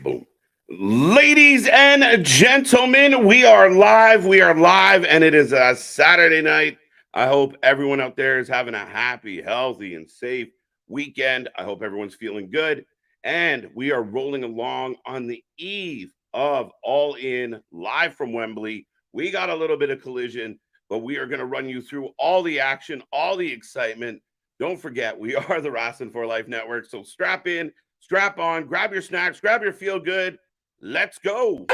Boom. Ladies and gentlemen, we are live. We are live, and it is a Saturday night. I hope everyone out there is having a happy, healthy, and safe weekend. I hope everyone's feeling good. And we are rolling along on the eve of All In live from Wembley. We got a little bit of collision, but we are going to run you through all the action, all the excitement. Don't forget, we are the Wrasslin for Life Network. So strap in, strap on, grab your snacks, grab your feel good. Let's go.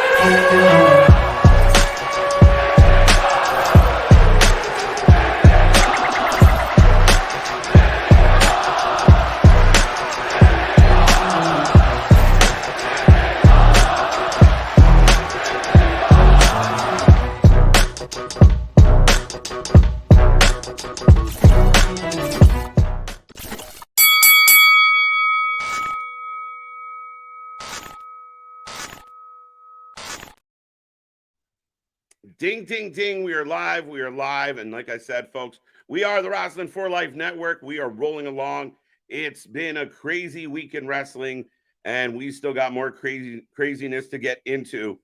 Ding, ding, ding. We are live. We are live. And like I said, folks, we are the Wrasslin for Life Network. We are rolling along. It's been a crazy week in wrestling, and we still got more craziness to get into.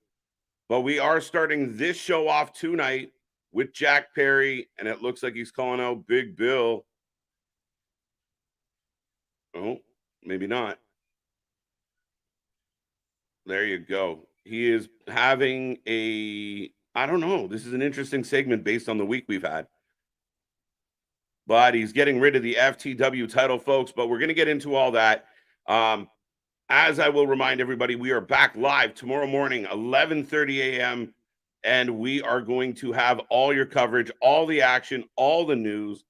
But we are starting this show off tonight with Jack Perry, and it looks like he's calling out Big Bill. Oh, maybe not. There you go. He is having I don't know. This is an interesting segment based on the week we've had. But he's getting rid of the FTW title, folks. But we're going to get into all that. As I will remind everybody, we are back live tomorrow morning, 11:30 a.m. And we are going to have all your coverage, all the action, all the news.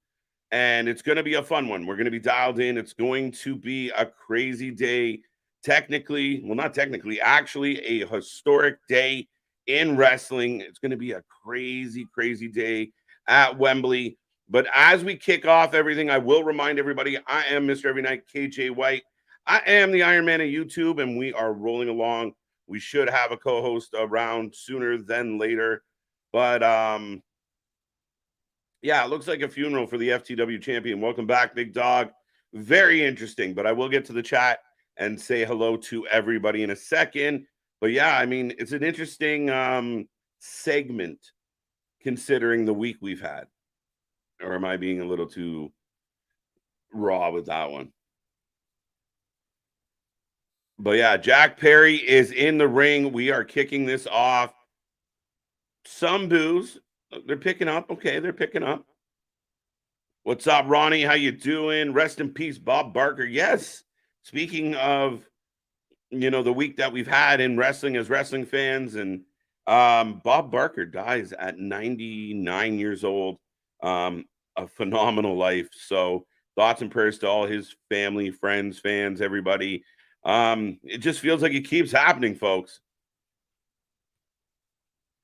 And it's going to be a fun one. We're going to be dialed in. It's going to be a crazy day. Technically, well, not technically, actually a historic day in wrestling. It's going to be a crazy, crazy day at Wembley. But as we kick off everything, I will remind everybody, I am Mr. Every Night, KJ White. I am the Iron Man of YouTube, and we are rolling along. We should have a co-host around sooner than later. But, yeah, it looks like a funeral for the FTW champion. Welcome back, Big Dog. Very interesting, but I will get to the chat and say hello to everybody in a second. But yeah, I mean, it's an interesting segment considering the week we've had. Or am I being a little too raw with that one? But yeah, Jack Perry is in the ring. We are kicking this off. Some boos. They're picking up. Okay, they're picking up. What's up, Ronnie? How you doing? Rest in peace, Bob Barker. Yes. Speaking of, the week that we've had in wrestling as wrestling fans, and Bob Barker dies at 99 years old. A phenomenal life. So thoughts and prayers to all his family, friends, fans, everybody. It just feels like it keeps happening, folks.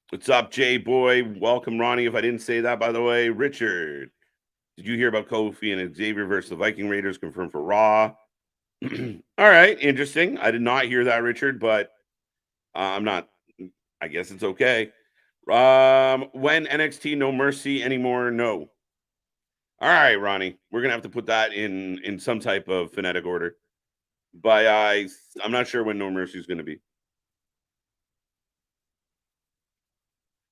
What's up, Jay Boy? Welcome, Ronnie. If I didn't say that, by the way, Richard. Did you hear about Kofi and Xavier versus the Viking Raiders confirmed for Raw? All right, interesting. I did not hear that, Richard, but I'm not. I guess it's okay. When NXT No Mercy anymore? No. All right, Ronnie. We're gonna have to put that in some type of phonetic order. But I'm not sure when No Mercy is going to be.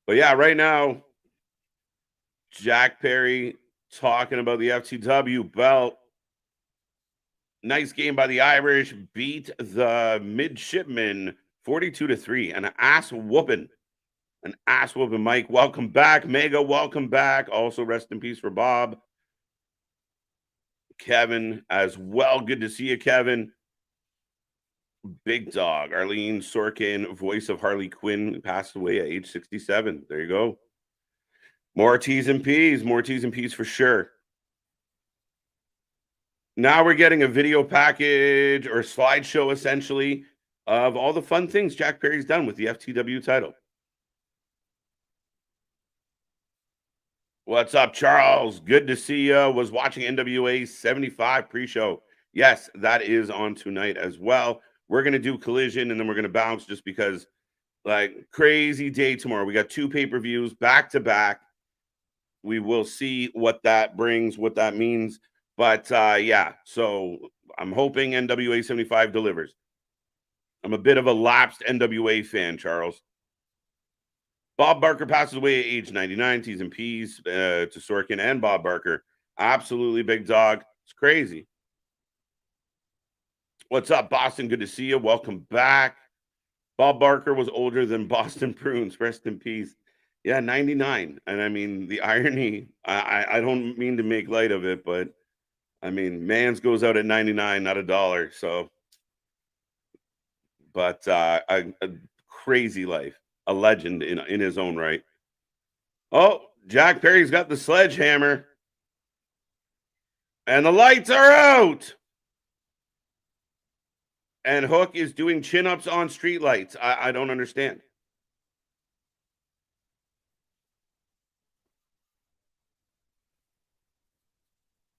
But yeah, right now, Jack Perry talking about the FTW belt. Nice game by the Irish. Beat the Midshipmen 42-3. An ass whooping. An ass whooping, Mike. Welcome back. Mega, welcome back. Also, rest in peace for Bob. Kevin as well. Good to see you, Kevin. Big Dog. Arlene Sorkin, voice of Harley Quinn, passed away at age 67. There you go. More T's and P's. More T's and P's for sure. Now we're getting a video package or slideshow, essentially, of all the fun things Jack Perry's done with the FTW title. What's up, Charles? Good to see you. Was watching NWA 75 pre-show. Yes, that is on tonight as well. We're going to do Collision, and then we're going to bounce just because, crazy day tomorrow. We got 2 pay-per-views back-to-back. We will see what that brings, what that means. But, yeah, so I'm hoping NWA 75 delivers. I'm a bit of a lapsed NWA fan, Charles. Bob Barker passes away at age 99. T's and P's to Sorkin and Bob Barker. Absolutely, big dog. It's crazy. What's up, Boston? Good to see you. Welcome back. Bob Barker was older than Boston Prunes. Rest in peace. Yeah, 99. And I mean, the irony, I don't mean to make light of it, but I mean, Mans goes out at 99, not $1. So, but a crazy life, a legend in his own right. Oh, Jack Perry's got the sledgehammer. And the lights are out. And Hook is doing chin-ups on streetlights. I don't understand.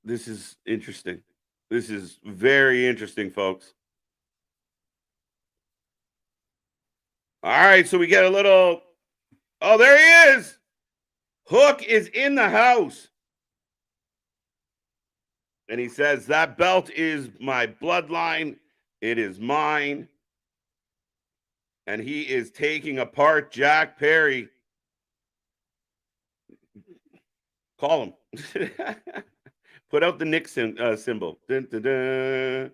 This is interesting. This is very interesting, folks. All right, so we get a little... Oh, there he is. Hook is in the house. And he says, that belt is my bloodline. It is mine. And he is taking apart Jack Perry. Call him. Put out the Nixon symbol. Dun, dun, dun.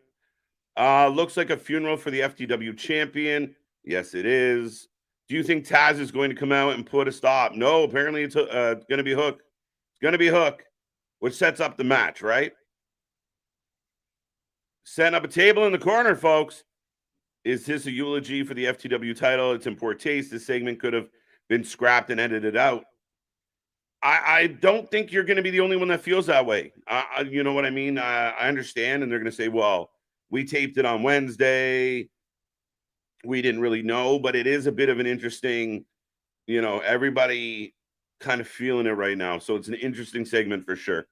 Looks like a funeral for the FTW champion. Yes, it is. Do you think Taz is going to come out and put a stop? No, apparently it's going to be Hook. It's going to be Hook, which sets up the match, right? Setting up a table in the corner, folks. Is this a eulogy for the FTW title? It's in poor taste. This segment could have been scrapped and edited out. I don't think you're going to be the only one that feels that way. You know what I mean? I understand. And they're going to say, well, we taped it on Wednesday. We didn't really know, but it is a bit of an interesting, everybody kind of feeling it right now. So it's an interesting segment for sure.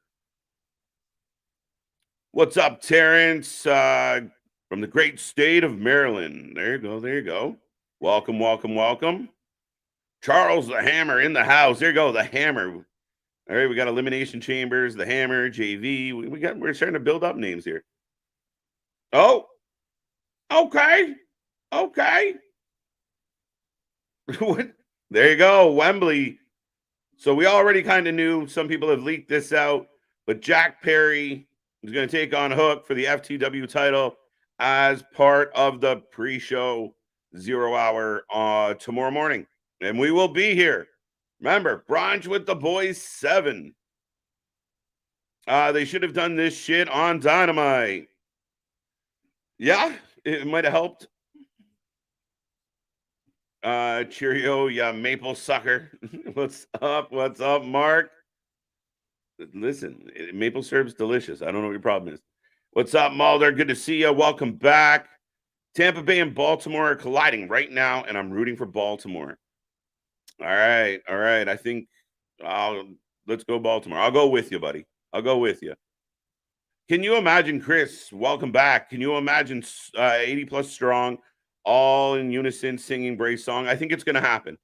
What's up, Terrence? From the great state of Maryland. There you go. There you go. Welcome, welcome, welcome. Charles the Hammer in the house. There you go. The Hammer. All right, we got Elimination Chambers, the Hammer, JV. We're starting to build up names here. Oh, okay. Okay. There you go. Wembley. So we already kind of knew. Some people have leaked this out, but Jack Perry is going to take on Hook for the FTW title as part of the pre-show 0 hour tomorrow morning. And we will be here. Remember, brunch with the boys 7. They should have done this shit on Dynamite. Yeah, it might have helped. Cheerio, yeah, maple sucker. What's up? What's up, Mark? Listen, maple syrup's delicious. I don't know what your problem is. What's up, Mulder? Good to see you. Welcome back. Tampa Bay and Baltimore are colliding right now, and I'm rooting for Baltimore. All right. I think let's go Baltimore. I'll go with you, buddy. I'll go with you. Can you imagine, Chris? Welcome back. Can you imagine 80 plus strong, all in unison singing Bray's song? I think it's going to happen.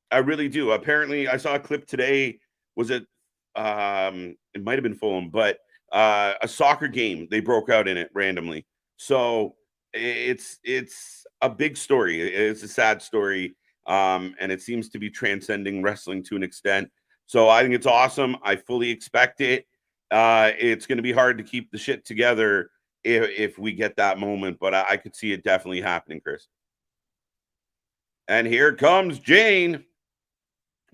I really do. Apparently, I saw a clip today. Was it? It might have been Fulham, but a soccer game. They broke out in it randomly. So it's a big story. It's a sad story. And it seems to be transcending wrestling to an extent. So I think it's awesome. I fully expect it. It's going to be hard to keep the shit together if we get that moment, but I could see it definitely happening, Chris. And here comes Jane.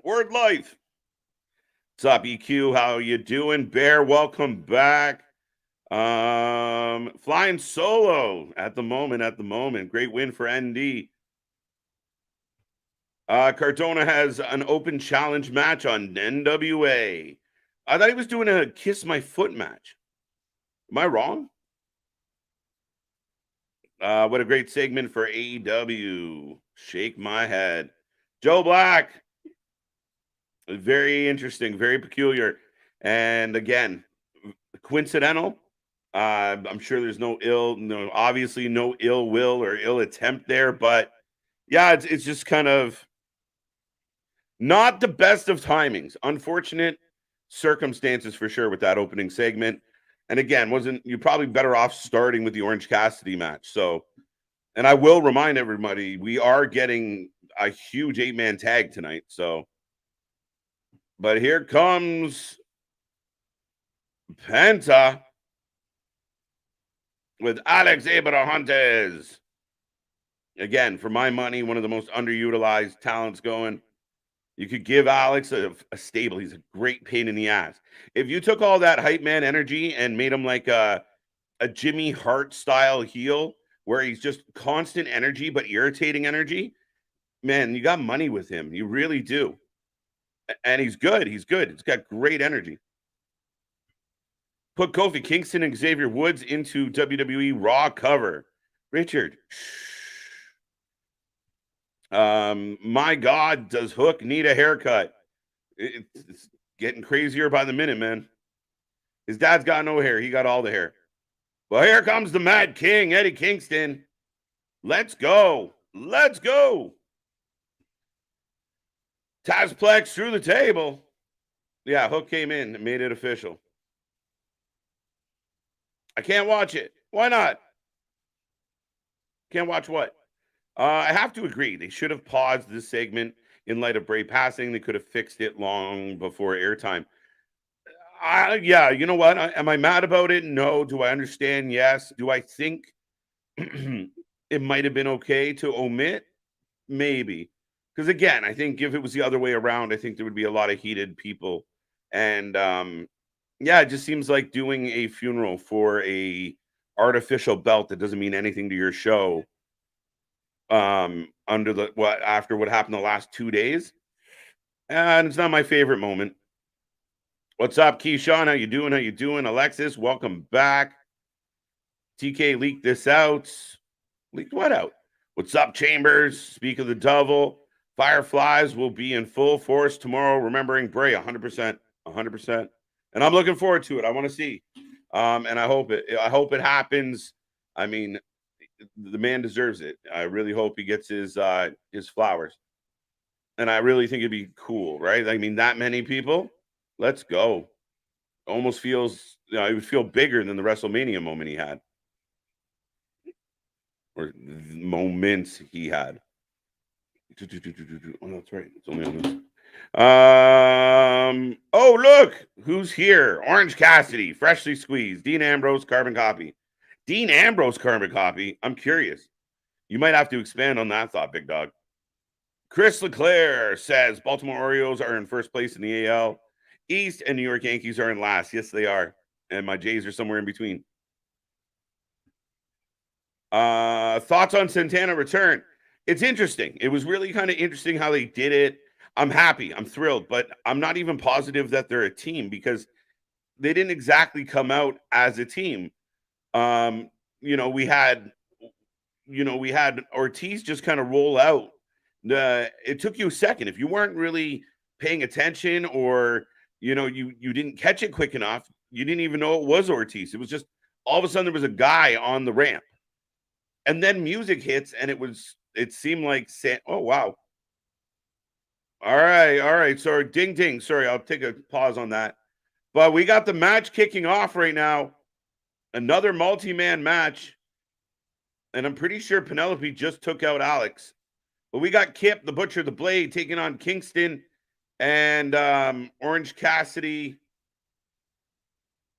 Word Life. What's up, EQ? How you doing? Bear, welcome back. Flying solo at the moment. Great win for ND. Cardona has an open challenge match on NWA. I thought he was doing a kiss my foot match. Am I wrong? What a great segment for AEW. Shake my head. Joe Black. Very interesting, very peculiar. And again, coincidental. I'm sure there's obviously no ill will or ill attempt there, but yeah, it's just kind of not the best of timings. Unfortunate circumstances for sure with that opening segment. And again, you're probably better off starting with the Orange Cassidy match. So And I will remind everybody, we are getting a huge 8-man tag tonight. So, but here comes Penta with Alex Abrahantes. Again, for my money, one of the most underutilized talents going. You could give Alex a stable. He's a great pain in the ass. If you took all that hype man energy and made him like a Jimmy Hart style heel, where he's just constant energy but irritating energy, man, you got money with him. You really do. And he's good. He's good. He's got great energy. Put Kofi Kingston and Xavier Woods into WWE Raw cover. Richard. My God, does Hook need a haircut? It's getting crazier by the minute, man. His dad's got no hair. He got all the hair. Well, here comes the Mad King, Eddie Kingston. Let's go. Let's go. Tazplex through the table. Yeah, Hook came in and made it official. I can't watch it. Why not? Can't watch what? I have to agree. They should have paused this segment in light of Bray passing. They could have fixed it long before airtime. Yeah, you know what? Am I mad about it? No. Do I understand? Yes. Do I think it might have been okay to omit? Maybe. Because again, I think if it was the other way around, I think there would be a lot of heated people. And yeah, it just seems like doing a funeral for a artificial belt that doesn't mean anything to your show under the after what happened the last 2 days. And it's not my favorite moment. What's up, Keyshawn? How you doing? How you doing? Alexis, welcome back. TK leaked this out. Leaked what out? What's up, Chambers? Speak of the devil. Fireflies will be in full force tomorrow, remembering Bray 100%. 100%. And I'm looking forward to it. I want to see. And I hope it happens. I mean, the man deserves it. I really hope he gets his flowers. And I really think it'd be cool, right? I mean, that many people. Let's go. Almost feels, it would feel bigger than the WrestleMania moment he had. Or moments he had. Oh, that's right. It's only on this. Oh, look, who's here? Orange Cassidy, freshly squeezed. Dean Ambrose, carbon copy. Dean Ambrose, carbon copy. I'm curious. You might have to expand on that thought, big dog. Chris Leclerc says Baltimore Orioles are in first place in the AL East and New York Yankees are in last. Yes, they are. And my Jays are somewhere in between. Thoughts on Santana return? It's interesting. It was really kind of interesting how they did it. I'm happy. I'm thrilled, but I'm not even positive that they're a team because they didn't exactly come out as a team. We had Ortiz just kind of roll out. It took you a second. If you weren't really paying attention or, you didn't catch it quick enough, you didn't even know it was Ortiz. It was just all of a sudden there was a guy on the ramp. And then music hits and it seemed like, oh, wow. All right. Sorry, ding, ding. Sorry, I'll take a pause on that. But we got the match kicking off right now. Another multi-man match. And I'm pretty sure Penelope just took out Alex. But we got Kip, the Butcher, the Blade, taking on Kingston and Orange Cassidy.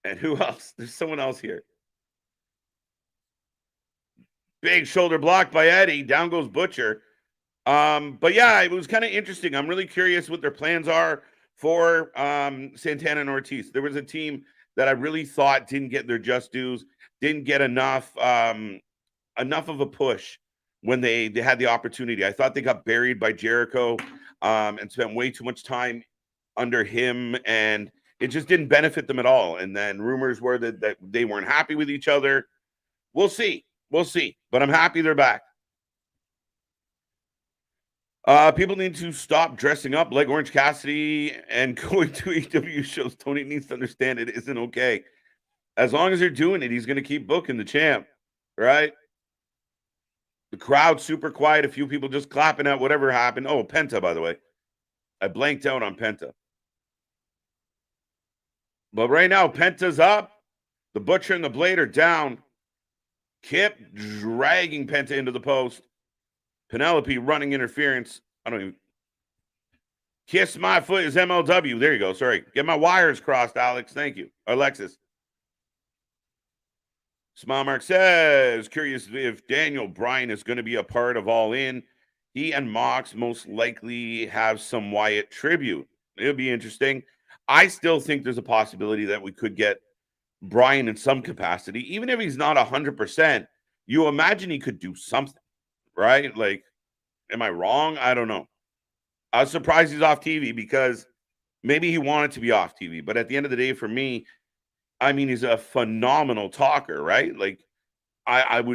And who else? There's someone else here. Big shoulder block by Eddie. Down goes Butcher. But yeah, it was kind of interesting. I'm really curious what their plans are for Santana and Ortiz. There was a team that I really thought didn't get their just dues, didn't get enough of a push when they had the opportunity. I thought they got buried by Jericho and spent way too much time under him, and it just didn't benefit them at all. And then rumors were that they weren't happy with each other. We'll see. But I'm happy they're back. People need to stop dressing up like Orange Cassidy and going to AEW shows. Tony needs to understand it isn't okay. As long as they're doing it, he's going to keep booking the champ, right? The crowd's super quiet. A few people just clapping at whatever happened. Oh, Penta, by the way. I blanked out on Penta. But right now, Penta's up. The Butcher and the Blade are down. Kip dragging Penta into the post. Penelope running interference. I don't even. Kiss my foot is MLW. There you go. Sorry. Get my wires crossed, Alex. Thank you. Alexis. Smile Mark says, curious if Daniel Bryan is going to be a part of All In. He and Mox most likely have some Wyatt tribute. It'll be interesting. I still think there's a possibility that we could get Bryan in some capacity, even if he's not 100%. You imagine he could do something, right? Like, am I wrong? I don't know. I was surprised he's off TV because maybe he wanted to be off TV. But at the end of the day, for me, I mean, he's a phenomenal talker, right? Like,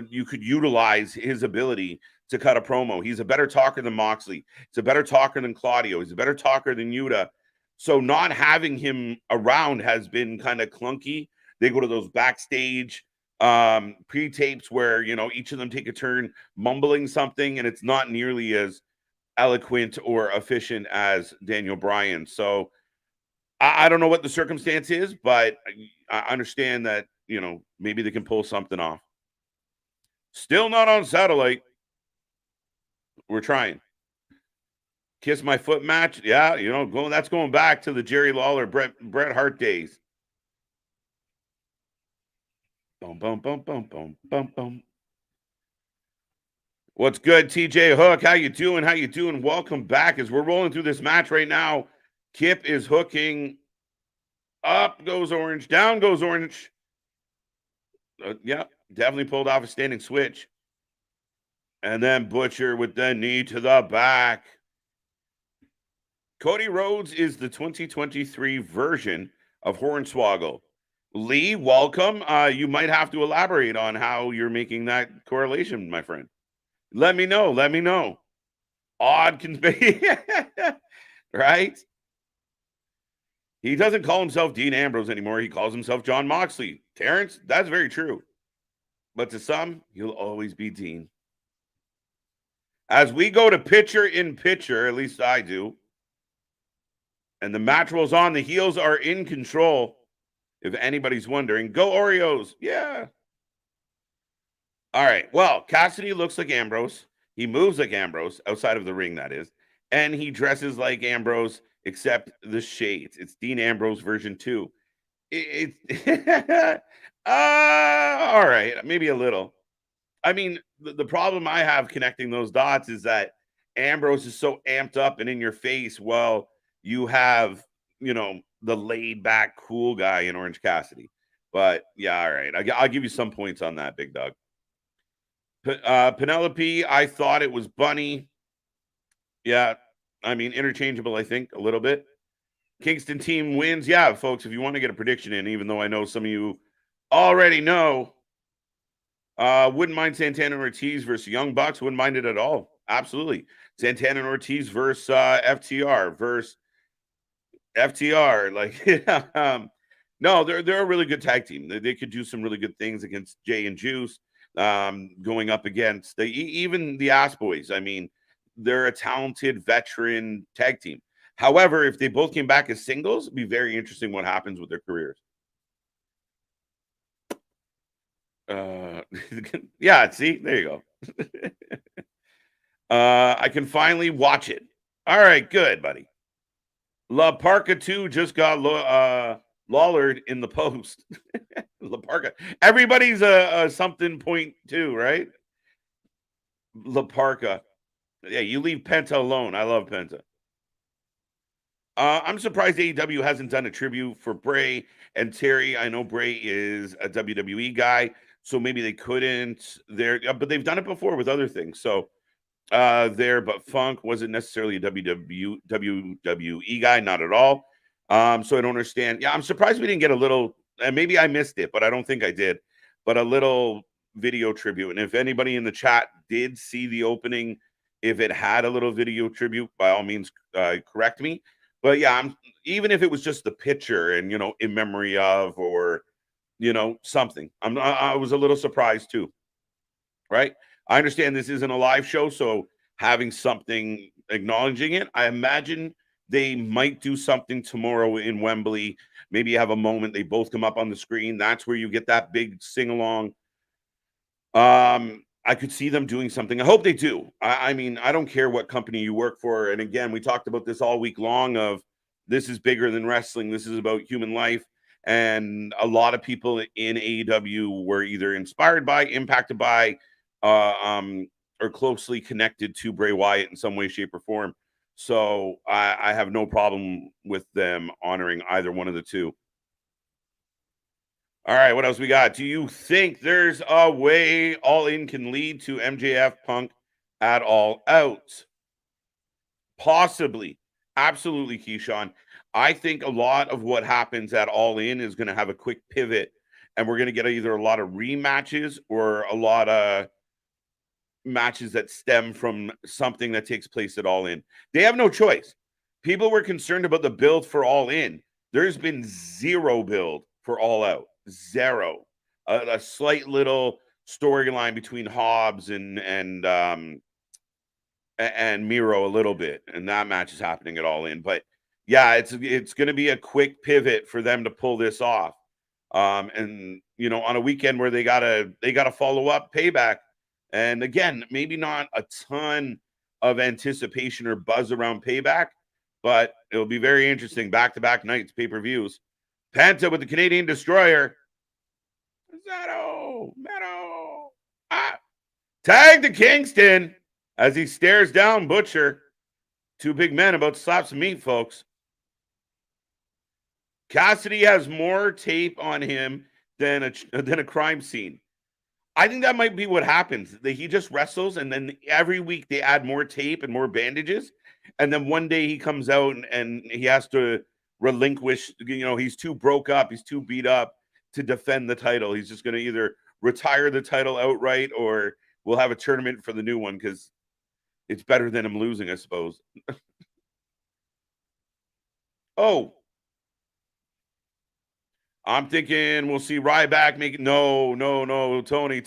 you could utilize his ability to cut a promo. He's a better talker than Moxley. He's a better talker than Claudio. He's a better talker than Yuta. So not having him around has been kind of clunky. They go to those backstage pre-tapes where, you know, each of them take a turn mumbling something, and it's not nearly as eloquent or efficient as Daniel Bryan. So I don't know what the circumstance is, but I understand that, you know, maybe they can pull something off. Still not on satellite. We're trying. Kiss my foot match. Yeah, you know, that's going back to the Jerry Lawler, Bret Hart days. Boom, boom, boom, boom, boom, boom, boom. What's good, TJ Hook? How you doing? How you doing? Welcome back. As we're rolling through this match right now, Kip is hooking. Up goes Orange. Down goes Orange. Yeah, definitely pulled off a standing switch. And then Butcher with the knee to the back. Cody Rhodes is the 2023 version of Hornswoggle. Lee, welcome. You might have to elaborate on how you're making that correlation, my friend. Let me know. Let me know. Odd can be, right? He doesn't call himself Dean Ambrose anymore. He calls himself John Moxley. Terrence, that's very true. But to some, he'll always be Dean. As we go to picture in picture, at least I do, and the match rolls on, the heels are in control. If anybody's wondering, go Oreos. Yeah. All right. Well, Cassidy looks like Ambrose. He moves like Ambrose, outside of the ring, that is. And he dresses like Ambrose, except the shades. It's Dean Ambrose version 2. All right. Maybe a little. I mean, the problem I have connecting those dots is that Ambrose is so amped up and in your face while you have, you know, the laid back, cool guy in Orange Cassidy. But yeah, all right. I'll give you some points on that, big dog. Penelope, I thought it was Bunny. Yeah, I mean, interchangeable, I think, a little bit. Kingston team wins. Yeah, folks, if you want to get a prediction in, even though I know some of you already know, wouldn't mind Santana and Ortiz versus Young Bucks. Wouldn't mind it at all. Absolutely. Santana and Ortiz versus FTR versus FTR. Like, no, they're a really good tag team. They could do some really good things against Jay and Juice, going up against even the Ass Boys. I mean, they're a talented veteran tag team. However, if they both came back as singles, it'd be very interesting what happens with their careers. Yeah, see, there you go. I can finally watch it. All right, good, buddy. La Parka 2 just got Lawlered in the post. La Parka. Everybody's a something point 2, right? La Parka. Yeah, you leave Penta alone. I love Penta. I'm surprised AEW hasn't done a tribute for Bray and Terry. I know Bray is a WWE guy, so maybe they couldn't. But they've done it before with other things. So but Funk wasn't necessarily a WWE guy, not at all. So I don't understand. Yeah, I'm surprised we didn't get a little, and maybe I missed it, but I don't think I did. But a little video tribute. And if anybody in the chat did see the opening, if it had a little video tribute, by all means, correct me. But yeah, even if it was just the picture and, you know, in memory of, or, you know, something, I was a little surprised too. Right. I understand this isn't a live show, so having something acknowledging it, I imagine they might do something tomorrow in Wembley. Maybe have a moment. They both come up on the screen. That's where you get that big sing along. I could see them doing something. I hope they do. I mean, I don't care what company you work for. And again, we talked about this all week long of this is bigger than wrestling. This is about human life. And a lot of people in AEW were either inspired by, impacted by, uh, um, or closely connected to Bray Wyatt in some way, shape, or form. So I have no problem with them honoring either one of the two. All right, what else we got? Do you think there's a way All In can lead to MJF Punk at All Out? Possibly. Absolutely, Keyshawn. I think a lot of what happens at All In is going to have a quick pivot, and we're going to get either a lot of rematches or a lot of matches that stem from something that takes place at All In. They have no choice. People were concerned about the build for All In. There's been zero build for All Out. Zero. A slight little storyline between Hobbs and Miro a little bit, and that match is happening at All In. But yeah, it's going to be a quick pivot for them to pull this off. And you know, on a weekend where they gotta follow up Payback, and again, maybe not a ton of anticipation or buzz around Payback, but it'll be very interesting. Back to back nights, pay per views. Panta with the Canadian Destroyer. Meadow. Tag to Kingston as he stares down Butcher. Two big men about to slap some meat, folks. Cassidy has more tape on him than a crime scene. I think that might be what happens. He just wrestles, and then every week they add more tape and more bandages, and then one day he comes out and he has to relinquish. You know, he's too broke up, he's too beat up to defend the title. He's just going to either retire the title outright, or we'll have a tournament for the new one because it's better than him losing, I suppose. Oh, I'm thinking we'll see Ryback make it. No, Tony.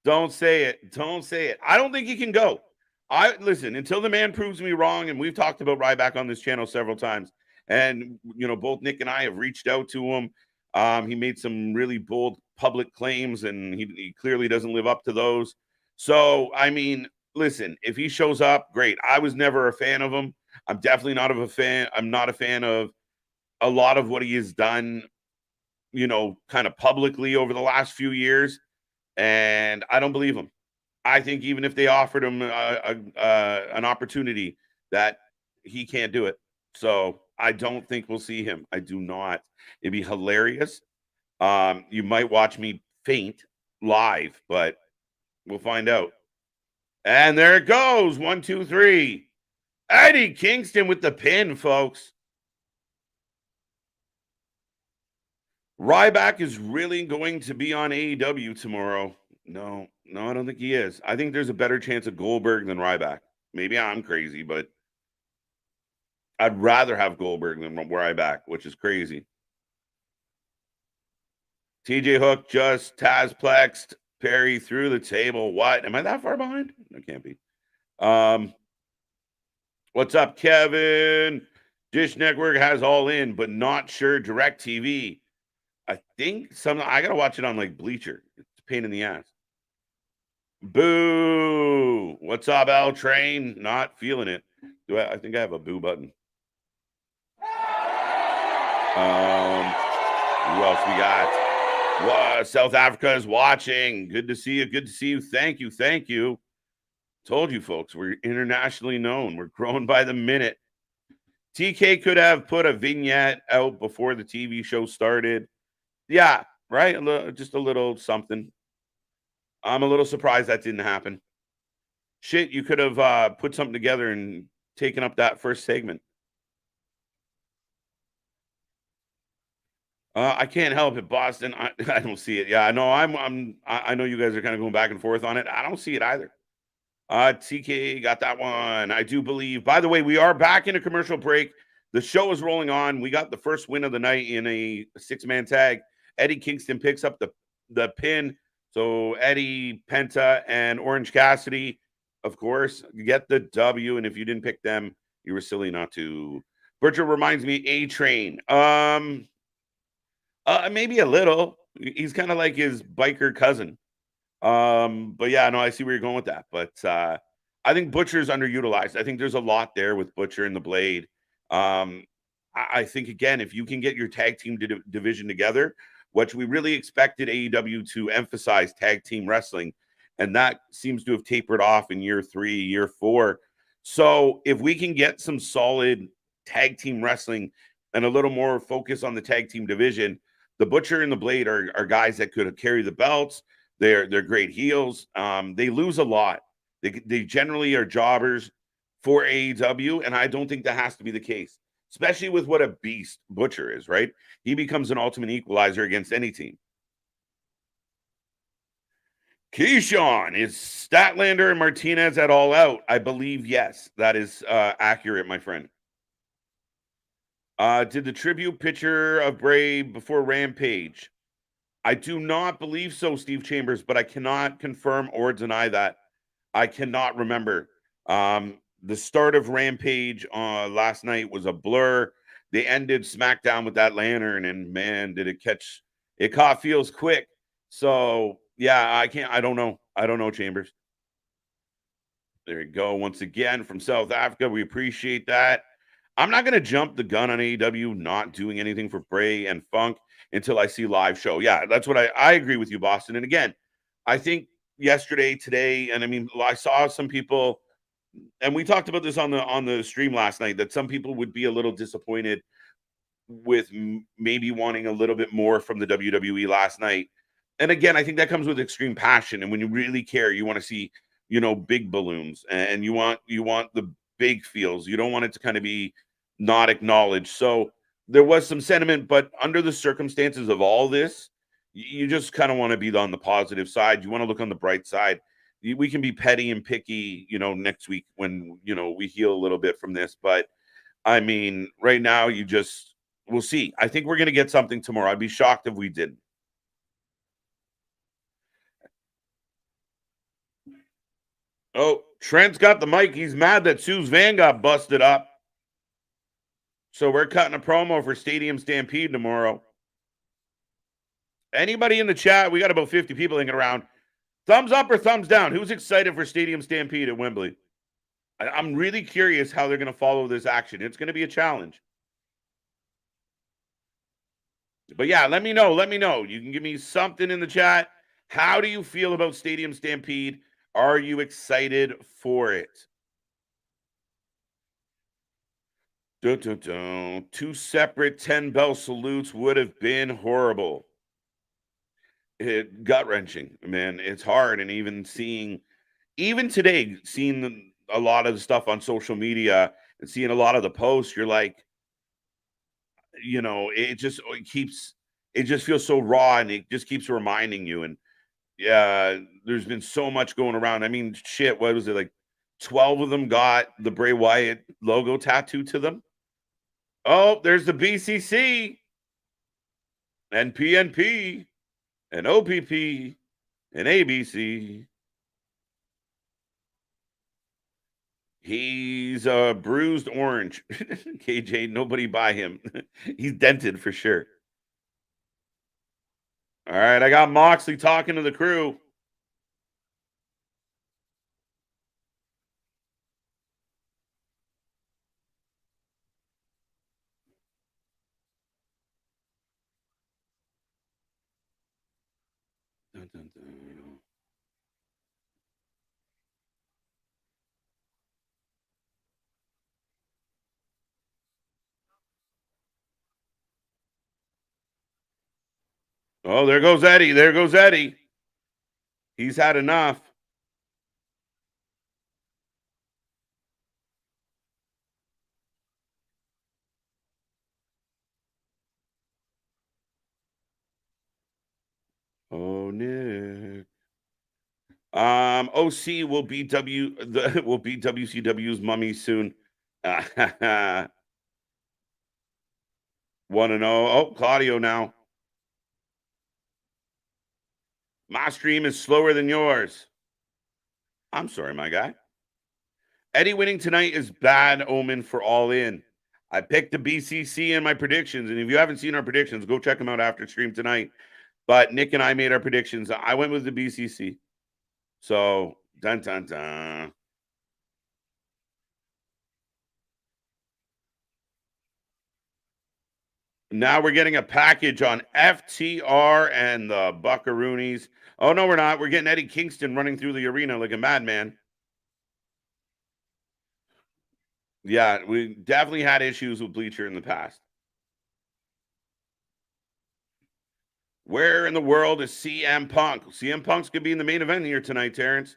Don't say it. Don't say it. I don't think he can go. I listen until the man proves me wrong, and we've talked about Ryback on this channel several times. And you know, both Nick and I have reached out to him. He made some really bold public claims, and he clearly doesn't live up to those. So, I mean, listen, if he shows up, great. I was never a fan of him. I'm definitely not of a fan. I'm not a fan of a lot of what he has done, you know, kind of publicly over the last few years. And I don't believe him. I think even if they offered him an opportunity, that he can't do it. So I don't think we'll see him. I do not. It'd be hilarious. You might watch me faint live, but we'll find out. And there it goes. 1, 2, 3. Eddie Kingston with the pin, folks. Ryback is really going to be on AEW tomorrow. No, I don't think he is. I think there's a better chance of Goldberg than Ryback. Maybe I'm crazy, but I'd rather have Goldberg than Ryback, which is crazy. TJ Hook just Tazplexed Perry through the table. What? Am I that far behind? No, can't be. What's up, Kevin? Dish Network has All In, but not sure DirecTV. I think I gotta watch it on like Bleacher. It's a pain in the ass. Boo! What's up, L Train? Not feeling it. I think I have a boo button. Who else we got? South Africa is watching. Good to see you. Thank you. Told you, folks, we're internationally known. We're growing by the minute. TK could have put a vignette out before the TV show started. Yeah, right. Just a little something. I'm a little surprised that didn't happen. Shit, you could have put something together and taken up that first segment. I can't help it, Boston. I don't see it. Yeah, no, I know you guys are kind of going back and forth on it. I don't see it either. TK got that one. I do believe. By the way, we are back in a commercial break. The show is rolling on. We got the first win of the night in a 6-man tag. Eddie Kingston picks up the pin. So Eddie, Penta, and Orange Cassidy, of course, get the W. And if you didn't pick them, you were silly not to. Butcher reminds me A-Train. Maybe a little. He's kind of like his biker cousin. But yeah, no, I see where you're going with that. But I think Butcher's underutilized. I think there's a lot there with Butcher and the Blade. I think again, if you can get your tag team division together, which we really expected AEW to emphasize tag team wrestling, and that seems to have tapered off in year 3, year 4. So if we can get some solid tag team wrestling and a little more focus on the tag team division, the Butcher and the Blade are guys that could carry the belts. They're great heels. They lose a lot. They generally are jobbers for AEW, and I don't think that has to be the case, especially with what a beast Butcher is, right? He becomes an ultimate equalizer against any team. Keyshawn, is Statlander and Martinez at All Out? I believe yes. That is accurate, my friend. Did the tribute picture of Bray before Rampage? I do not believe so, Steve Chambers, but I cannot confirm or deny that. I cannot remember. The start of Rampage last night was a blur. They ended SmackDown with that lantern, and man, did it catch? It caught feels quick. So yeah, I don't know. I don't know, Chambers. There you go. Once again from South Africa, we appreciate that. I'm not going to jump the gun on AEW not doing anything for Bray and Funk until I see live show. Yeah, that's what I agree with you, Boston. And again, I think yesterday, today, and I mean, I saw some people, and we talked about this on the stream last night, that some people would be a little disappointed with maybe wanting a little bit more from the WWE last night. And again, I think that comes with extreme passion. And when you really care, you want to see, big balloons, and you want the big feels. You don't want it to kind of be not acknowledged. So there was some sentiment, but under the circumstances of all this, you just kind of want to be on the positive side. You want to look on the bright side. We can be petty and picky, next week when, we heal a little bit from this. But I mean, right now, we'll see. I think we're going to get something tomorrow. I'd be shocked if we didn't. Oh, Trent's got the mic. He's mad that Sue's van got busted up. So we're cutting a promo for Stadium Stampede tomorrow. Anybody in the chat? We got about 50 people hanging around. Thumbs up or thumbs down? Who's excited for Stadium Stampede at Wembley? I'm really curious how they're going to follow this action. It's going to be a challenge. But yeah, let me know. Let me know. You can give me something in the chat. How do you feel about Stadium Stampede? Are you excited for it? Dun, dun, dun. 2 separate 10-bell salutes would have been horrible. Gut-wrenching, man. It's hard. And even today, seeing a lot of the stuff on social media and seeing a lot of the posts, you're like, it just feels so raw, and it just keeps reminding you. And yeah, there's been so much going around. I mean, shit, what was it, like 12 of them got the Bray Wyatt logo tattooed to them? Oh, there's the BCC and PNP and OPP and ABC. He's a bruised orange. KJ, nobody buy him. He's dented for sure. All right, I got Moxley talking to the crew. Dun, dun, dun. Oh, there goes Eddie. There goes Eddie. He's had enough. Oh, Nick. OC will be WCW's mummy soon. 1-0. Oh, Claudio now. My stream is slower than yours. I'm sorry, my guy. Eddie winning tonight is bad omen for All In. I picked the BCC in my predictions, and if you haven't seen our predictions, go check them out after stream tonight. But Nick and I made our predictions. I went with the BCC. So, dun dun dun. Now we're getting a package on FTR and the Buckaroonies. Oh, no, we're not. We're getting Eddie Kingston running through the arena like a madman. Yeah, we definitely had issues with Bleacher in the past. Where in the world is CM Punk? CM Punk's going to be in the main event here tonight, Terrence.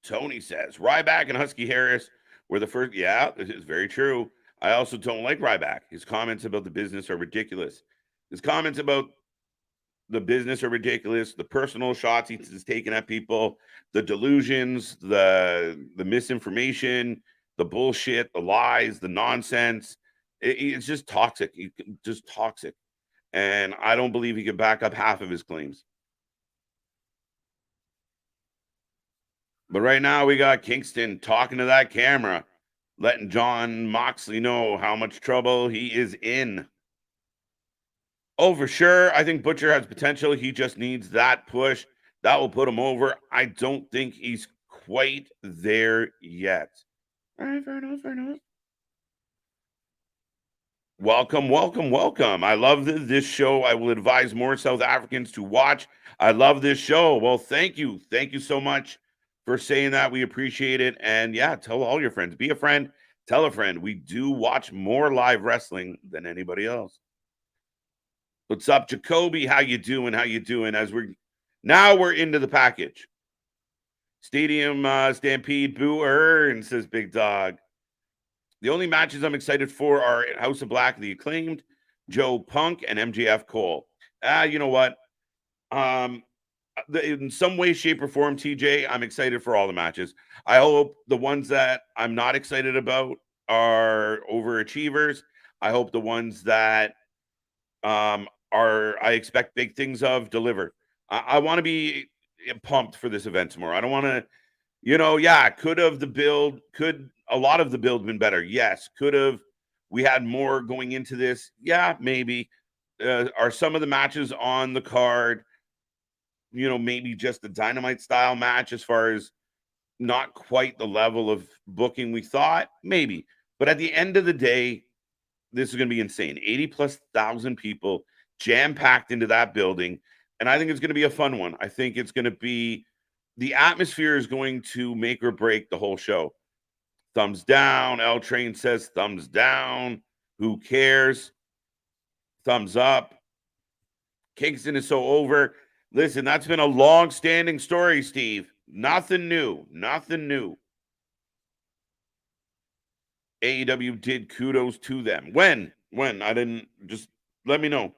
Tony says Ryback and Husky Harris were the first. Yeah, this is very true. I also don't like Ryback. His comments about the business are ridiculous. His comments about the business are ridiculous. The personal shots he's taking at people, the delusions, the misinformation, the bullshit, the lies, the nonsense. It's just toxic. Just toxic. And I don't believe he can back up half of his claims. But right now we got Kingston talking to that camera, letting John Moxley know how much trouble he is in. Oh, for sure. I think Butcher has potential. He just needs that push. That will put him over. I don't think he's quite there yet. All right, fair enough, fair enough. Welcome, welcome, welcome. I love this show. I will advise more South Africans to watch. I love this show. Well, thank you. Thank you so much for saying that. We appreciate it. And yeah, tell all your friends. Be a friend. Tell a friend. We do watch more live wrestling than anybody else. What's up, Jacoby? How you doing? How you doing? We're into the package. Stadium Stampede Boo and says Big Dog. The only matches I'm excited for are House of Black, The Acclaimed, Joe Punk, and MJF Cole. You know what? In some way, shape, or form, TJ, I'm excited for all the matches. I hope the ones that I'm not excited about are overachievers. I hope the ones that I expect big things of deliver. I want to be pumped for this event tomorrow. I don't want to, could a lot of the build been better? Yes. Could have we had more going into this? Yeah, maybe. Are some of the matches on the card, maybe just a Dynamite style match as far as not quite the level of booking we thought? Maybe. But at the end of the day, this is going to be insane. 80,000+ people jam packed into that building. And I think it's going to be a fun one. I think it's going to be the atmosphere is going to make or break the whole show. Thumbs down. L Train says thumbs down. Who cares? Thumbs up. Kingston is so over. Listen, that's been a long-standing story, Steve. Nothing new. Nothing new. AEW did kudos to them. When? I didn't. Just let me know.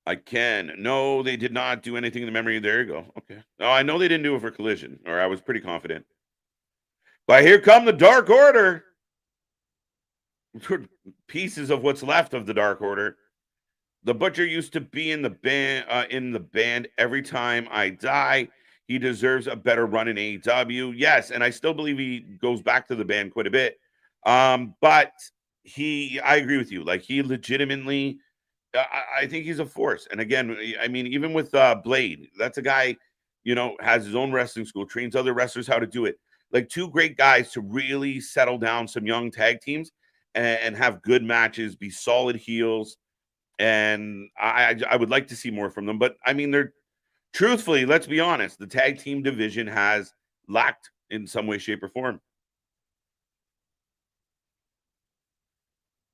I can. No, they did not do anything in the memory. There you go. Okay. Oh, I know they didn't do it for Collision, or I was pretty confident. But here come the Dark Order. Pieces of what's left of the Dark Order. The Butcher used to be in the band every time I die. He deserves a better run in AEW. Yes, and I still believe he goes back to the band quite a bit. But I agree with you. Like, he legitimately, I think he's a force. And again, I mean, even with Blade, that's a guy, has his own wrestling school, trains other wrestlers how to do it. Like, two great guys to really settle down some young tag teams and have good matches, be solid heels. And I would like to see more from them. But I mean, truthfully, let's be honest, the tag team division has lacked in some way, shape, or form.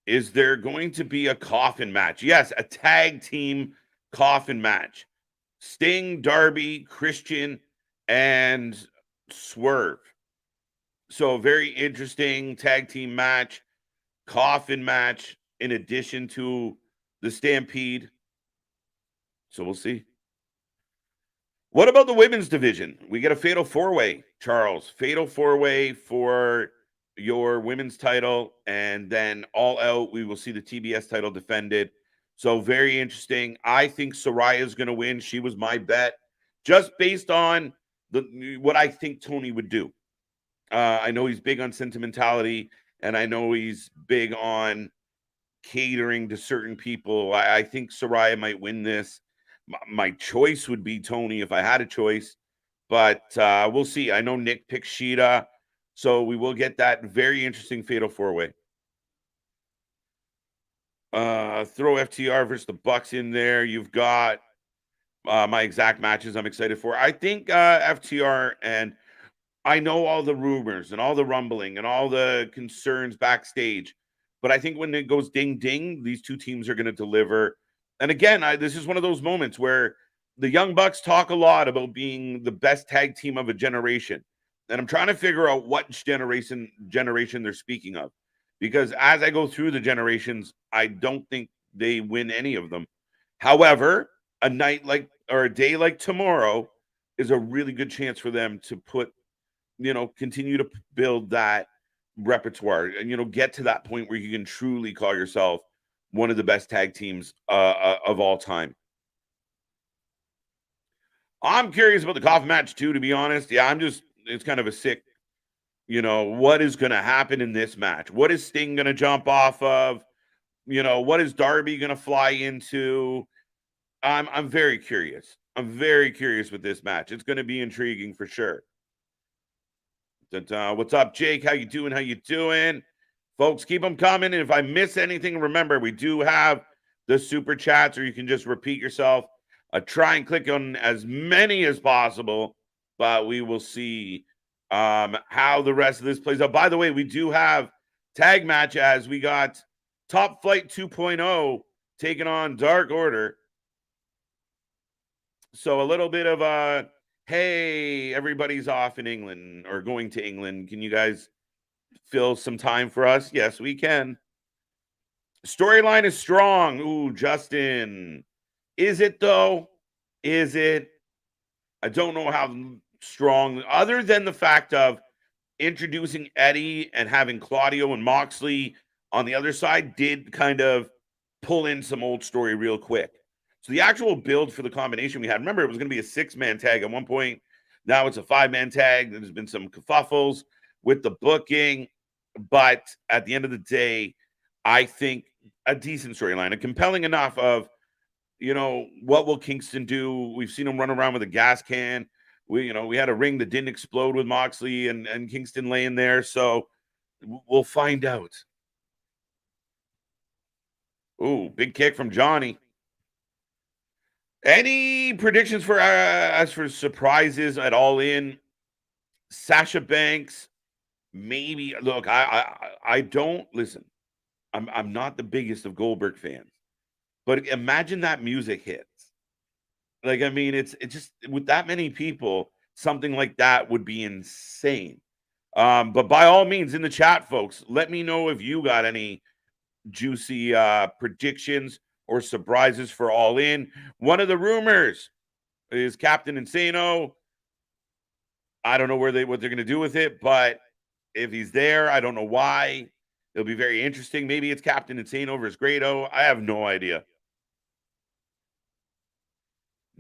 Is there going to be a coffin match? Yes, a tag team coffin match. Sting, Darby, Christian, and Swerve. So, a very interesting tag team match, coffin match, in addition to the Stampede. So, we'll see. What about the women's division? We get a fatal four-way, Charles. Fatal four-way for your women's title, and then All Out, we will see the TBS title defended. So very interesting. I think Saraya is going to win. She was my bet, just based on what I think Tony would do. I know he's big on sentimentality, and I know he's big on catering to certain people. I think Saraya might win this. My choice would be Tony if I had a choice, but we'll see. I know Nick picked Sheeta, so we will get that very interesting fatal four-way. Throw FTR versus the Bucks in there. You've got my exact matches I'm excited for. I think FTR, and I know all the rumors and all the rumbling and all the concerns backstage, but I think when it goes ding ding, these two teams are going to deliver. And again, this is one of those moments where the Young Bucks talk a lot about being the best tag team of a generation, and I'm trying to figure out what generation they're speaking of, because as I go through the generations, I don't think they win any of them. However, a night like, or a day like tomorrow is a really good chance for them to put, continue to build that repertoire and, get to that point where you can truly call yourself one of the best tag teams of all time. I'm curious about the coffin match too, to be honest. Yeah, it's kind of a sick, what is going to happen in this match? What is Sting going to jump off of? What is Darby going to fly into? I'm very curious. I'm very curious with this match. It's going to be intriguing for sure. What's up, Jake? How you doing? Folks, keep them coming. And if I miss anything, remember, we do have the super chats, or you can just repeat yourself. Try and click on as many as possible, but we will see how the rest of this plays out. By the way, we do have tag match as we got Top Flight 2.0 taking on Dark Order. So a little bit of a, hey, everybody's off in England or going to England. Can you guys fill some time for us? Yes, we can. Storyline is strong. Ooh, Justin. Is it though? Is it? I don't know how strong, other than the fact of introducing Eddie and having Claudio and Moxley on the other side did kind of pull in some old story real quick. So the actual build for the combination we had, remember, it was going to be a 6-man tag at one point. Now it's a 5-man tag. There's been some kerfuffles with the booking. But at the end of the day, I think a decent storyline, a compelling enough of, what will Kingston do? We've seen him run around with a gas can. We had a ring that didn't explode with Moxley and Kingston laying there. So we'll find out. Ooh, big kick from Johnny. Any predictions for as for surprises at All In? Sasha Banks, maybe. Look, I don't listen. I'm not the biggest of Goldberg fans, but imagine that music hits. Like, I mean, it's just with that many people, something like that would be insane. But by all means, in the chat, folks, let me know if you got any juicy predictions or surprises for All In. One of the rumors is Captain Insano. I don't know what they're going to do with it, but if he's there, I don't know why. It'll be very interesting. Maybe it's Captain Insano versus Grado. I have no idea.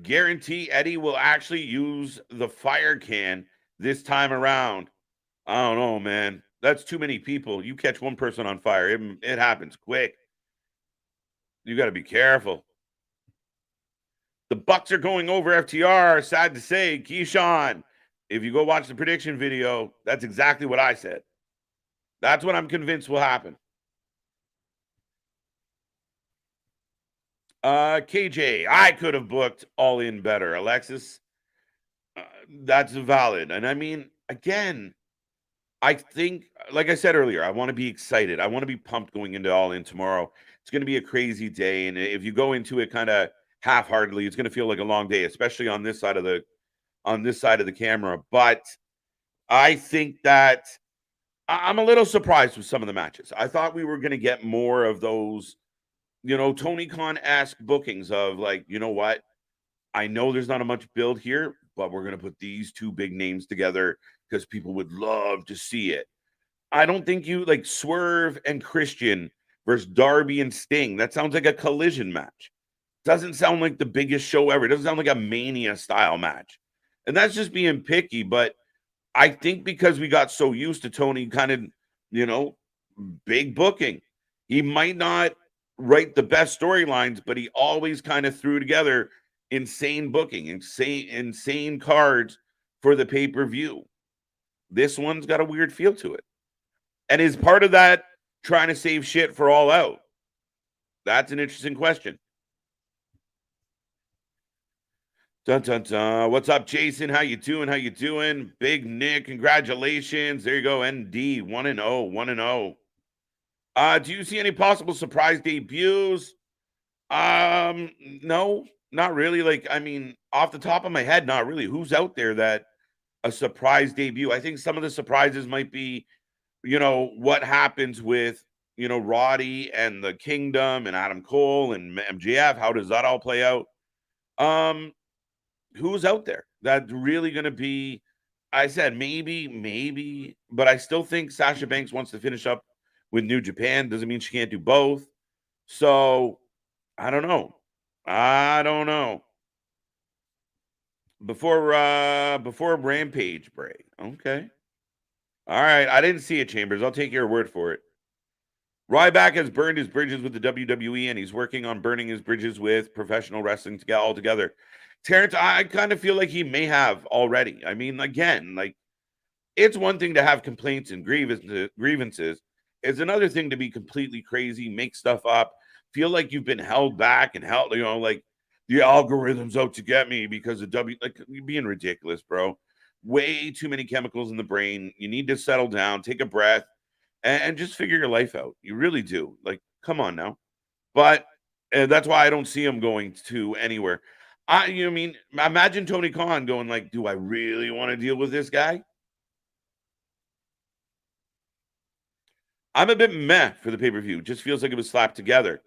Guarantee Eddie will actually use the fire can this time around. I don't know, man. That's too many people. You catch one person on fire, it happens quick. You got to be careful. The Bucks are going over FTR. Sad to say, Keyshawn, if you go watch the prediction video, that's exactly what I said. That's what I'm convinced will happen. KJ, I could have booked All In better. Alexis, that's valid. And I mean, again, I think, like I said earlier, I want to be excited. I want to be pumped going into All In tomorrow. It's going to be a crazy day. And if you go into it kind of half-heartedly, it's going to feel like a long day, especially on this side of the camera. But I think that I'm a little surprised with some of the matches. I thought we were going to get more of those, Tony Khan-esque bookings of like, you know what? I know there's not a much build here, but we're going to put these two big names together because people would love to see it. I don't think you like Swerve and Christian versus Darby and Sting. That sounds like a collision match. Doesn't sound like the biggest show ever. It doesn't sound like a Mania style match. And that's just being picky. But I think because we got so used to Tony kind of, big booking, he might not write the best storylines, but he always kind of threw together insane booking, insane cards for the pay-per-view. This one's got a weird feel to it. And is part of that trying to save shit for All Out? That's an interesting question. Dun, dun, dun. What's up, Jason? How you doing? How you doing? Big Nick, congratulations. There you go, ND, 1-0, 1-0. Do you see any possible surprise debuts? No, not really. Like, I mean, off the top of my head, not really. Who's out there that a surprise debut? I think some of the surprises might be, what happens with, Roddy and the Kingdom and Adam Cole and MJF. How does that all play out? Who's out there that's really going to be? I said maybe, but I still think Sasha Banks wants to finish up with New Japan. Doesn't mean she can't do both. So I don't know. Before Rampage break. Okay. All right. I didn't see it, Chambers. I'll take your word for it. Ryback has burned his bridges with the WWE, and he's working on burning his bridges with professional wrestling altogether. Terrence, I kind of feel like he may have already. I mean, again, like, it's one thing to have complaints and grievances. It's another thing to be completely crazy, make stuff up, feel like you've been held back and held, like the algorithm's out to get me because of like, you're being ridiculous, bro. Way too many chemicals in the brain. You need to settle down, take a breath, and just figure your life out. You really do. Like, come on now. But that's why I don't see him going to anywhere. Imagine Tony Khan going like, do I really want to deal with this guy? I'm a bit meh for the pay-per-view. Just feels like it was slapped together.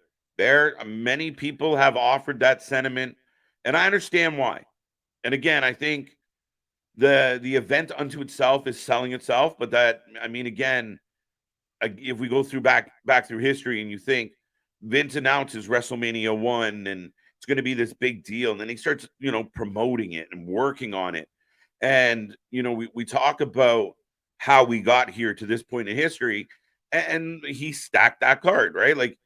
Many people have offered that sentiment, and I understand why. And again, I think the event unto itself is selling itself, but again, if we go back through history and you think Vince announces WrestleMania 1 and it's going to be this big deal, and then he starts, promoting it and working on it. And, we talk about how we got here to this point in history, and he stacked that card, right? Like,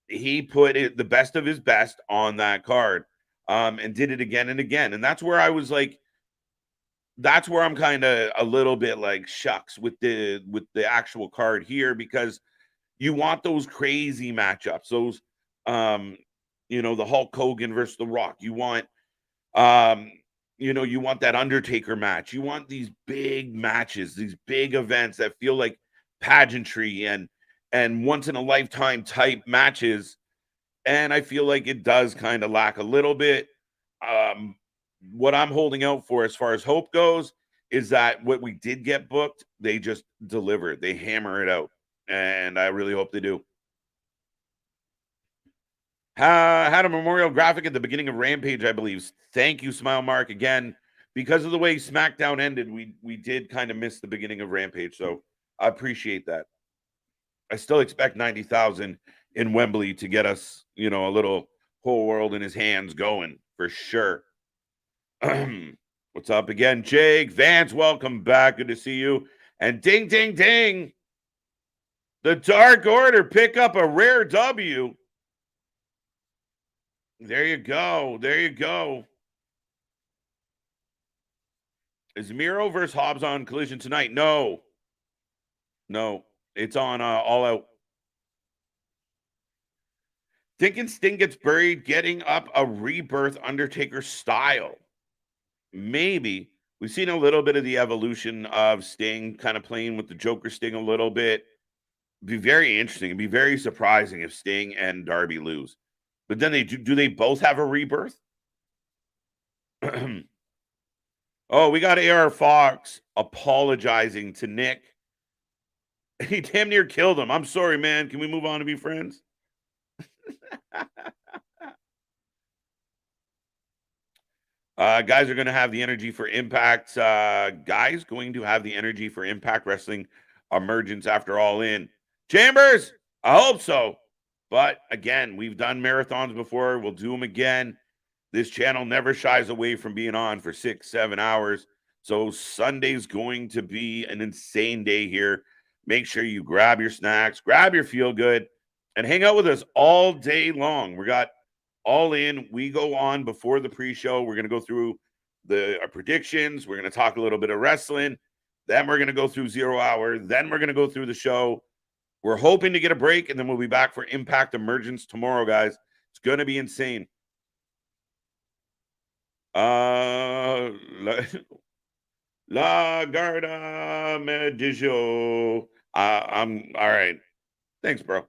he put the best of his best on that card, and did it again and again. And that's where I was like, that's where I'm kind of a little bit like shucks with the actual card here, because you want those crazy matchups, those the Hulk Hogan versus The Rock. You want you want that Undertaker match. You want these big matches, these big events that feel like pageantry and once in a lifetime type matches. And I feel like it does kind of lack a little bit. What I'm holding out for as far as hope goes is that what we did get booked, they just deliver it. They hammer it out. And I really hope they do. Had a memorial graphic at the beginning of Rampage, I believe. Thank you, Smile Mark. Again, because of the way SmackDown ended, we did kind of miss the beginning of Rampage. So I appreciate that. I still expect 90,000 in Wembley to get us, a little whole world in his hands going for sure. What's up again, Jake? Vance, welcome back. Good to see you. And ding, ding, ding. The Dark Order pick up a rare W. There you go. There you go. Is Miro versus Hobbs on Collision tonight? No. It's on All Out. Thinking Sting gets buried, getting up a rebirth Undertaker style. Maybe. We've seen a little bit of the evolution of Sting kind of playing with the Joker Sting a little bit. It'd be very interesting. It'd be very surprising if Sting and Darby lose. But then do they both have a rebirth? Oh, we got AR Fox apologizing to Nick. He damn near killed him. I'm sorry, man. Can we move on to be friends? Guys are going to have the energy for Impact. Guys going to have the energy for Impact Wrestling emergence after All In. Chambers, I hope so. But again, we've done marathons before. We'll do them again. This channel never shies away from being on for 6-7 hours. So Sunday's going to be an insane day here. Make sure you grab your snacks, grab your feel good, and hang out with us all day long. We got All In. We go on before the pre-show. We're going to go through our predictions. We're going to talk a little bit of wrestling. Then we're going to go through 0 Hour. Then we're going to go through the show. We're hoping to get a break, and then we'll be back for Impact Emergence tomorrow, guys. It's going to be insane. La Garda Medijo. I'm all right. Thanks, bro.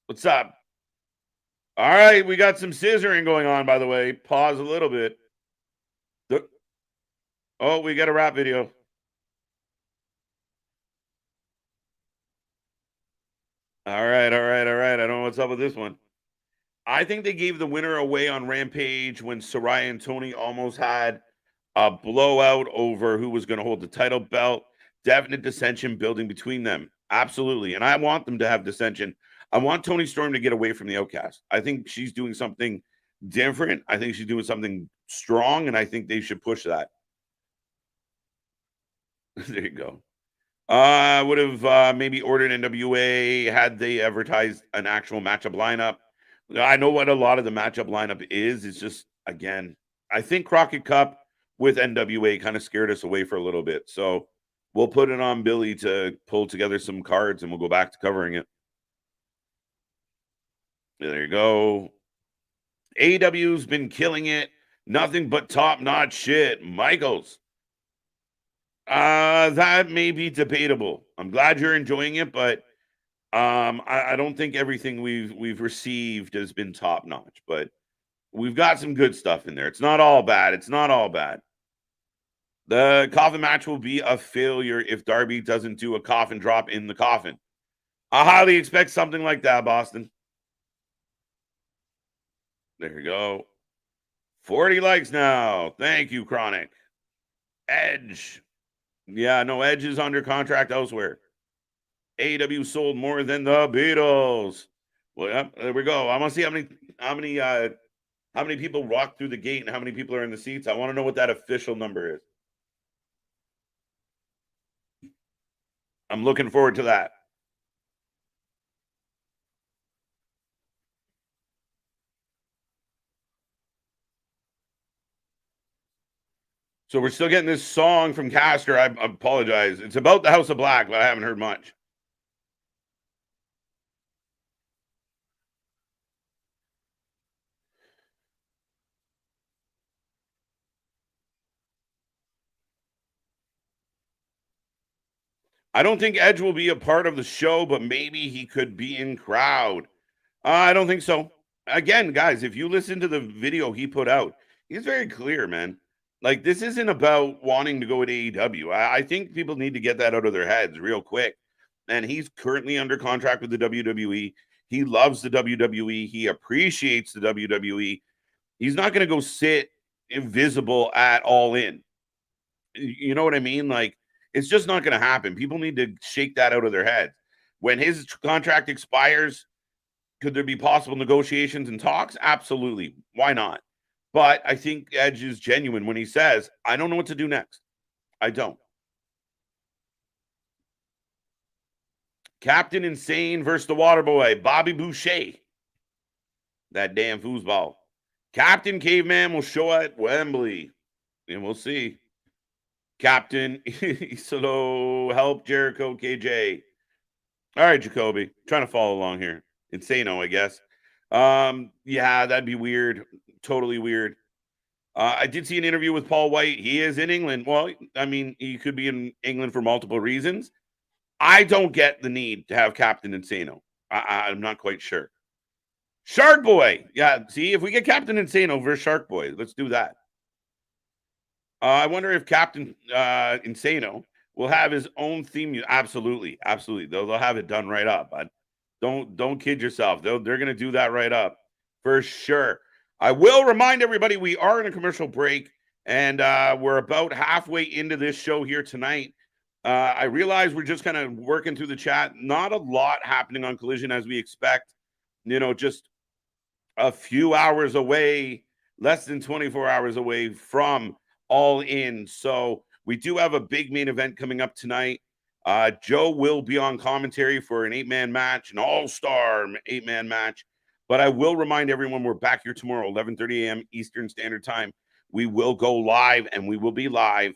What's up? All right, we got some scissoring going on, by the way. Pause a little bit. Oh, we got a rap video. All right. I don't know what's up with this one. I think they gave the winner away on Rampage when Saraya and Tony almost had a blowout over who was going to hold the title belt. Definite dissension building between them. Absolutely. And I want them to have dissension. I want Toni Storm to get away from the Outcast. I think she's doing something different. I think she's doing something strong, and I think they should push that. There you go. I would have maybe ordered NWA had they advertised an actual matchup lineup. I know what a lot of the matchup lineup is. It's just, again, I think Crockett Cup with NWA kind of scared us away for a little bit. So we'll put it on Billy to pull together some cards, and we'll go back to covering it. There you go. AEW's been killing it. Nothing but top-notch shit. Michaels. That may be debatable. I'm glad you're enjoying it, but I don't think everything we've received has been top-notch, but we've got some good stuff in there. It's not all bad. The coffin match will be a failure if Darby doesn't do a coffin drop in the coffin. I highly expect something like that, Boston. There you go. 40 likes now. Thank you, Chronic. Edge. Yeah, no, Edge is under contract elsewhere. AEW sold more than the Beatles. Well, yep, there we go. I want to see how many people walk through the gate and how many people are in the seats. I want to know what that official number is. I'm looking forward to that. So we're still getting this song from Caster. I apologize. It's about the House of Black, but I haven't heard much. I don't think Edge will be a part of the show, but maybe he could be in crowd. I don't think so. Again, guys, if you listen to the video he put out, he's very clear, man. Like, this isn't about wanting to go with AEW. I think people need to get that out of their heads real quick. And he's currently under contract with the WWE. He loves the WWE. He appreciates the WWE. He's not going to go sit invisible at All In. You know what I mean? Like, it's just not going to happen. People need to shake that out of their heads. When his contract expires, could there be possible negotiations and talks? Absolutely. Why not? But I think Edge is genuine when he says, I don't know what to do next. I don't. Captain Insane versus the Waterboy, Bobby Boucher. That damn foosball. Captain Caveman will show at Wembley. And we'll see. Captain Isolo, help Jericho KJ. All right, Jacoby. Trying to follow along here. Insano, I guess. Yeah, that'd be weird. Totally weird. I did see an interview with Paul White. He is in England. Well, I mean, he could be in England for multiple reasons. I don't get the need to have Captain Insano. I'm not quite sure. Shark Boy. Yeah, see, if we get Captain Insano versus Shark Boy, let's do that. I wonder if Captain Insano will have his own theme. Absolutely. They'll have it done right up. But don't kid yourself. They're going to do that right up for sure. I will remind everybody we are in a commercial break, and we're about halfway into this show here tonight. I realize we're just kind of working through the chat. Not a lot happening on Collision as we expect. Just a few hours away, less than 24 hours away from All In. So we do have a big main event coming up tonight. Joe will be on commentary for an 8-man match, an all-star 8-man match. But I will remind everyone we're back here tomorrow, 11:30 a.m. Eastern Standard Time. We will go live, and we will be live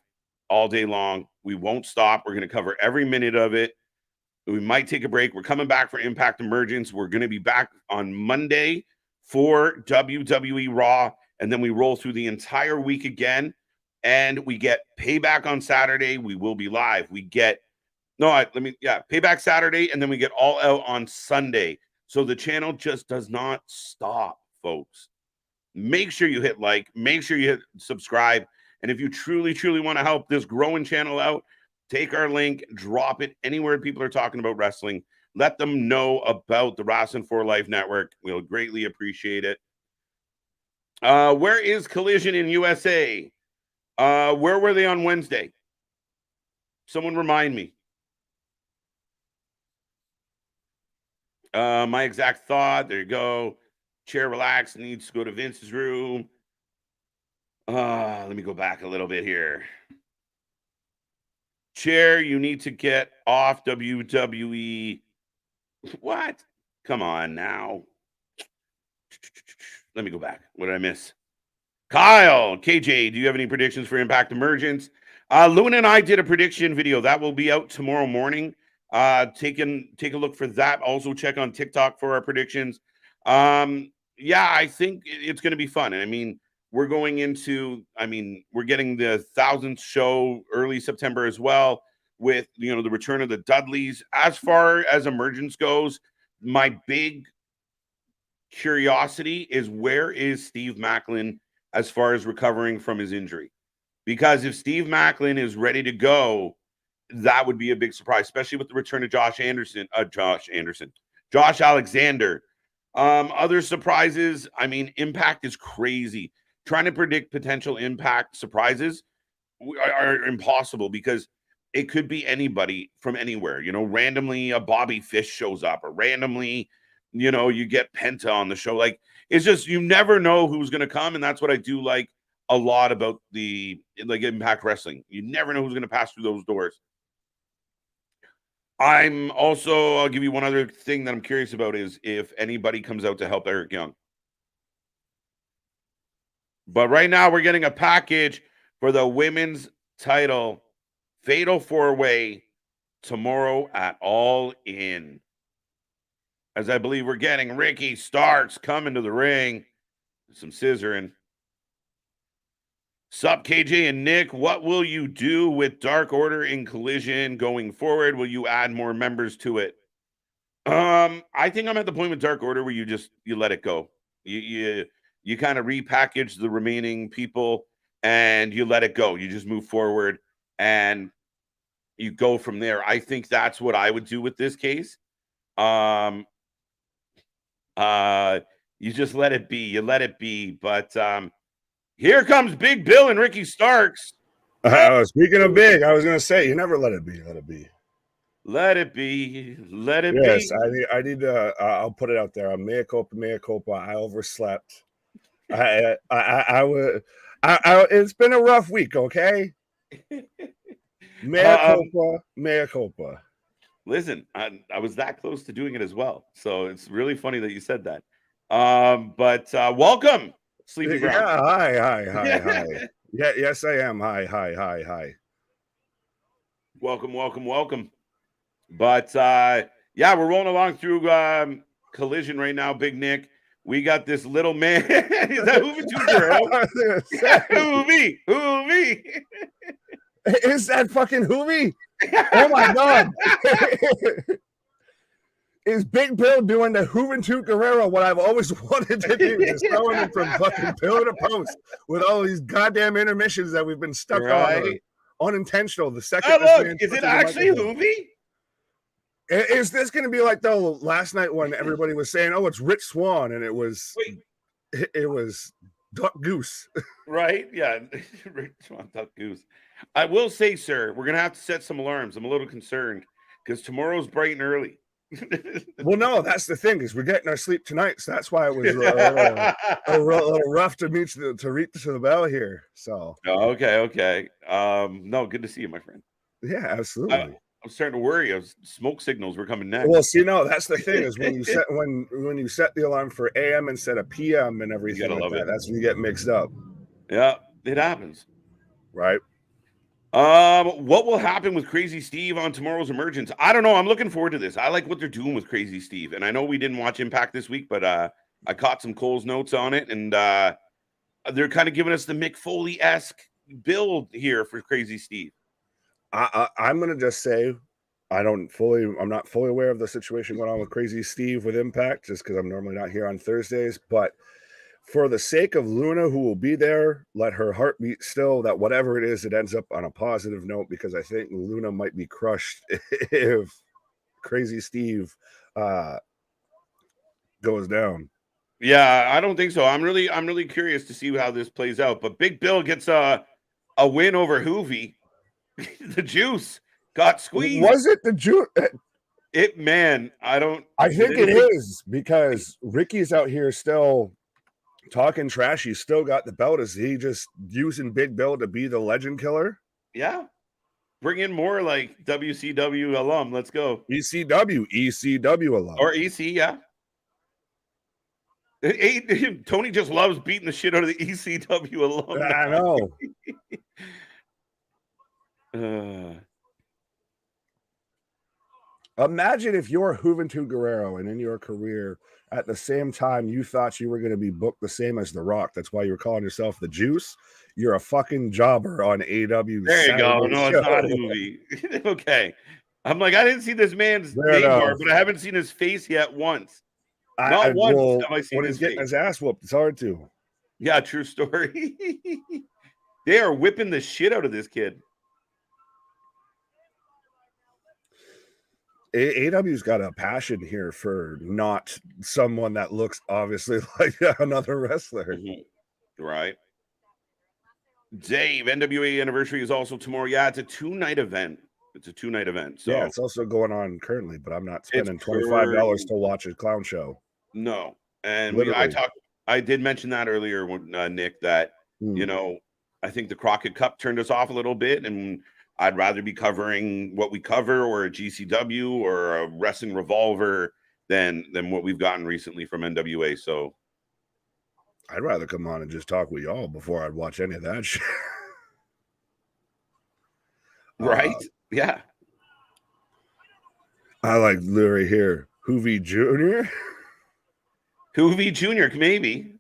all day long. We won't stop. We're going to cover every minute of it. We might take a break. We're coming back for Impact Emergence. We're going to be back on Monday for WWE Raw, and then we roll through the entire week again, and we get Payback on Saturday. We will be live. We get Payback Saturday, and then we get All Out on Sunday. So the channel just does not stop, folks. Make sure you hit like, make sure you hit subscribe, and if you truly, truly want to help this growing channel out, take our link, drop it anywhere people are talking about wrestling. Let them know about the Wrasslin for Life Network. We'll greatly appreciate it. Where is Collision in USA? Where were they on Wednesday? Someone remind me. My exact thought. There you go. Chair relax. Needs to go to Vince's room. Let me go back a little bit here. Chair, you need to get off WWE. What? Come on now. Let me go back. What did I miss? Kyle, KJ, do you have any predictions for Impact Emergence? Luna and I did a prediction video. That will be out tomorrow morning. Take a look for that. Also check on TikTok for our predictions. Yeah, I think it's going to be fun. I mean, we're getting the 1000th show early September as well with, the return of the Dudleys. As far as Emergence goes, my big curiosity is where is Steve Maclin as far as recovering from his injury? Because if Steve Maclin is ready to go, that would be a big surprise, especially with the return of Josh Alexander. Other surprises, Impact is crazy. Trying to predict potential Impact surprises are impossible because it could be anybody from anywhere. Randomly a Bobby Fish shows up, or randomly, you get Penta on the show. Like, it's just, you never know who's going to come. And that's what I do like a lot about Impact Wrestling. You never know who's going to pass through those doors. I'll give you one other thing that I'm curious about is if anybody comes out to help Eric Young. But right now we're getting a package for the women's title Fatal 4-Way tomorrow at All In. As I believe we're getting Ricky Starks coming to the ring. Some scissoring. Sup, KJ and Nick, what will you do with Dark Order in Collision going forward? Will you add more members to it? I think I'm at the point with Dark Order where you let it go. You kind of repackage the remaining people and you let it go. You just move forward and you go from there. I think that's what I would do with this case. You just let it be. You let it be. But here comes Big Bill and Ricky Starks. Speaking of big, I was going to say, you never let it be. Let it be. Let it be. Let it be. Yes, I need to. I'll put it out there. Mea culpa, mea culpa. I overslept. It's been a rough week. Okay. Mea culpa, mea culpa. Listen, I was that close to doing it as well, so it's really funny that you said that. But welcome, Sleepy Brown. Yeah, hi. Yeah, yes, I am. Hi. Welcome. But yeah, we're rolling along through Collision right now, Big Nick. We got this little man. Is that Hoovy? Hoovy. Is that fucking Hoovy? Oh my God. Is Big Bill doing the Juventud Guerrero what I've always wanted to do? Just throwing him from fucking pillar to post with all these goddamn intermissions that we've been stuck on. Unintentional. The second. Oh, look, is it actually Hoovy? Is this going to be like though last night when everybody was saying, "Oh, it's Rich Swann," and it was Duck Goose, right? Yeah, Rich Swann, Duck Goose. I will say, sir, we're going to have to set some alarms. I'm a little concerned because tomorrow's bright and early. Well, no, that's the thing is we're getting our sleep tonight, so that's why it was a little rough to reach the bell here. So okay. No, good to see you, my friend. Yeah, absolutely. I'm starting to worry. Smoke signals were coming next. Well, see, no, that's the thing is when you set the alarm for AM instead of PM and everything like that, that's when you get mixed up. Yeah, it happens. Right. What will happen with Crazy Steve on tomorrow's Emergence? I don't know. I'm looking forward to this. I like what they're doing with Crazy Steve, and I know we didn't watch Impact this week, but I caught some Cole's notes on it, and they're kind of giving us the Mick Foley-esque build here for Crazy Steve. I'm gonna just say I'm not fully aware of the situation going on with Crazy Steve with Impact, just because I'm normally not here on Thursdays. But for the sake of Luna, who will be there, let her heart beat still, that whatever it is, it ends up on a positive note, because I think Luna might be crushed if Crazy Steve goes down. Yeah, I don't think so. I'm really curious to see how this plays out. But Big Bill gets a win over Hoovy. The Juice got squeezed. Was it the Juice? I think it is, because Ricky's out here still talking trash. He's still got the belt. Is he just using Big Bill to be the legend killer? Yeah. Bring in more like WCW alum. Let's go. ECW alum. Or EC, yeah. Tony just loves beating the shit out of the ECW alum. I know. Imagine if you're Juventud Guerrero and in your career at the same time you thought you were going to be booked the same as The Rock. That's why you're calling yourself the Juice. You're a fucking jobber on AEW. There you go. No, it's not a movie. Okay. I'm like, I didn't see this man's name bar, but I haven't seen his face yet once. Not once have I seen when his he's getting face. his ass whooped, it's hard to. Yeah, true story. They are whipping the shit out of this kid. AEW's got a passion here for not someone that looks obviously like another wrestler. Mm-hmm. Right. Dave, NWA anniversary is also tomorrow. Yeah, it's a 2-night event. So yeah, it's also going on currently, but I'm not spending $25 to watch a clown show. No. And I did mention that earlier, Nick, that, you know, I think the Crockett Cup turned us off a little bit, and I'd rather be covering what we cover, or a GCW or a Wrestling Revolver, than what we've gotten recently from NWA. So I'd rather come on and just talk with y'all before I'd watch any of that shit. Right? Yeah. I like literally here, Hoovy Jr. Hoovy Jr., maybe.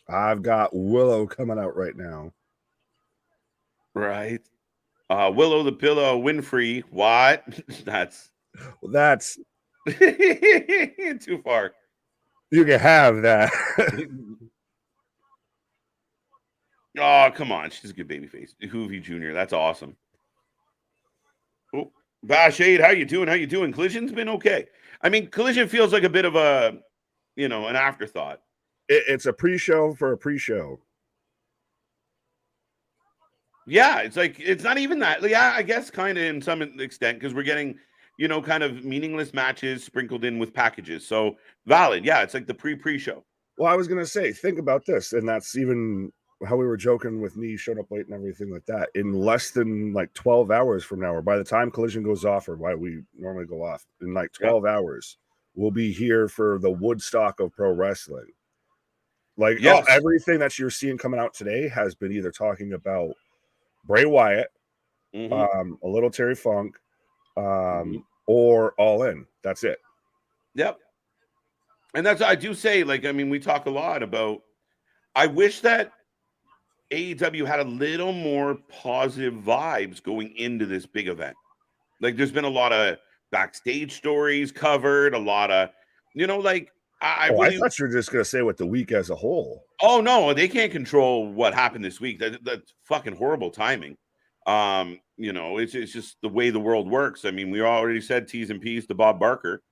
I've got Willow coming out right now. Right. Willow the Pillow Winfrey. What? That's too far. You can have that. Oh, come on. She's a good baby face. Hoovy Jr. That's awesome. Oh, Bashade, how you doing? Collision's been okay. I mean, Collision feels like a bit of a, an afterthought. It's a pre-show for a pre-show. Yeah, it's like, it's not even that. Yeah, I guess kind of in some extent, because we're getting, kind of meaningless matches sprinkled in with packages. So valid. Yeah, it's like the pre-show. Well, I was going to say, think about this. And that's even how we were joking with me showing up late and everything like that. In less than like 12 hours from now, or by the time Collision goes off, or why we normally go off, in like 12 hours, we'll be here for the Woodstock of pro wrestling. Like, yes. Everything that you're seeing coming out today has been either talking about Bray Wyatt, a little Terry Funk, or All In. That's it. Yep. And that's, I do say, like, I mean, we talk a lot about, I wish that AEW had a little more positive vibes going into this big event. Like, there's been a lot of backstage stories covered, a lot of, I thought you were just going to say with the week as a whole. Oh, no, they can't control what happened this week. That's fucking horrible timing. It's just the way the world works. I mean, we already said T's and P's to Bob Barker.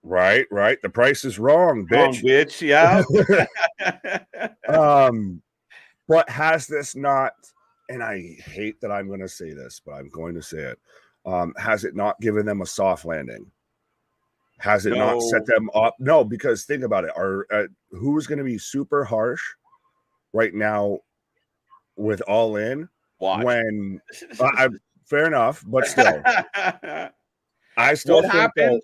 Right. The price is wrong, bitch. Yeah. But has this not, and I hate that I'm going to say this, but I'm going to say it. Has it not given them a soft landing? Has it not set them up? No, because think about it. Who's going to be super harsh right now with All In Watch. When fair enough, but still, I still think happened?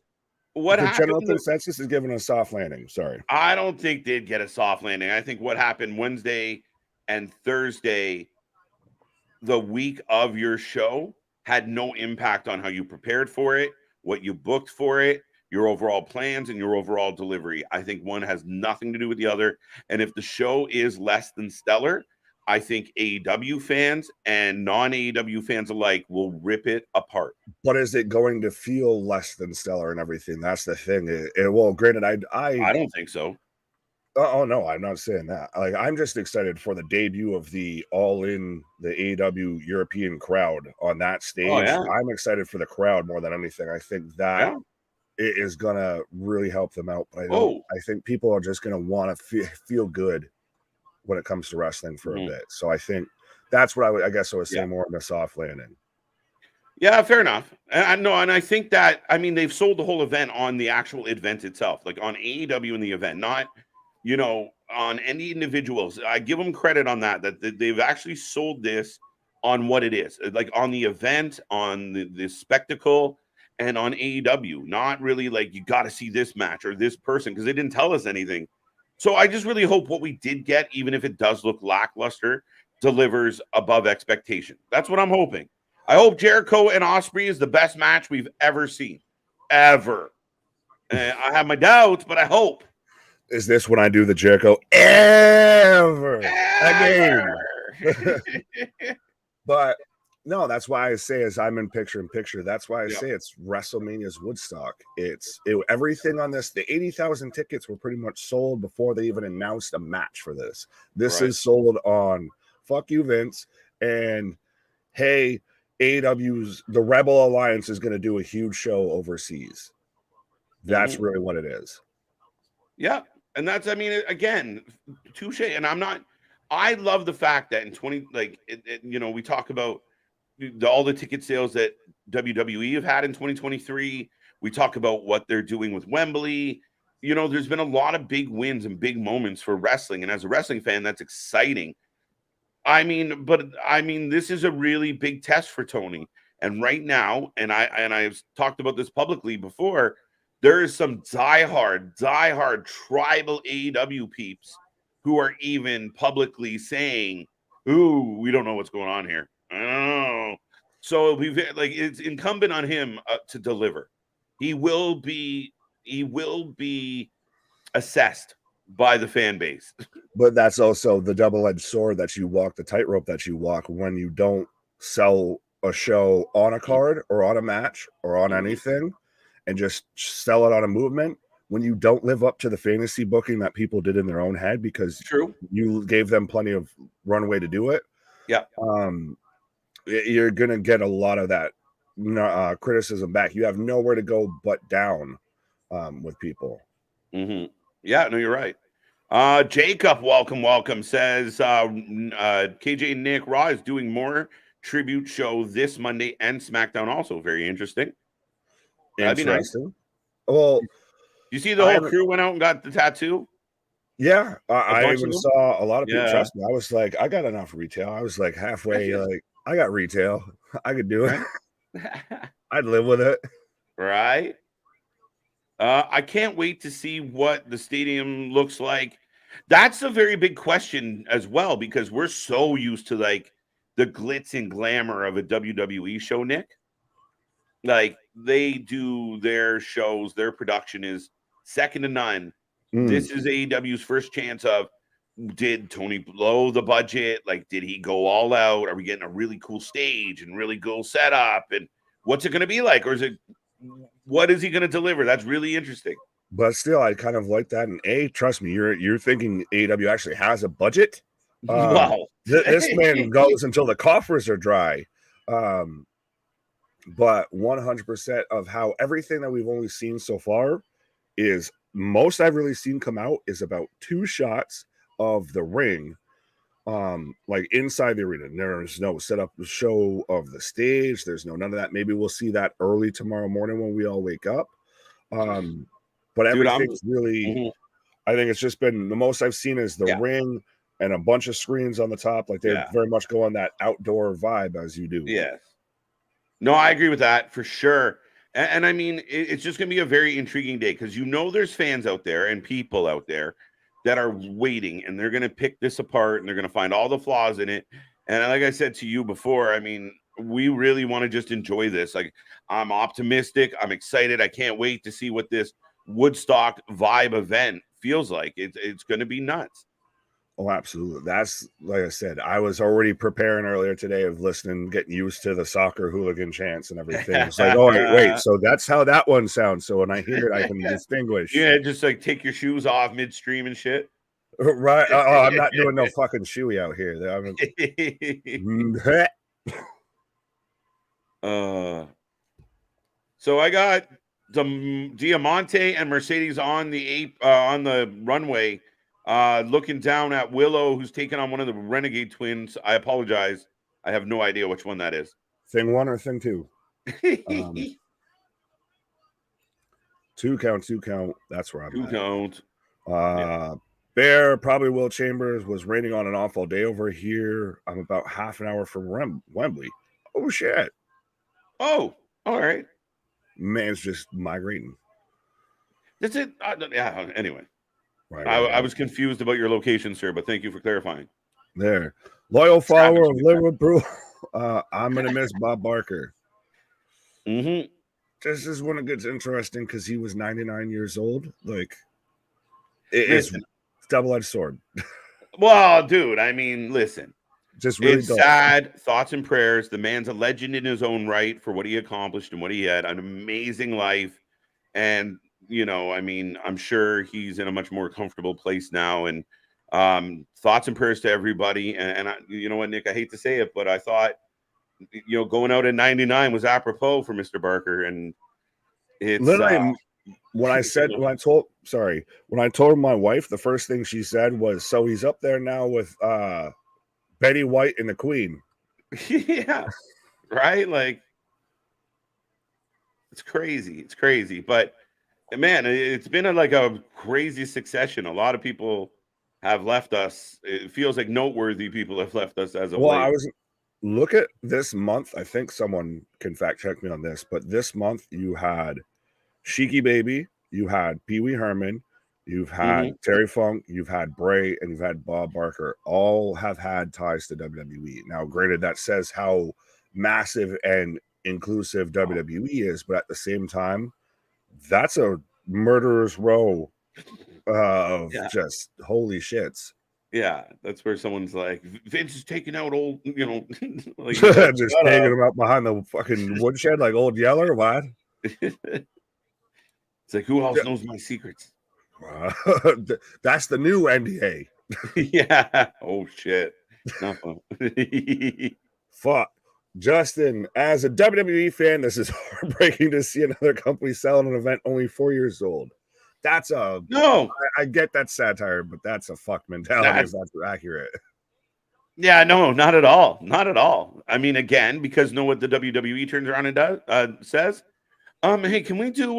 What the happened? general consensus is giving a soft landing. Sorry, I don't think they'd get a soft landing. I think what happened Wednesday and Thursday, the week of your show, had no impact on how you prepared for it, what you booked for it, your overall plans, and your overall delivery. I think one has nothing to do with the other. And if the show is less than stellar, I think AEW fans and non-AEW fans alike will rip it apart. but is it going to feel less than stellar and everything? That's the thing. Well, granted, I don't think so. Oh no, I'm not saying that. Like, I'm just excited for the debut of the all-in the AEW European crowd on that stage. Oh, yeah. I'm excited for the crowd more than anything. I think that it is gonna really help them out. But I think people are just gonna want to feel good when it comes to wrestling for a bit. So I think that's what I guess I was saying more in the soft landing. Yeah, fair enough. And I think that, I mean, they've sold the whole event on the actual event itself, like on AEW in the event, not, on any individuals. I give them credit on that they've actually sold this on what it is, like on the event, on the spectacle, and on AEW, not really like you got to see this match or this person, because they didn't tell us anything. So I just really hope what we did get, even if it does look lackluster, delivers above expectation. That's what I'm hoping. I hope Jericho and Ospreay is the best match we've ever seen, ever. I have my doubts, but I hope. Is this when I do the Jericho ever again? But no, that's why I say, as I'm in picture. That's why I say it's WrestleMania's Woodstock. Everything on this. The 80,000 tickets were pretty much sold before they even announced a match for this. This is sold on fuck you, Vince, and hey, AEW's the Rebel Alliance is going to do a huge show overseas. That's really what it is. Yeah. And that's, I mean, again, touche. And I love the fact that in we talk about all the ticket sales that WWE have had in 2023. We talk about what they're doing with Wembley. There's been a lot of big wins and big moments for wrestling. And as a wrestling fan, that's exciting. This is a really big test for Tony. And right now, and I've talked about this publicly before, there is some diehard tribal AEW peeps who are even publicly saying, "Ooh, we don't know what's going on here." Oh, so it's incumbent on him to deliver. He will be assessed by the fan base. But that's also the double-edged sword that you walk, the tightrope that you walk when you don't sell a show on a card or on a match or on anything, and just sell it on a movement. When you don't live up to the fantasy booking that people did in their own head because you gave them plenty of runway to do it. Yeah. You're going to get a lot of that criticism back. You have nowhere to go but down with people. Yeah, no, you're right. Jacob, welcome, says KJ Nick Raw is doing more tribute show this Monday and SmackDown also. Very interesting. That'd be nice. Well, you see the whole crew went out and got the tattoo? Yeah, I even saw a lot of people. Trust me, I was like, I got enough retail. I was like halfway, like I got retail. I could do it. I'd live with it. Right. I can't wait to see what the stadium looks like. That's a very big question as well, because we're so used to like the glitz and glamour of a WWE show, Nick. Like they do their shows, their production is second to none. This is AEW's first chance of, did Tony blow the budget? Like, did he go all out? Are we getting a really cool stage and really cool setup? And what's it going to be like? Or what is he going to deliver? That's really interesting. But still, I kind of like that. And trust me, you're thinking AEW actually has a budget. Wow. This man goes until the coffers are dry. But 100% of how everything that we've only seen so far is most I've really seen come out is about 2 shots of the ring, like inside the arena. There's no setup show of the stage. There's none of that. Maybe we'll see that early tomorrow morning when we all wake up. But everything's really, I think it's just been the most I've seen is the ring and a bunch of screens on the top. Like they're very much going that outdoor vibe as you do. Yes. No, I agree with that for sure. And I mean, it's just going to be a very intriguing day because there's fans out there and people out there that are waiting and they're going to pick this apart and they're going to find all the flaws in it. And like I said to you before, I mean, we really want to just enjoy this. Like, I'm optimistic. I'm excited. I can't wait to see what this Woodstock vibe event feels like. It's going to be nuts. Oh, absolutely. That's, like I said, I was already preparing earlier today of listening, getting used to the soccer hooligan chants and everything. It's like, oh, wait, so that's how that one sounds. So when I hear it, I can distinguish. Yeah, just like take your shoes off midstream and shit. Right. Oh, I'm not doing no fucking shoey out here. So I got Diamante and Mercedes on the runway, looking down at Willow, who's taking on one of the Renegade twins. I apologize. I have no idea which one that is. Thing 1 or thing 2? 2 count. That's where I'm 2 at. count. Bear, probably Will Chambers, was raining on and off all day over here. I'm about half an hour from Wembley. Oh, shit. Oh, all right. Man's just migrating. That's it. Yeah, anyway. Right. I was confused about your location, sir, but thank you for clarifying. There. Loyal follower of Liverpool. I'm going to miss Bob Barker. Mm-hmm. This is when it gets interesting because he was 99 years old. Like, it's double-edged sword. Well, dude, I mean, listen. Just really it's sad. Thoughts and prayers. The man's a legend in his own right for what he accomplished and what he had. An amazing life. And, I mean, I'm sure he's in a much more comfortable place now. And thoughts and prayers to everybody. And you know what, Nick, I hate to say it, but I thought, going out at 99 was apropos for Mr. Barker. And it's literally when I told my wife, the first thing she said was, so he's up there now with Betty White and the Queen. Yeah. Right? Like, it's crazy. But man, it's been a crazy succession. A lot of people have left us. It feels like noteworthy people have left us as a late. Look at this month. I think someone can fact check me on this, but this month you had Sheiky Baby, you had Pee Wee Herman, you've had Terry Funk, you've had Bray, and you've had Bob Barker. All have had ties to WWE. Now, granted, that says how massive and inclusive WWE is, but at the same time, that's a murderer's row of just holy shits. Yeah, that's where someone's like, Vince is taking out old, like just taking him out behind the fucking woodshed like Old Yeller. What? It's like, who else knows my secrets? That's the new NDA. Yeah. Oh shit. Fuck. Justin, as a WWE fan, this is heartbreaking to see another company selling an event only 4 years old. That's I get that satire, but that's a fuck mentality if that's accurate. Yeah, no, not at all. Not at all. I mean, again, because know what the WWE turns around and does says? Hey, can we do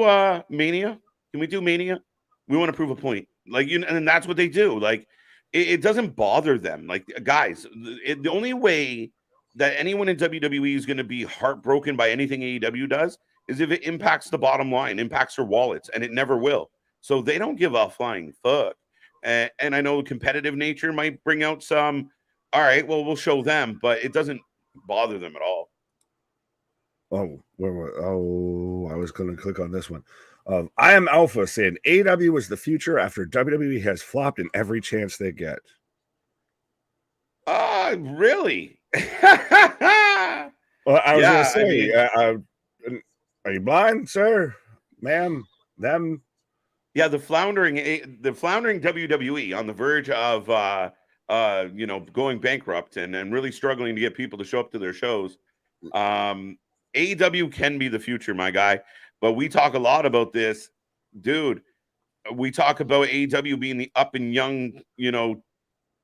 Mania? Can we do Mania? We want to prove a point. Like, and that's what they do. Like, it doesn't bother them. Like, guys, the only way that anyone in WWE is going to be heartbroken by anything AEW does is if it impacts the bottom line, impacts their wallets, and it never will. So they don't give a flying fuck. And I know competitive nature might bring out some, all right, well, we'll show them, but it doesn't bother them at all. I was going to click on this one. I am Alpha saying AEW is the future after WWE has flopped in every chance they get. Really? Well, I was going to say, are you blind, sir, ma'am, them? Yeah, the floundering WWE on the verge of going bankrupt and really struggling to get people to show up to their shows. AEW can be the future, my guy. But we talk a lot about this, dude. We talk about AEW being the up and young,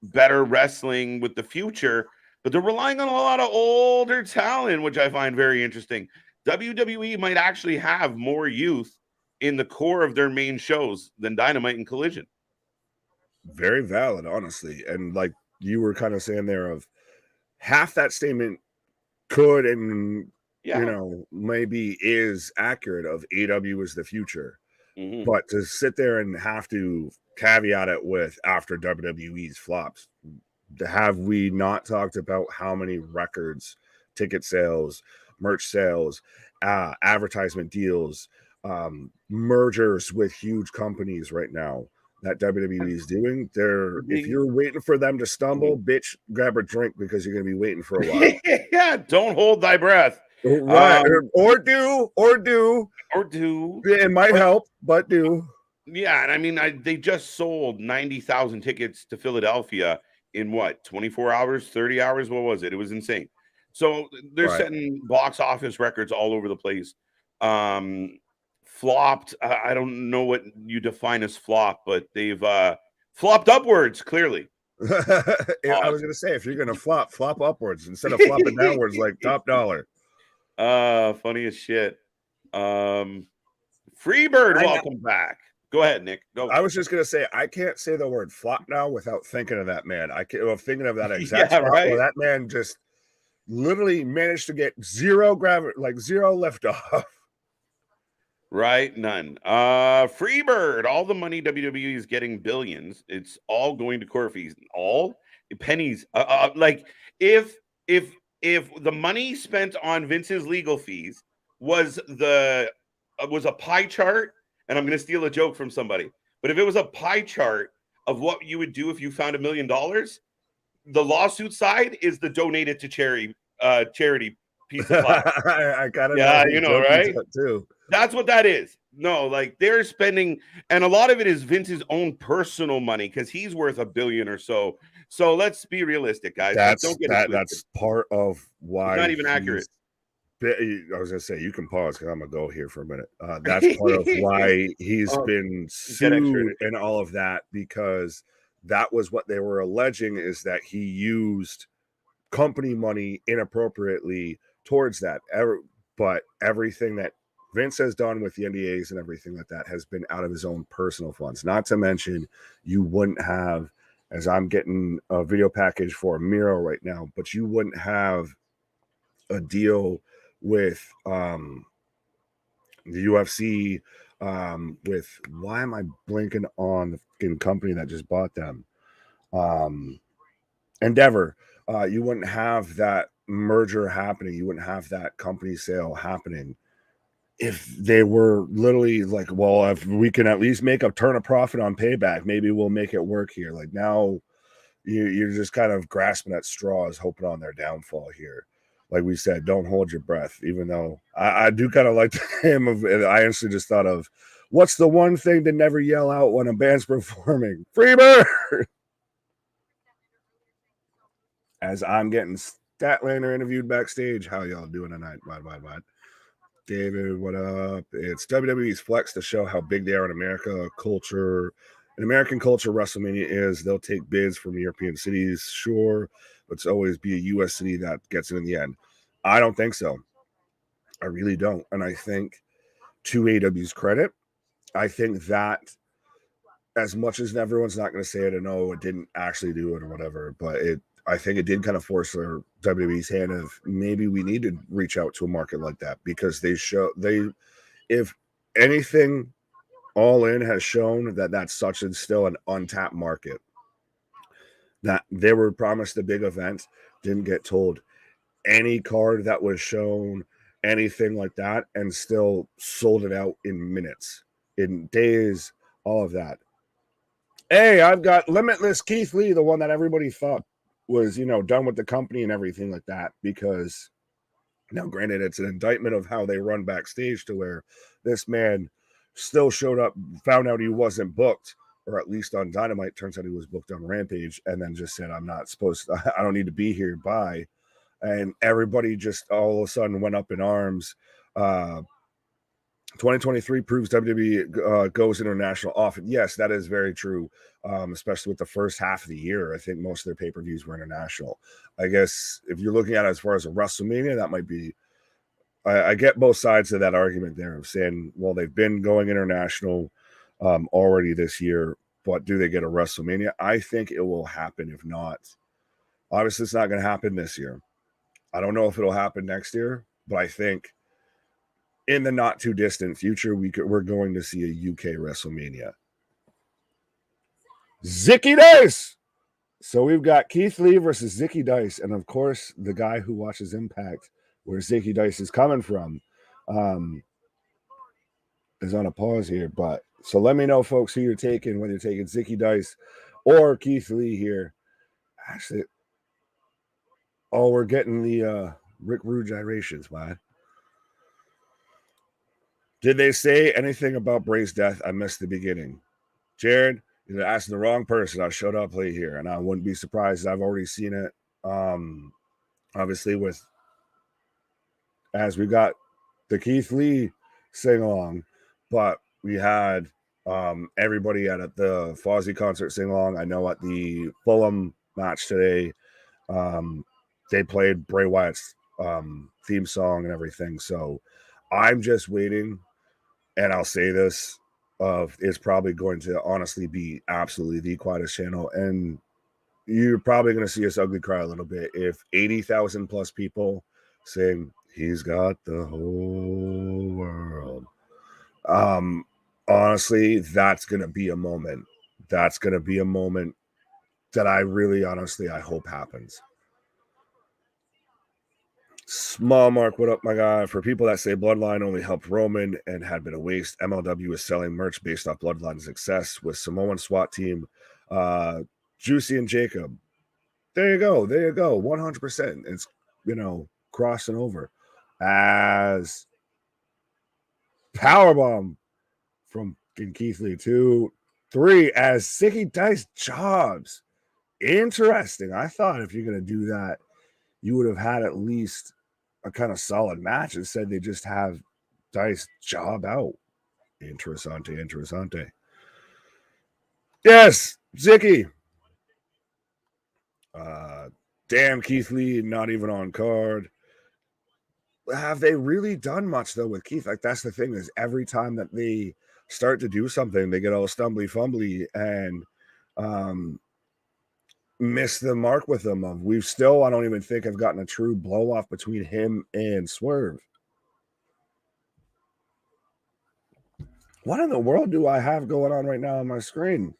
better wrestling with the future, but they're relying on a lot of older talent, which I find very interesting. WWE might actually have more youth in the core of their main shows than Dynamite and Collision. Very valid, honestly. And like you were kind of saying there of half that statement could and maybe is accurate of AEW is the future. But to sit there and have to caveat it with after WWE's flops, have we not talked about how many records, ticket sales, merch sales, advertisement deals, mergers with huge companies right now that WWE is doing? If you're waiting for them to stumble, bitch, grab a drink because you're going to be waiting for a while. Yeah, don't hold thy breath. Right. Or do. It might help, but do. Yeah, and I mean, they just sold 90,000 tickets to Philadelphia in what, 24 hours, 30 hours? What was it? It was insane. So they're setting box office records all over the place. Flopped. I don't know what you define as flop, but they've flopped upwards, clearly. I was going to say, if you're going to flop upwards instead of flopping downwards like Top Dollar. Funny as shit. Freebird, welcome back. Go ahead, Nick. Go. I was just going to say, I can't say the word flop now without thinking of that man. I'm thinking of that exact spot where that man just literally managed to get zero gravity, like zero liftoff. Right, none. Freebird, all the money WWE is getting, billions. It's all going to court fees. All pennies. Like if the money spent on Vince's legal fees was a pie chart, and I'm going to steal a joke from somebody, but if it was a pie chart of what you would do if you found $1 million, the lawsuit side is the donated to charity piece of pie. I kind of know, right? Too. That's what that is. No, like they're spending, and a lot of it is Vince's own personal money because he's worth $1 billion or so. So let's be realistic, guys. That's part of why it's not even accurate. I was gonna say you can pause because I'm gonna go here for a minute. That's part of why he's been sued and all of that, because that was what they were alleging, is that he used company money inappropriately towards that. But everything that Vince has done with the NDAs and everything like that has been out of his own personal funds. Not to mention, you wouldn't have, as I'm getting a video package for Miro right now, but you wouldn't have a deal with the UFC with, why am I blinking on the fucking company that just bought them? Endeavor. You wouldn't have that merger happening. You wouldn't have that company sale happening if they were literally like, well, if we can at least make a turn of profit on Payback, maybe we'll make it work here. Like now you're just kind of grasping at straws, hoping on their downfall here. Like we said, don't hold your breath, even though I do kind of like him. I instantly just thought of, what's the one thing to never yell out when a band's performing? Freebird! As I'm getting Statlander interviewed backstage. How y'all doing tonight? Bye. David, what up? It's WWE's flex to show how big they are in American culture, WrestleMania is. They'll take bids from European cities, sure, but it's always be a U.S. city that gets it in the end. I don't think so. I really don't. And I think, to AEW's credit, I think that as much as everyone's not going to say it, and no, it didn't actually do it or whatever, but I think it did kind of force their WWE's hand of, maybe we need to reach out to a market like that, because if anything, All In has shown that that's such and still an untapped market, that they were promised a big event, didn't get told any card that was shown, anything like that, and still sold it out in minutes, in days, all of that. Hey, I've got Limitless Keith Lee, the one that everybody thought was, done with the company and everything like that, because now, granted, it's an indictment of how they run backstage, to where this man still showed up, found out he wasn't booked, or at least on Dynamite. Turns out he was booked on Rampage, and then just said, I don't need to be here, bye. And everybody just all of a sudden went up in arms. 2023 proves WWE goes international often. Yes, that is very true, especially with the first half of the year. I think most of their pay-per-views were international. I guess if you're looking at it as far as a WrestleMania, that might be, I get both sides of that argument there of saying, well, they've been going international already this year, but do they get a WrestleMania? I think it will happen. If not, Obviously, it's not going to happen this year. I don't know if it'll happen next year, but I think in the not too distant future, we're going to see a UK WrestleMania. Zicky Dice. So we've got Keith Lee versus Zicky Dice, and of course, the guy who watches Impact, where Zicky Dice is coming from, is on a pause here. But so let me know, folks, who you're taking, whether you're taking Zicky Dice or Keith Lee here. Actually, oh, we're getting the Rick Rude gyrations, man. Did they say anything about Bray's death? I missed the beginning. Jared, you're asking the wrong person. I showed up late here, and I wouldn't be surprised. I've already seen it. Obviously, as we got the Keith Lee sing along, but we had everybody at the Fozzy concert sing along. I know at the Fulham match today, they played Bray Wyatt's theme song and everything. So I'm just waiting, and I'll say this. It's probably going to honestly be absolutely the quietest channel, and you're probably going to see us ugly cry a little bit if 80,000 plus people saying he's got the whole world. Honestly, that's going to be a moment. That's going to be a moment that I really honestly I hope happens. Small Mark, what up, my guy? For people that say Bloodline only helped Roman and had been a waste, MLW is selling merch based off Bloodline's success with Samoan SWAT team, Juicy and Jacob. There you go. 100%. It's, crossing over as Powerbomb from Keith Lee 2, 3 as Zicky Dice jobs. Interesting. I thought if you're going to do that, you would have had at least a kind of solid match. Instead, they just have Dice job out. Interessante. Yes, Zicky. Damn, Keith Lee, not even on card. Have they really done much, though, with Keith? Like, that's the thing, is every time that they start to do something, they get all stumbly-fumbly and miss the mark with them. I don't even think I've gotten a true blow off between him and Swerve. What in the world do I have going on right now on my screen?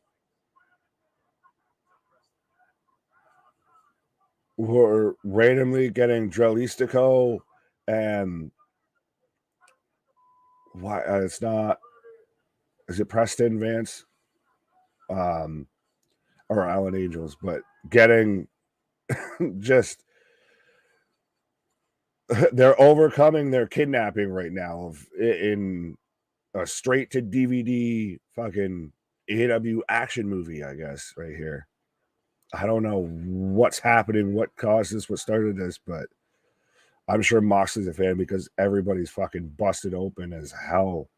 We're randomly getting Drelistico and why it's not. Is it Preston Vance? Or Alan Angels, but getting just they're overcoming their kidnapping right now in a straight to DVD fucking AEW action movie, I guess, right here. I don't know what's happening, what caused this, what started this, but I'm sure Moxley's a fan because everybody's fucking busted open as hell.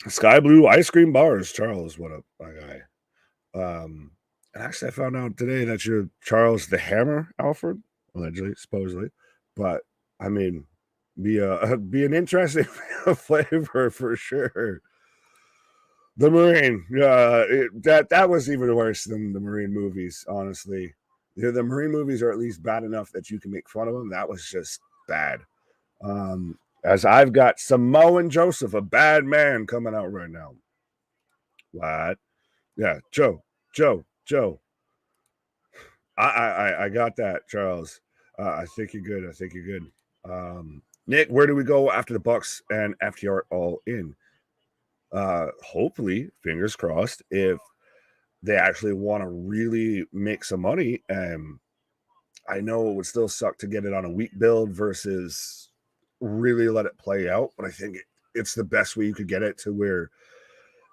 Sky Blue Ice Cream Bars, Charles, what up, my guy? And actually, I found out today that you're Charles the Hammer Alfred, allegedly, supposedly. But I mean, be an interesting flavor for sure. The Marine, that was even worse than the Marine movies. Honestly, the Marine movies are at least bad enough that you can make fun of them. That was just bad. As I've got Samoan Joseph, a bad man, coming out right now. What? Yeah, Joe. I got that, Charles. I think you're good. Nick, where do we go after the Bucks and FTR all in? Hopefully, fingers crossed, if they actually want to really make some money. I know it would still suck to get it on a week build versus really let it play out, but I think it's the best way you could get it to where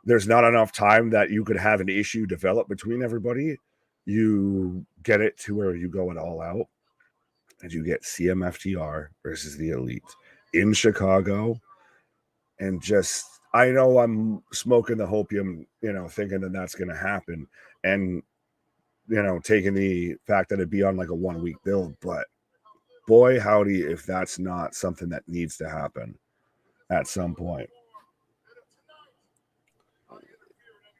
there's not enough time that you could have an issue develop between everybody. You get it to where you go it all out and you get CMFTR versus the Elite in Chicago. And just, I know I'm smoking the hopium, thinking that that's going to happen. And, taking the fact that it'd be on like a 1 week build, but boy, howdy, if that's not something that needs to happen at some point.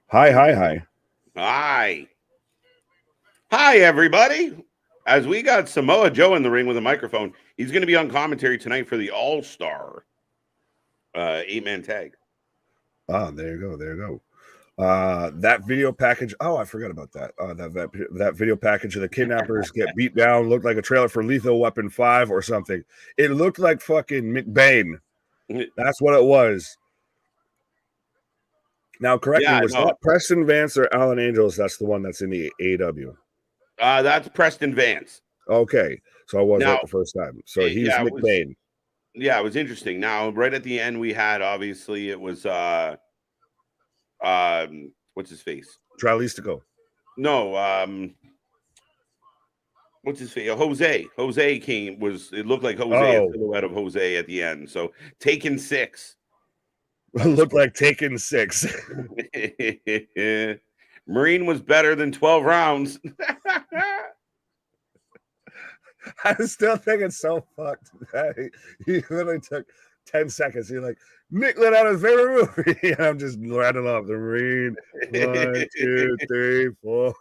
Hi. Hi. Hi, everybody. As we got Samoa Joe in the ring with a microphone, he's going to be on commentary tonight for the All-Star 8-man tag. Oh, there you go. There you go. That video package. Oh, I forgot about that. That video package of the kidnappers get beat down looked like a trailer for Lethal Weapon 5 or something. It looked like fucking McBain. That's what it was. Now, correct me. Was that Preston Vance or Alan Angels? That's the one that's in the AEW. That's Preston Vance. Okay, so I was right the first time. So he's McBain. It was interesting. Now, right at the end, we had obviously it was what's his face? Trilistico. No, what's his face? Jose. Jose came. It looked like Jose, a silhouette of Jose at the end. So Taken 6. Looked like Taken 6. Marine was better than 12 rounds. I still think it's so fucked. He literally took 10 seconds. You're like, Nick let out his favorite movie. And I'm just rattling off the Marine. 1, 2, 3, 4.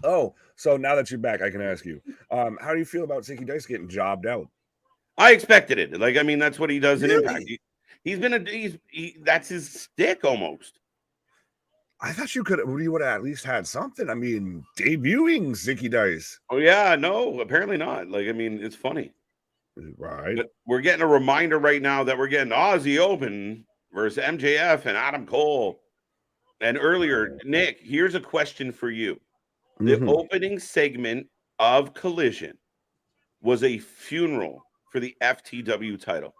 Oh, so now that you're back, I can ask you, how do you feel about Zicky Dice getting jobbed out? I expected it. Like, I mean, that's what he does in Impact. That's his stick almost. I thought you would have at least had something. I mean, debuting Zicky Dice. Oh, yeah, no, apparently not. Like, I mean, it's funny. Right. But we're getting a reminder right now that we're getting Aussie Open versus MJF and Adam Cole. And earlier, Nick, here's a question for you. The opening segment of Collision was a funeral for the FTW title.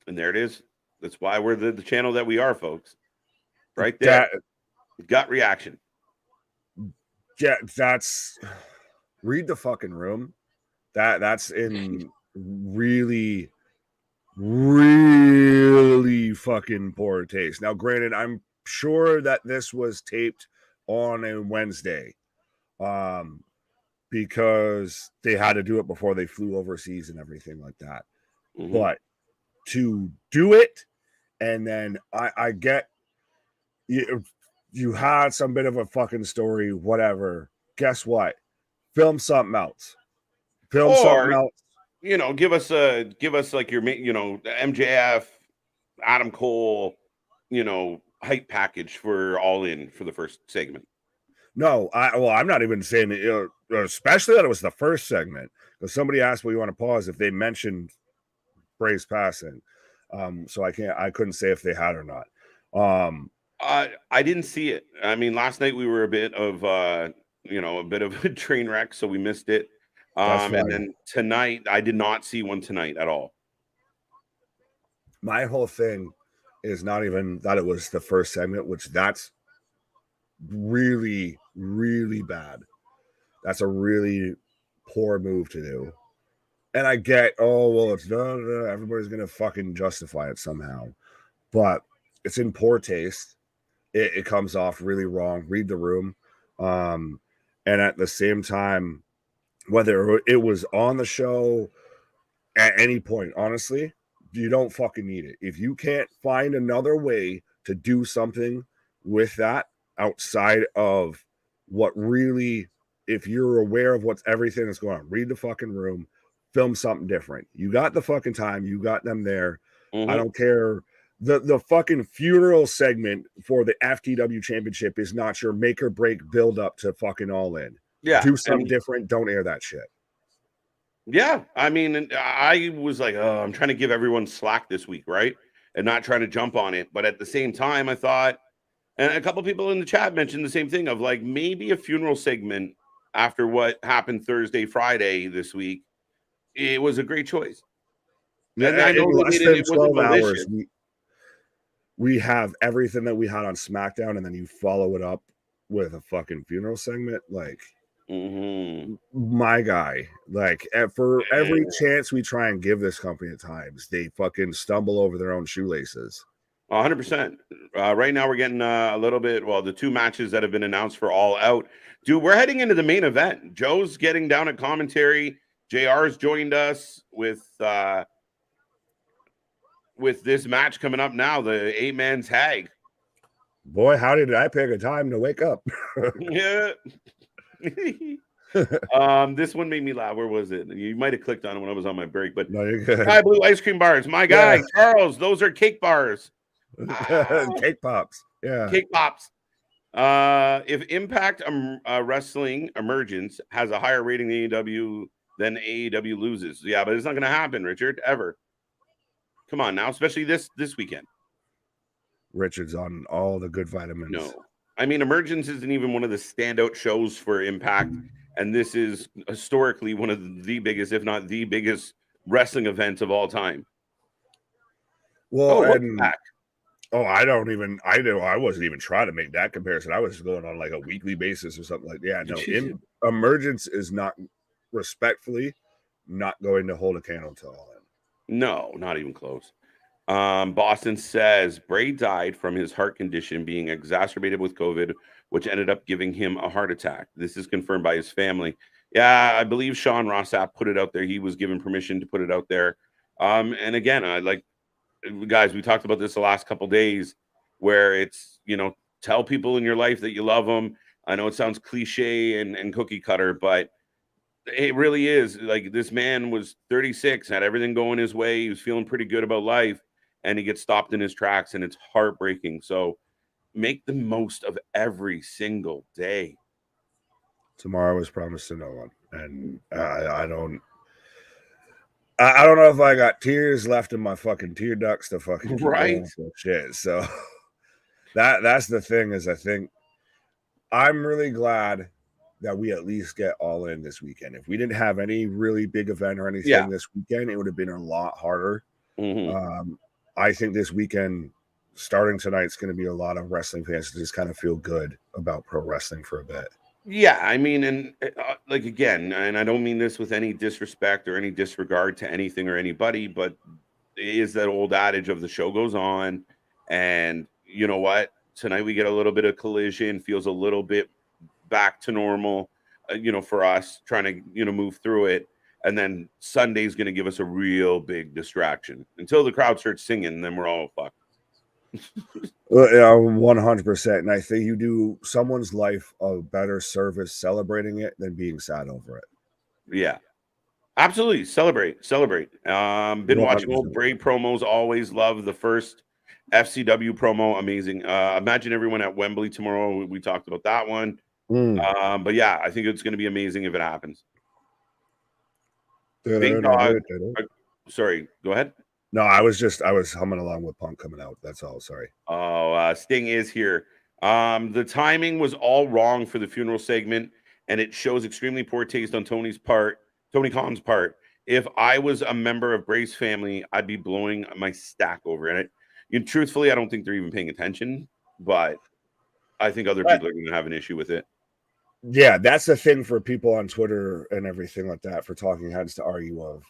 And there it is. That's why we're the channel that we are, folks. Right there. Gut reaction. Yeah, that's read the fucking room. That's in really, really fucking poor taste. Now, granted, I'm sure that this was taped on a Wednesday. Because they had to do it before they flew overseas and everything like that. But to do it, and then I get you had some bit of a fucking story, whatever. Guess what? Film something else. Something else. You know, give us like your, you know, MJF, Adam Cole, you know, hype package for All In for the first segment. No, I'm not even saying that, especially that it was the first segment, because somebody asked, "Well, you want to pause?" If they mentioned Bray's passing, so I couldn't say if they had or not. I didn't see it. I mean, last night we were a bit of a train wreck, so we missed it. And then tonight, I did not see one tonight at all. My whole thing is not even that it was the first segment, which that's really, really bad. That's a really poor move to do. And I get, it's everybody's gonna fucking justify it somehow, but it's in poor taste. It comes off really wrong. Read the room. And at the same time, whether it was on the show at any point, honestly, you don't fucking need it. If you can't find another way to do something with that outside of what really, if you're aware of what's everything that's going on, read the fucking room, film something different. You got the fucking time, you got them there. I don't care. The fucking funeral segment for the FTW championship is not your make or break build up to fucking All In. Yeah, do something different. Don't air that shit. Yeah, I mean, I was like, oh, I'm trying to give everyone slack this week, right? And not trying to jump on it. But at the same time, I thought, and a couple people in the chat mentioned the same thing of like maybe a funeral segment after what happened Thursday, Friday this week. It was a great choice. And I know it wasn't 12 hours. We have everything that we had on SmackDown, and then you follow it up with a fucking funeral segment. Like, my guy, like for every chance we try and give this company at times, they fucking stumble over their own shoelaces. 100%. Right now we're getting a little bit, the two matches that have been announced for All Out. Dude, we're heading into the main event. Joe's getting down at commentary. JR's joined us with this match coming up now, the 8-man tag. Boy, how did I pick a time to wake up? Yeah. This one made me laugh. Where was it? You might have clicked on it when I was on my break, but No, you're good. Sky Blue ice cream bars. My guy, Charles, those are cake bars. Cake pops. Yeah. Cake pops. If Impact Wrestling Emergence has a higher rating than AEW, then AEW loses. Yeah, but it's not going to happen, Richard, ever. Come on now, especially this weekend. Richard's on all the good vitamins. No. I mean, Emergence isn't even one of the standout shows for Impact, and this is historically one of the biggest, if not the biggest, wrestling event of all time. Well, I wasn't even trying to make that comparison. I was going on like a weekly basis or something like that. Yeah, no, Emergence is not, respectfully, not going to hold a candle to all in. No, not even close. Boston says Bray died from his heart condition being exacerbated with COVID, which ended up giving him a heart attack. This is confirmed by his family. Yeah, I believe Sean Rossap put it out there. He was given permission to put it out there. And again, guys, we talked about this the last couple days, where it's, tell people in your life that you love them. I know it sounds cliche and cookie cutter, but it really is. Like, this man was 36, had everything going his way. He was feeling pretty good about life, and he gets stopped in his tracks, and it's heartbreaking. So make the most of every single day. Tomorrow is promised to no one, and I don't know if I got tears left in my fucking tear ducts to fucking right shit. So that's the thing, is I think I'm really glad that we at least get All In this weekend. If we didn't have any really big event or anything this weekend, it would have been a lot harder. Mm-hmm. I think this weekend, starting tonight, is going to be a lot of wrestling fans to just kind of feel good about pro wrestling for a bit. Yeah, I mean, and again, and I don't mean this with any disrespect or any disregard to anything or anybody, but it is that old adage of the show goes on, and you know what? Tonight we get a little bit of Collision, feels a little bit back to normal, for us trying to, move through it. And then Sunday's going to give us a real big distraction until the crowd starts singing, and then we're all fucked. 100%. And I think you do someone's life a better service celebrating it than being sad over it. Yeah, absolutely. Celebrate. Been watching old Bray promos. Always love the first FCW promo. Amazing. Imagine everyone at Wembley tomorrow. We talked about that one. But yeah, I think it's going to be amazing if it happens. Big Dog. Sorry, go ahead. No, I was humming along with Punk coming out. That's all. Sorry. Oh, Sting is here. The timing was all wrong for the funeral segment, and it shows extremely poor taste on Tony Khan's part. If I was a member of Bray's family, I'd be blowing my stack over it. Truthfully, I don't think they're even paying attention, but I think other people are going to have an issue with it. Yeah, that's the thing for people on Twitter and everything like that, for talking heads to argue of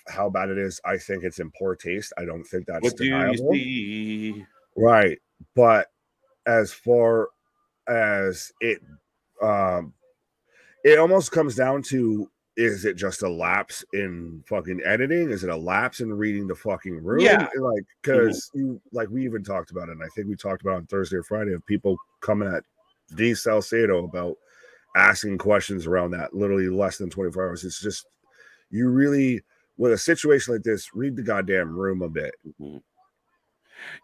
how bad it is. I think it's in poor taste. I don't think that's deniable. Right. But as far as it almost comes down to, is it just a lapse in fucking editing? Is it a lapse in reading the fucking room? Yeah. Like, because we even talked about it, and I think we talked about it on Thursday or Friday, of people coming at D. Salcedo about asking questions around that literally less than 24 hours. It's just, you really, with a situation like this, read the goddamn room a bit. Mm-hmm.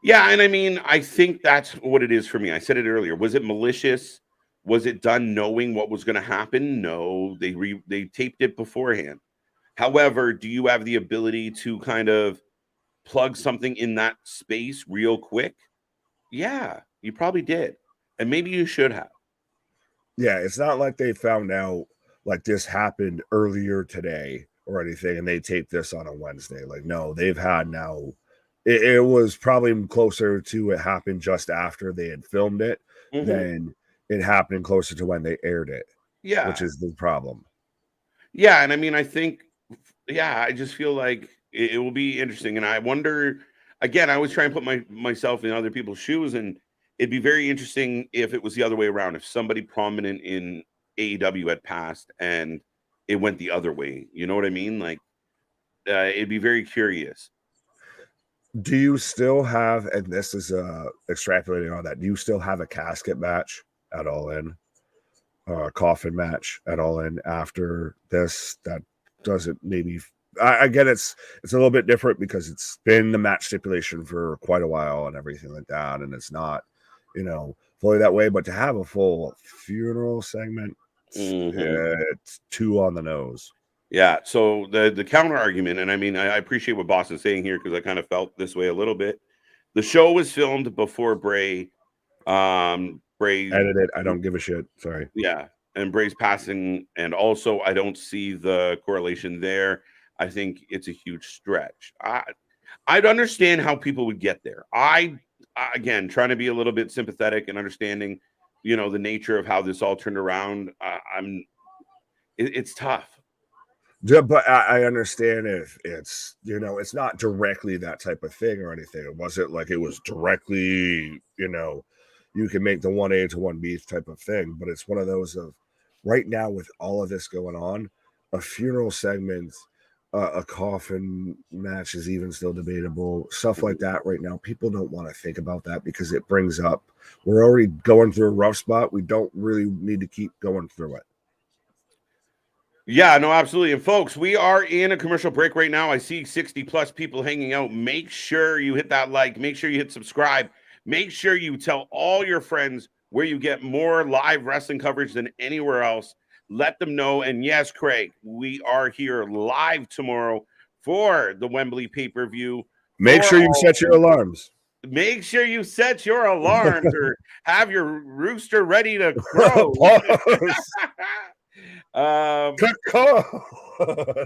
Yeah, and I mean, I think that's what it is for me. I said it earlier. Was it malicious? Was it done knowing what was going to happen? No, they taped it beforehand. However, do you have the ability to kind of plug something in that space real quick? Yeah, you probably did. And maybe you should have. Yeah, it's not like they found out like this happened earlier today or anything, and they taped this on a Wednesday. Like, no, they've had now. It was probably closer to it happened just after they had filmed it than it happening closer to when they aired it. Yeah, which is the problem. Yeah, and I mean, I think, I just feel like it will be interesting, and I wonder. Again, I always try and put myself in other people's shoes, and it'd be very interesting if it was the other way around. If somebody prominent in AEW had passed, and it went the other way. You know what I mean? Like, it'd be very curious. Do you still have, and this is extrapolating on that, do you still have a casket match at All In? Coffin match at All In after this? That doesn't maybe. I get it's a little bit different because it's been the match stipulation for quite a while and everything like that, and it's not, fully that way. But to have a full funeral segment, it's too on the nose. Yeah. So the counter argument, and I mean, I appreciate what Boss is saying here because I kind of felt this way a little bit. The show was filmed before Bray. Bray edited. I don't give a shit. Sorry. Yeah, and Bray's passing, and also I don't see the correlation there. I think it's a huge stretch. I'd understand how people would get there. Again, trying to be a little bit sympathetic and understanding, the nature of how this all turned around. It's tough. Yeah, but I understand if it's, it's not directly that type of thing or anything. It wasn't like it was directly, you can make the 1A to 1B type of thing. But it's one of those of right now with all of this going on, a funeral segment, a coffin match is even still debatable. Stuff like that right now, people don't want to think about that because it brings up, we're already going through a rough spot. We don't really need to keep going through it. Yeah, no, absolutely. And folks, we are in a commercial break right now. I see 60 plus people hanging out. Make sure you hit that like, make sure you hit subscribe. Make sure you tell all your friends where you get more live wrestling coverage than anywhere else. Let them know. And yes, Craig, we are here live tomorrow for the Wembley pay-per-view. Make sure you set your alarms. Make sure you set your alarms or have your rooster ready to crow.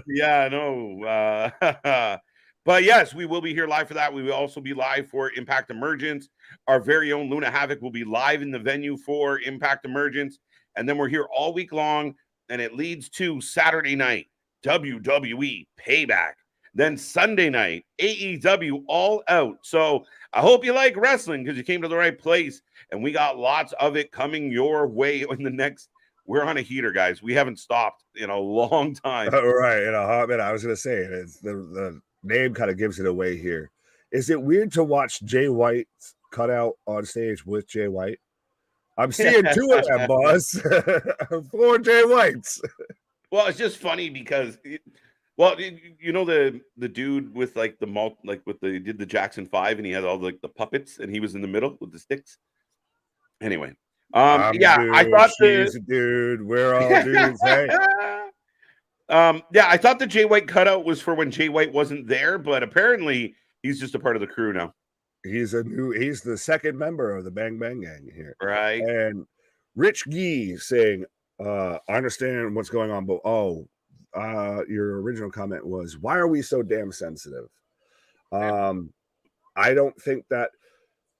Yeah, no. But yes, we will be here live for that. We will also be live for Impact Emergence. Our very own Luna Havoc will be live in the venue for Impact Emergence. And then we're here all week long, and it leads to Saturday night, WWE Payback. Then Sunday night, AEW All Out. So I hope you like wrestling because you came to the right place, and we got lots of it coming your way in the next. We're on a heater, guys. We haven't stopped in a long time. Right, in a hot minute. I was going to say, it's the name kind of gives it away here. Is it weird to watch Jay White cut out on stage with Jay White? I'm seeing two of them, boss. 4 Jay Whites. Well, it's just funny because, the dude with like the did the Jackson 5 and he had all the puppets and he was in the middle with the sticks. Anyway. Dude, I thought she's a dude. We're all dudes. Hey. I thought the Jay White cutout was for when Jay White wasn't there, but apparently he's just a part of the crew now. He's the second member of the Bang Bang Gang here. Right. And Rich Gee saying, I understand what's going on, but your original comment was, why are we so damn sensitive? I don't think that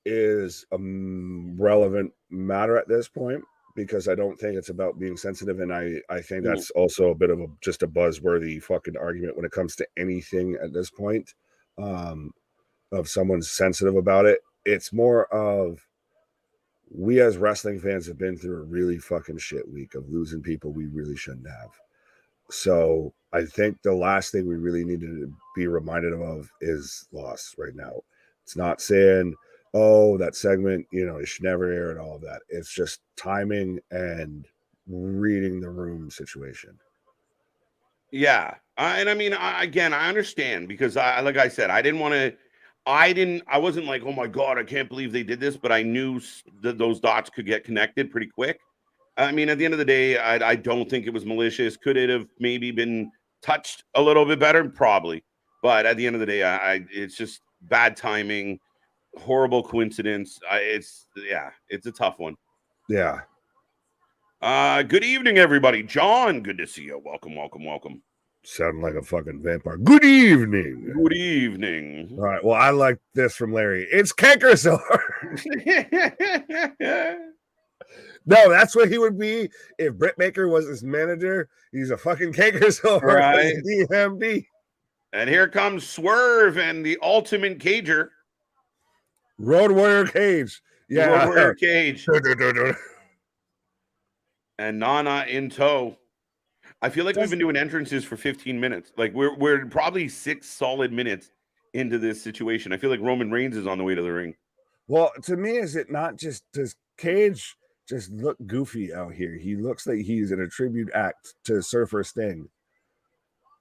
is a relevant matter at this point because I don't think it's about being sensitive, and I think that's also a bit of just a buzzworthy fucking argument when it comes to anything at this point, of someone's sensitive about it. It's more of, we as wrestling fans have been through a really fucking shit week of losing people we really shouldn't have. So I think the last thing we really need to be reminded of is loss right now. It's not saying, oh, that segment, it should never air and all of that. It's just timing and reading the room situation. Yeah. And I mean, I understand because like I said, I wasn't like, oh my God, I can't believe they did this, but I knew that those dots could get connected pretty quick. I mean, at the end of the day, I don't think it was malicious. Could it have maybe been touched a little bit better? Probably. But at the end of the day, it's just bad timing. Horrible coincidence. It's a tough one. Yeah. Good evening, everybody. John, good to see you. Welcome. Sounding like a fucking vampire. Good evening. Good evening. All right. Well, I like this from Larry. It's Cankersaur. No, that's what he would be if Britt Baker was his manager. He's a fucking Cankersaur. Right. DMD. And here comes Swerve and the Ultimate Cager. Road Warrior Cage. Yeah. Road Warrior Cage. And Nana in tow. I feel like we've been doing entrances for 15 minutes. Like we're probably 6 solid minutes into this situation. I feel like Roman Reigns is on the way to the ring. Well, to me, is it not just does Cage just look goofy out here? He looks like he's in a tribute act to Surfer Sting.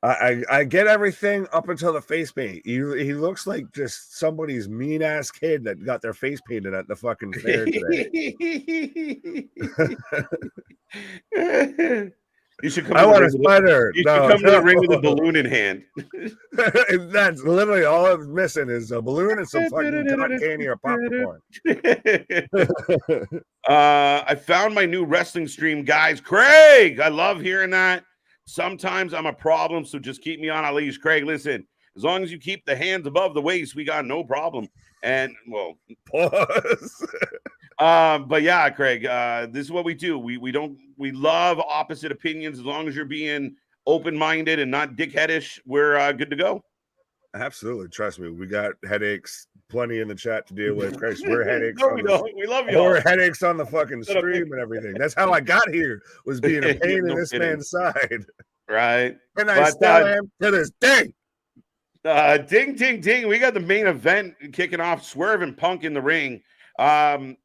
I get everything up until the face paint. He looks like just somebody's mean ass kid that got their face painted at the fucking fair today. You should come. I want a spider. You should come to the ring with a balloon in hand. That's literally all I'm missing is a balloon and some fucking cotton candy or popcorn. I found my new wrestling stream, guys. Craig, I love hearing that. Sometimes I'm a problem, so just keep me on a leash. Craig, listen, as long as you keep the hands above the waist, we got no problem. And well, pause. But yeah, Craig, this is what we do. We love opposite opinions. As long as you're being open-minded and not dickheadish, we're good to go. Absolutely. Trust me. We got headaches plenty in the chat to deal with. Christ, we're headaches. No, we don't. We love you. We're headaches on the fucking stream and everything. That's how I got here, was being a pain in this man's side. Right. And I still am to this day. Ding, ding, ding. We got the main event kicking off. Swerve and Punk in the ring. I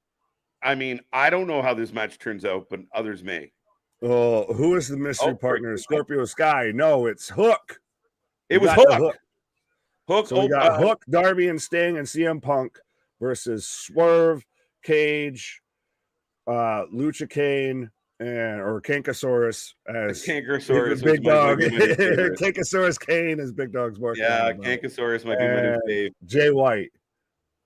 mean, I don't know how this match turns out, but others may. Oh, who is the mystery partner? Scorpio Sky. No, it's Hook. It was Hook. Hook. So we got Hook, Darby, and Sting, and CM Punk versus Swerve, Cage, Lucha Kane, or Kankasaurus as Big Dog. Kankasaurus Kane as Big Dog's working. Yeah, Kankasaurus might be my new fave. Jay White.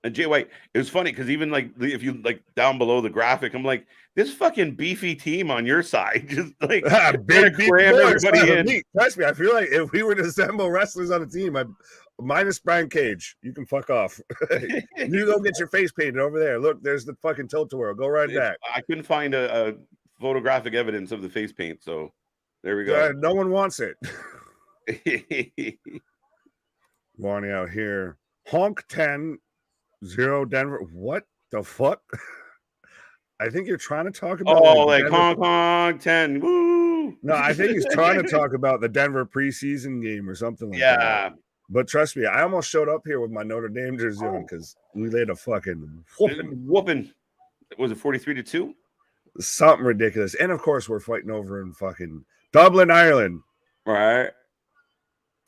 And Jay White, it was funny because even like if you like down below the graphic, I'm like, this fucking beefy team on your side, just like big cram everybody in. Trust me, I feel like if we were to assemble wrestlers on a team, minus Brian Cage, you can fuck off. You go get your face painted over there. Look, there's the fucking tilt-a-whirl. Go right back. I couldn't find a photographic evidence of the face paint, so there we go. No one wants it. Wanting out here, Honk 10. 0 Denver. What the fuck? I think you're trying to talk about like Hong Kong 10. Woo! No, I think he's trying to talk about the Denver preseason game or something like that. But trust me, I almost showed up here with my Notre Dame jersey on because we laid a fucking whooping. Was it 43-2? Something ridiculous. And of course, we're fighting over in fucking Dublin, Ireland. Right.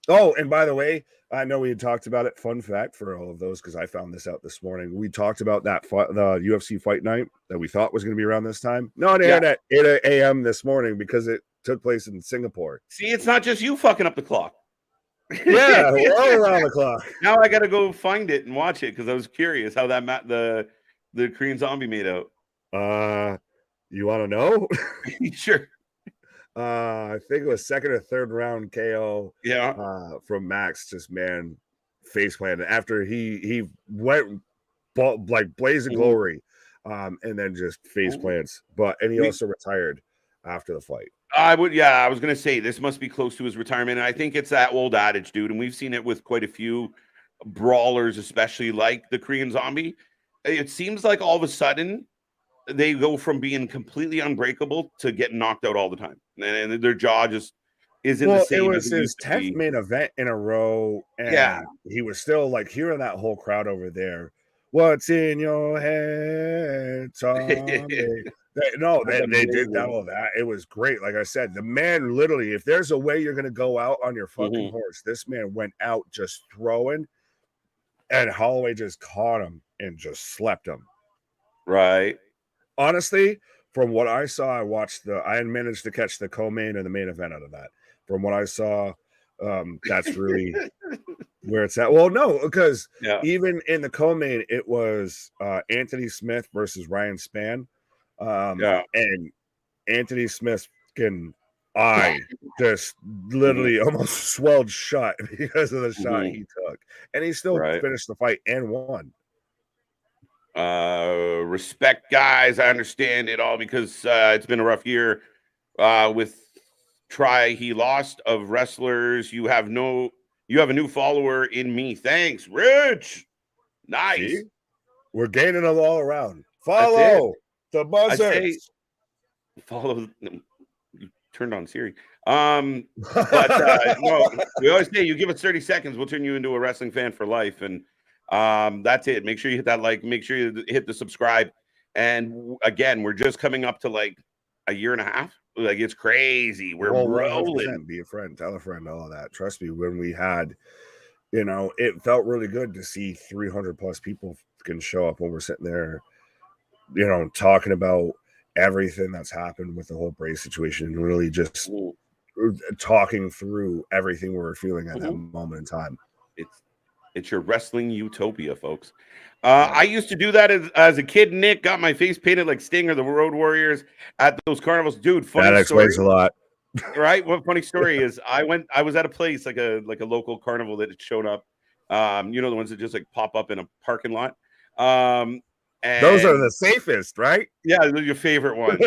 Oh, and by the way, I know we had talked about it. Fun fact for all of those, because I found this out this morning. We talked about the UFC fight night that we thought was going to be around this time. No, it aired at 8 a.m. this morning because it took place in Singapore. See, it's not just you fucking up the clock. Yeah, we're all around the clock. Now I got to go find it and watch it because I was curious how that the Korean Zombie made out. You want to know? Sure. I think it was second or third round KO. Yeah. From Max, just face planted after he went like blaze of glory, and then just face plants. And he also retired after the fight. I was gonna say this must be close to his retirement. And I think it's that old adage, dude, and we've seen it with quite a few brawlers, especially like the Korean Zombie. It seems like all of a sudden they go from being completely unbreakable to getting knocked out all the time, and their jaw just isn't the same. It was his 10th main event in a row, and he was still like hearing that whole crowd over there. What's in your head, Tommy? They did all that. It was great. Like I said, the man literally, if there's a way you're going to go out on your fucking horse, this man went out just throwing, and Holloway just caught him and just slept him. Right. Honestly, from what I saw, I managed to catch the co-main and the main event out of that. From what I saw, that's really where it's at. Well, no, because even in the co-main, it was Anthony Smith versus Ryan Spann. And Anthony Smith's eye just literally almost swelled shut because of the shot he took. And he still finished the fight and won. Respect, guys. I understand it all because it's been a rough year with he lost of wrestlers. You have a new follower in me. Thanks, Rich. Nice. See? We're gaining them all around. Follow the buzzers. Follow. You turned on Siri. No, we always say you give us 30 seconds, we'll turn you into a wrestling fan for life. And that's it. Make sure you hit that like, make sure you hit the subscribe. And again, we're just coming up to like a year and a half. Like, it's crazy. We're rolling. Be a friend, tell a friend, all of that. Trust me, when we had, it felt really good to see 300 plus people can show up when we're sitting there, talking about everything that's happened with the whole Brace situation and really just talking through everything we were feeling at that moment in time. It's your wrestling utopia, folks. I used to do that as a kid. Nick got my face painted like Sting or the Road Warriors at those carnivals. Dude, funny that explains story. A lot. Right? What funny story is I was at a place like a local carnival that had showed up. The ones that just like pop up in a parking lot. And those are the safest, right? Yeah, they're your favorite ones.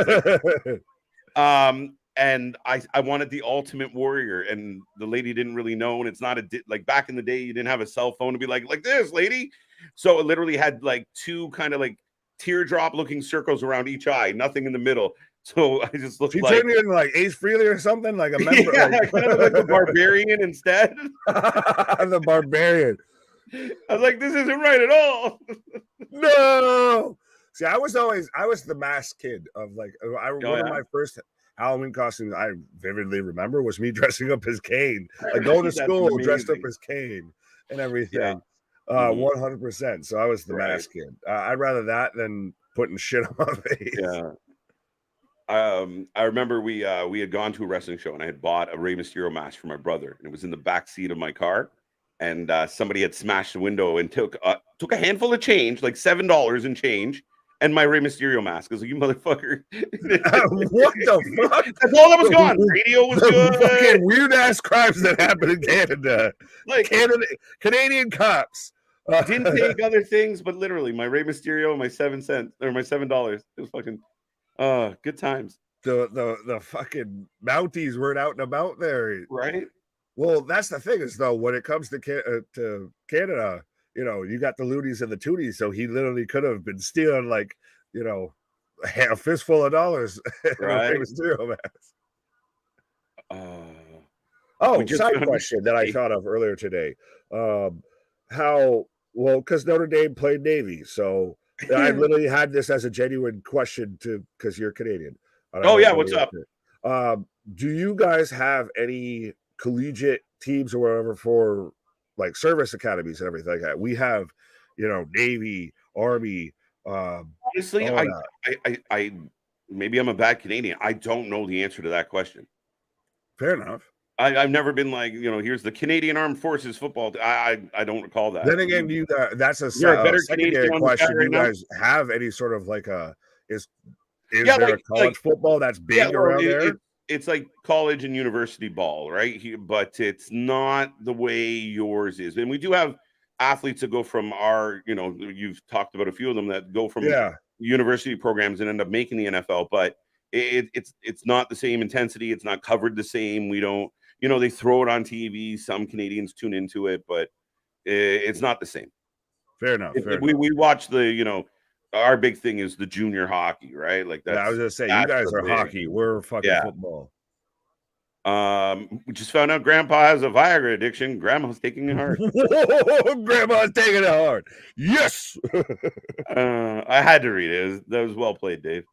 And I wanted the Ultimate Warrior, and the lady didn't really know. And it's not like back in the day, you didn't have a cell phone to be like this, lady. So it literally had like two kind of like teardrop looking circles around each eye, nothing in the middle. So I just looked like. She turned you into like Ace Frehley or something, like a member. Yeah, kind of like the Barbarian instead. The Barbarian. I was like, this isn't right at all. No. See, I was the masked kid of like one of my first Halloween costumes I vividly remember was me dressing up as Kane. I go to school dressed up as Kane and everything. 100%. So I was the masked kid. I'd rather that than putting shit on my face. Yeah. I remember we had gone to a wrestling show and I had bought a Rey Mysterio mask for my brother, and it was in the back seat of my car. And somebody had smashed the window and took a handful of change, like $7 in change, and my Rey Mysterio mask. I was like, you motherfucker. What the fuck? That's all that was gone. Radio was good. Fucking weird ass crimes that happened in Canada. Like Canadian cops. Didn't take other things, but literally my Rey Mysterio, my $7. It was fucking good times. The fucking Mounties weren't out and about there. Right? Well, that's the thing is, though, when it comes to Canada, you got the loonies and the tooties, so he literally could have been stealing like, a fistful of dollars. Right. Side question that I thought of earlier today. Because Notre Dame played Navy, so I literally had this as a genuine question because you're Canadian. What's up? Do you guys have any collegiate teams or whatever for like service academies and everything like that? We have, Navy, Army. Honestly, I maybe I'm a bad Canadian. I don't know the answer to that question. Fair enough. I've never been like, here's the Canadian Armed Forces football. I don't recall that. Then again, that's a better secondary question. Do you guys have any sort of like is there a college football that's big around there? It's like college and university ball, right? But it's not the way yours is. And we do have athletes that go from our, you've talked about a few of them that go from university programs and end up making the NFL. But it's not the same intensity. It's not covered the same. We don't, they throw it on TV. Some Canadians tune into it, but it's not the same. Fair enough. We watch the, our big thing is the junior hockey, right? Like that. I was gonna say, you guys are hockey. We're fucking football. We just found out Grandpa has a Viagra addiction. Grandma's taking it hard. Grandma's taking it hard. Yes. I had to read it. That was well played, Dave.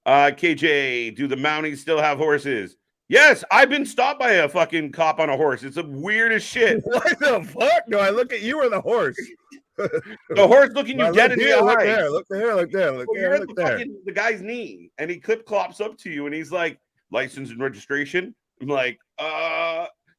KJ, do the Mounties still have horses? Yes, I've been stopped by a fucking cop on a horse. It's the weirdest shit. What the fuck? No, I look at you or the horse. The horse looking you dead in the eye. Look there. You're at the guy's knee, and he clops up to you, and he's like, license and registration. I'm like,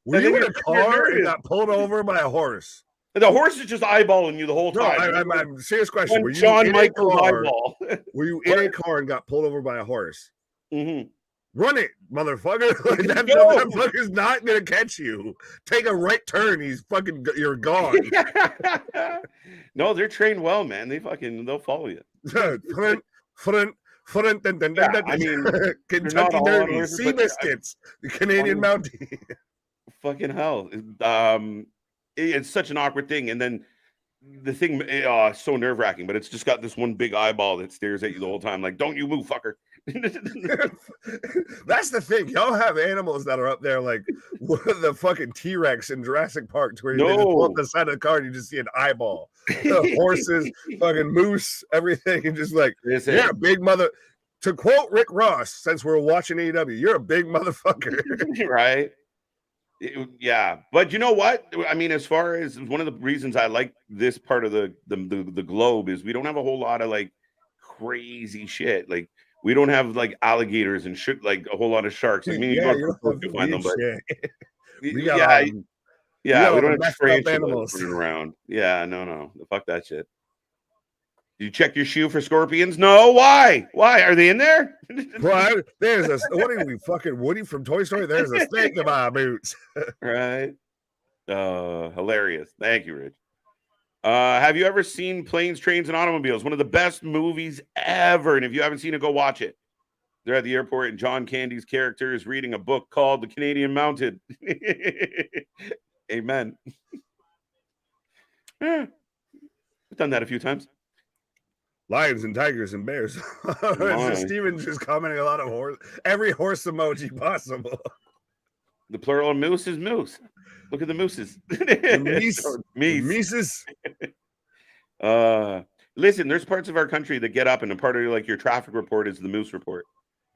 were you in a car and got pulled over by a horse? The horse is just eyeballing you the whole time. No, I'm serious question. Were you John Michael's eyeball? Were you in a car and got pulled over by a horse? Mm-hmm. Run it, motherfucker. That motherfucker's not going to catch you. Take a right turn. You're gone. No, they're trained well, man. They'll follow you. Front. I mean, Kentucky Derby, Sea Biscuits, the Canadian Mountie. Fucking hell. It's such an awkward thing. And then the thing, so nerve-wracking, but it's just got this one big eyeball that stares at you the whole time. Like, don't you move, fucker. That's the thing. Y'all have animals that are up there like the fucking T-Rex in Jurassic Park, where they just pull up the side of the car and you just see an eyeball. The horses, fucking moose, everything, and just like, you're a big mother. To quote Rick Ross, since we're watching AEW, you're a big motherfucker. Right? Yeah. But you know what? I mean, as far as one of the reasons I like this part of the globe is we don't have a whole lot of like crazy shit. Like, we don't have like alligators and shit, like a whole lot of sharks. Like, you don't find them, but we got we don't have tarantulas running around. Yeah, no, fuck that shit. Did you check your shoe for scorpions? No, why? Why are they in there? Well, there's a what are we fucking Woody from Toy Story? There's a snake in my boots. Right. Hilarious. Thank you, Rich. Have you ever seen Planes, Trains, and Automobiles? One of the best movies ever. And if you haven't seen it, go watch it. They're at the airport, and John Candy's character is reading a book called The Canadian Mounted. Amen. I've done that a few times. Lions and tigers and bears. Steven's just commenting a lot of every horse emoji possible. The plural of moose is moose. Look at the mooses. Mises. Listen, there's parts of our country that get up, and a part of like your traffic report is the moose report.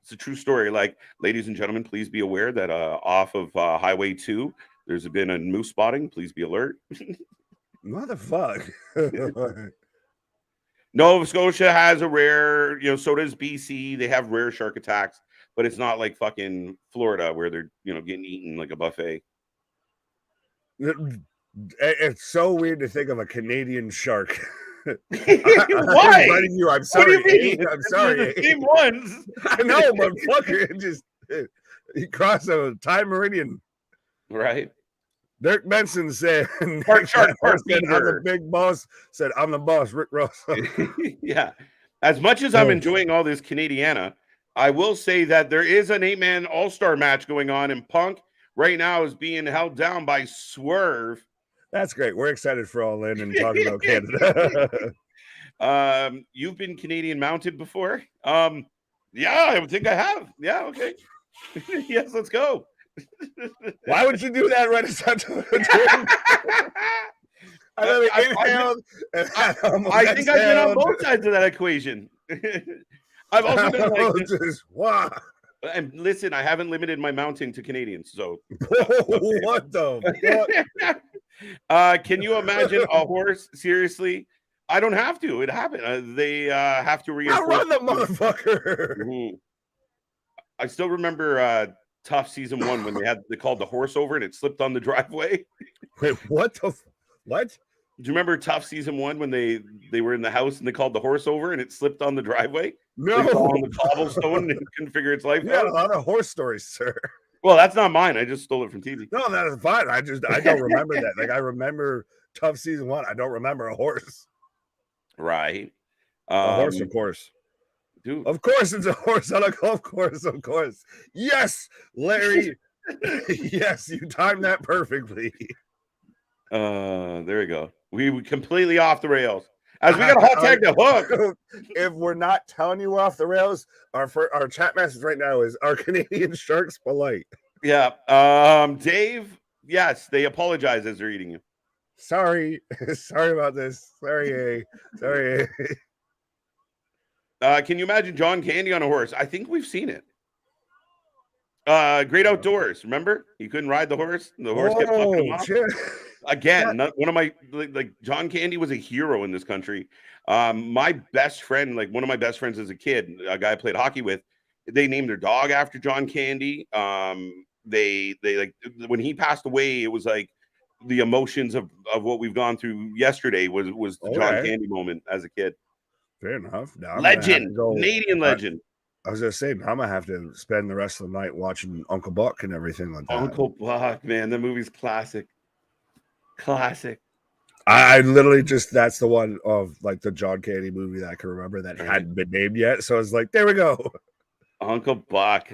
It's a true story. Like, ladies and gentlemen, please be aware that off of Highway 2, there's been a moose spotting. Please be alert. What the fuck? Nova Scotia has a rare, so does BC. They have rare shark attacks, but it's not like fucking Florida where they're, getting eaten like a buffet. It's so weird to think of a Canadian shark. Why? I'm sorry. What do you mean? I'm sorry. The same ones. I know, but fucker, he crossed a time meridian. Right. Dirk Benson said, Part shark, part said, I'm the big boss. Said, I'm the boss, Rick Ross. Yeah. As much as I'm enjoying all this Canadiana, I will say that there is an 8-man all-star match going on, and Punk right now is being held down by Swerve. That's great. We're excited for All In and talking about Canada. You've been Canadian mounted before? Yeah, I think I have. Yeah, okay. Yes, let's go. Why would you do that right as I'm doing? I think I've been on both sides of that equation. I've also been like, and listen, I haven't limited my mounting to Canadians, so what the fuck? Can you imagine a horse? Seriously, I don't have to. It happened. They have to reinforce. I run the motherfucker. Mm-hmm. I still remember Tough season 1 when they called the horse over and it slipped on the driveway. Wait, what? What? Do you remember Tough season 1 when they were in the house and they called the horse over and it slipped on the driveway? No, on the cobblestone and couldn't figure its life out. A lot of horse stories, sir. Well, that's not mine. I just stole it from TV. No, that is fine. I don't remember that. Like, I remember Tough season 1. I don't remember a horse. Right. A horse, of course. Dude. Of course, it's a horse on a golf course. Of course. Yes, Larry. Yes, you timed that perfectly. There we go. We completely off the rails. As we got a hot tag to hook. If we're not telling you off the rails, our chat message right now is, are Canadian sharks polite? Yeah. Dave, yes, they apologize as they're eating you. Sorry. Sorry about this. Sorry. Can you imagine John Candy on a horse? I think we've seen it. Great Outdoors. Remember? He couldn't ride the horse. The horse kept fucking him off. Shit. Again, one of my like John Candy was a hero in this country. My best friend, like one of my best friends as a kid, a guy I played hockey with, they named their dog after John Candy. They like when he passed away, it was like the emotions of what we've gone through yesterday was the John Candy moment as a kid. Fair enough. Now legend, Canadian legend. I was gonna say, now I'm gonna have to spend the rest of the night watching Uncle Buck and everything like that. Uncle Buck, man, the movie's classic. Classic. I literally that's the one of like the John Candy movie that I can remember that hadn't been named yet. So I was like, there we go. Uncle Buck.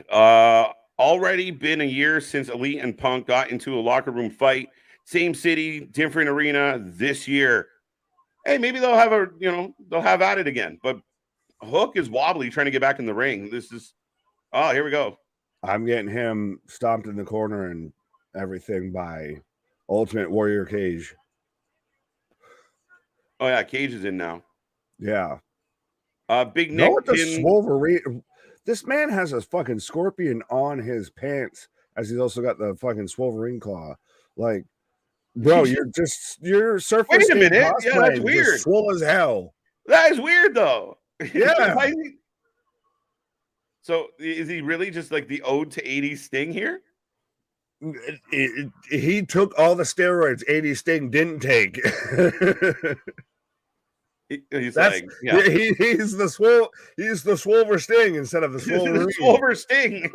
Already been a year since Elite and Punk got into a locker room fight. Same city, different arena this year. Hey, maybe they'll have they'll have at it again. But Hook is wobbly trying to get back in the ring. This is here we go. I'm getting him stomped in the corner and everything by Ultimate Warrior Cage. Oh yeah, Cage is in now. Yeah. Big Nick. With the Wolverine. This man has a fucking scorpion on his pants, as he's also got the fucking Wolverine claw. Like, bro, you're surface. Wait a minute. Yeah, that's weird. Swole as hell. That is weird, though. Yeah. So is he really just like the ode to 80s Sting here? He took all the steroids 80s Sting didn't take. He's like, yeah. He's the Swolver Sting instead of the Swolver Sting.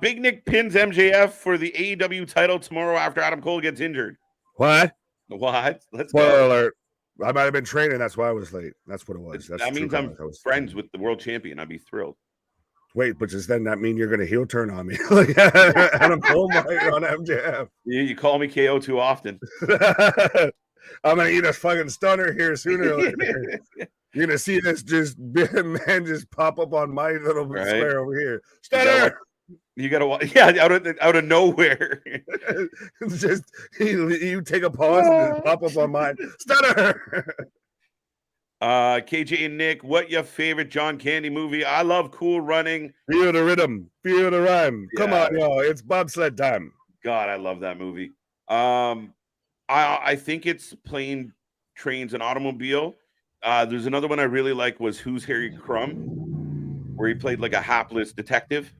Big Nick pins MJF for the AEW title tomorrow after Adam Cole gets injured. What? Let's go. Alert. I might have been training. That's why I was late. That's what it was. That means I'm friends with the world champion. I'd be thrilled. Wait, but does then that mean you're going to heel turn on me? Like Adam Cole might on MJF. You call me KO too often. I'm going to eat a fucking stunner here sooner or later. You're going to see this man just pop up on my little square over here. Stunner! You gotta out of nowhere. Just you take a pause and just pop up on mine. Stunner. KJ and Nick, what your favorite John Candy movie? I love Cool Running. Feel the rhythm, feel the rhyme. Come on, y'all, it's bobsled time. God, I love that movie. I think it's Plane, Trains, and Automobile. There's another one I really like was Who's Harry Crumb, where he played like a hapless detective.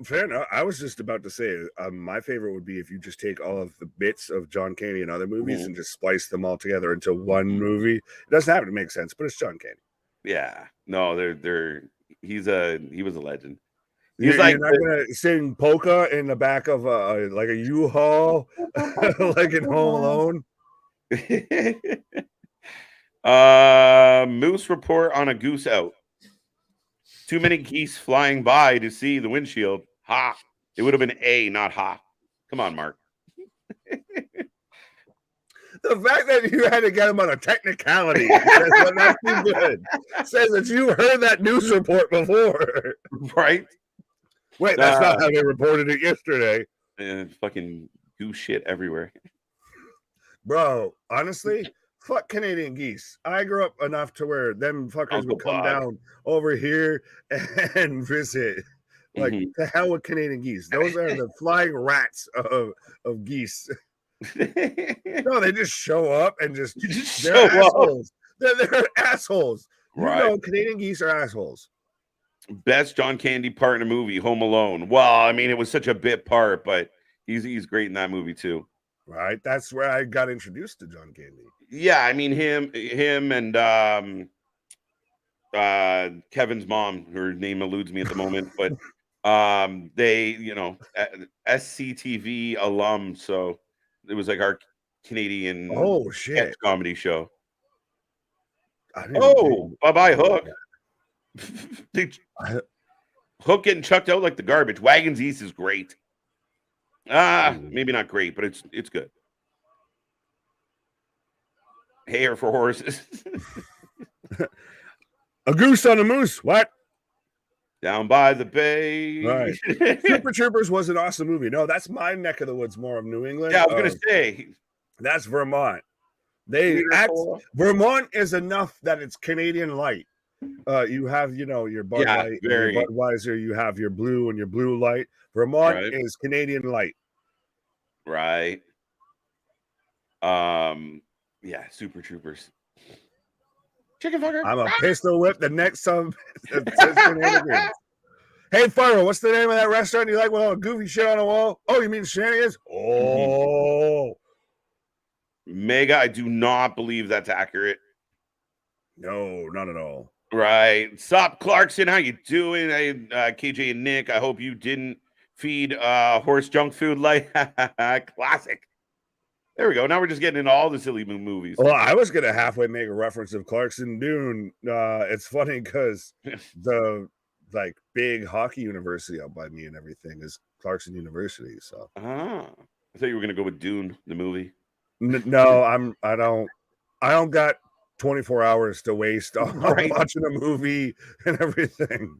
Fair enough. I was just about to say my favorite would be if you just take all of the bits of John Candy and other movies and just splice them all together into one movie. It doesn't have to make sense, but it's John Candy. Yeah. No, he was a legend. He's like, you're not gonna sing polka in the back of like a U-Haul, like in Home Alone. Moose report on a goose out. Too many geese flying by to see the windshield. Ha! It would have been A, not ha. Come on, Mark. The fact that you had to get him on a technicality says not too good. Says that you heard that news report before, right? Wait, that's not how they reported it yesterday. Fucking goose shit everywhere, bro. Honestly. Fuck Canadian geese. I grew up enough to where them fuckers would come down over here and visit. Like, the hell with Canadian geese. Those are the flying rats of geese. No, they just show up and they're assholes. They're assholes. Right. You know, Canadian geese are assholes. Best John Candy part in a movie, Home Alone. Well, I mean, it was such a bit part, but he's great in that movie too. Right. That's where I got introduced to John Candy. Yeah, I mean him and Kevin's mom, her name eludes me at the moment, but they, SCTV alum, so it was like our Canadian comedy show. Bye-bye Hook. Hook getting chucked out like the garbage. Wagons East is great. Maybe not great, but it's good. Hair for horses. A goose on a moose. What? Down by the bay. Right. Super Troopers was an awesome movie. No, that's my neck of the woods, more of New England. Yeah, I was going to say. That's Vermont. Vermont is enough that it's Canadian light. You have, your Bud Light, your Budweiser, you have your blue and your blue light. Vermont is Canadian light. Right. Yeah, Super Troopers. Chicken fucker. I'm a pistol whip the next song. Hey, Farrell, what's the name of that restaurant you like with all the goofy shit on the wall? Oh, you mean Shenanigans? Oh. Mega, I do not believe that's accurate. No, not at all. Right. Sup, Clarkson? How you doing? KJ and Nick, I hope you didn't feed horse junk food like classic. There we go. Now we're just getting into all the silly movies. Well, I was going to halfway make a reference of Clarkson Dune. It's funny because the big hockey university out by me and everything is Clarkson University. So I thought you were going to go with Dune, the movie. No, I don't got 24 hours to waste on watching a movie and everything.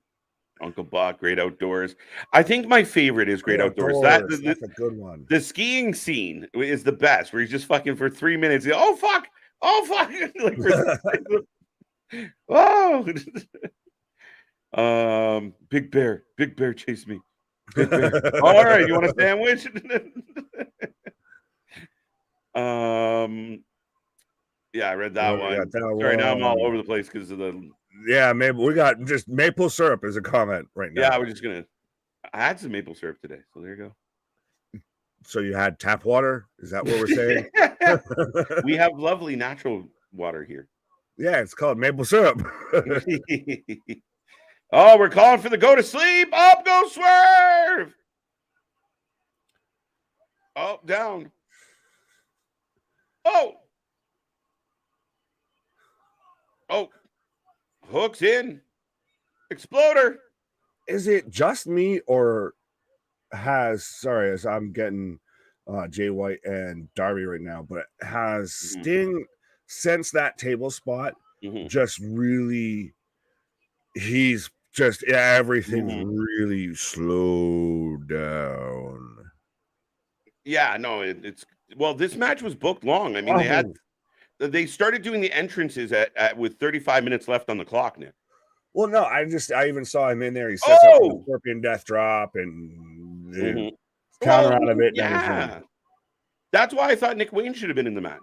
Uncle Buck, Great Outdoors. I think my favorite is Great Outdoors. That's a good one. The skiing scene is the best, where he's just fucking for 3 minutes. Oh fuck! Oh fuck! Big bear, chase me. Big bear. All right, you want a sandwich? Yeah, I read that one. Sorry, now I'm all over the place because of the. Yeah, maybe we got just maple syrup as a comment right now. Yeah, we're just gonna. I had some maple syrup today, so there you go. So you had tap water? Is that what we're saying? We have lovely natural water here. Yeah, it's called maple syrup. Oh, we're calling for the go to sleep. Up, go swerve. Oh, down. Oh. Oh. Hooks in. Exploder. Is it just me, or as I'm getting Jay White and Darby right now, but has Sting, since that table spot, just really, he's just, everything's really slowed down. Yeah, no, it's well, this match was booked long. I mean, they started doing the entrances at with 35 minutes left on the clock, Nick. Well, no, I even saw him in there. He sets up the Scorpion Death Drop and counter out of it. Yeah, that's why I thought Nick Wayne should have been in the match.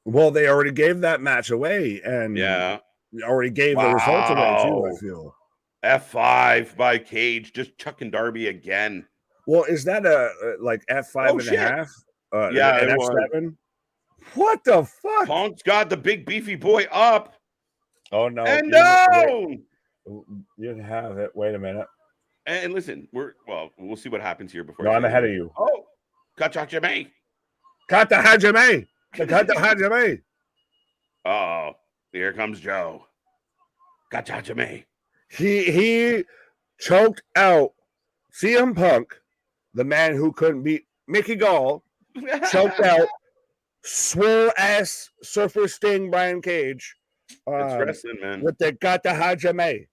Well, they already gave that match away, and already gave the results away too. I feel F5 by Cage, just chucking Darby again. Well, is that a like F5 and a half? Yeah, an F7. What the fuck? Punk's got the big beefy boy up. Oh no! And down. You have it. Wait a minute. And listen, we'll see what happens here before. No, I'm ahead of you. Oh, Kata Hajime. Kata Hajime. Kata Hajime. Oh, here comes Joe. Kata Hajime. He choked out CM Punk, the man who couldn't beat Mickey Gall. Choked out swole ass Surfer Sting Brian Cage. It's wrestling, man. With the Kata Hajime.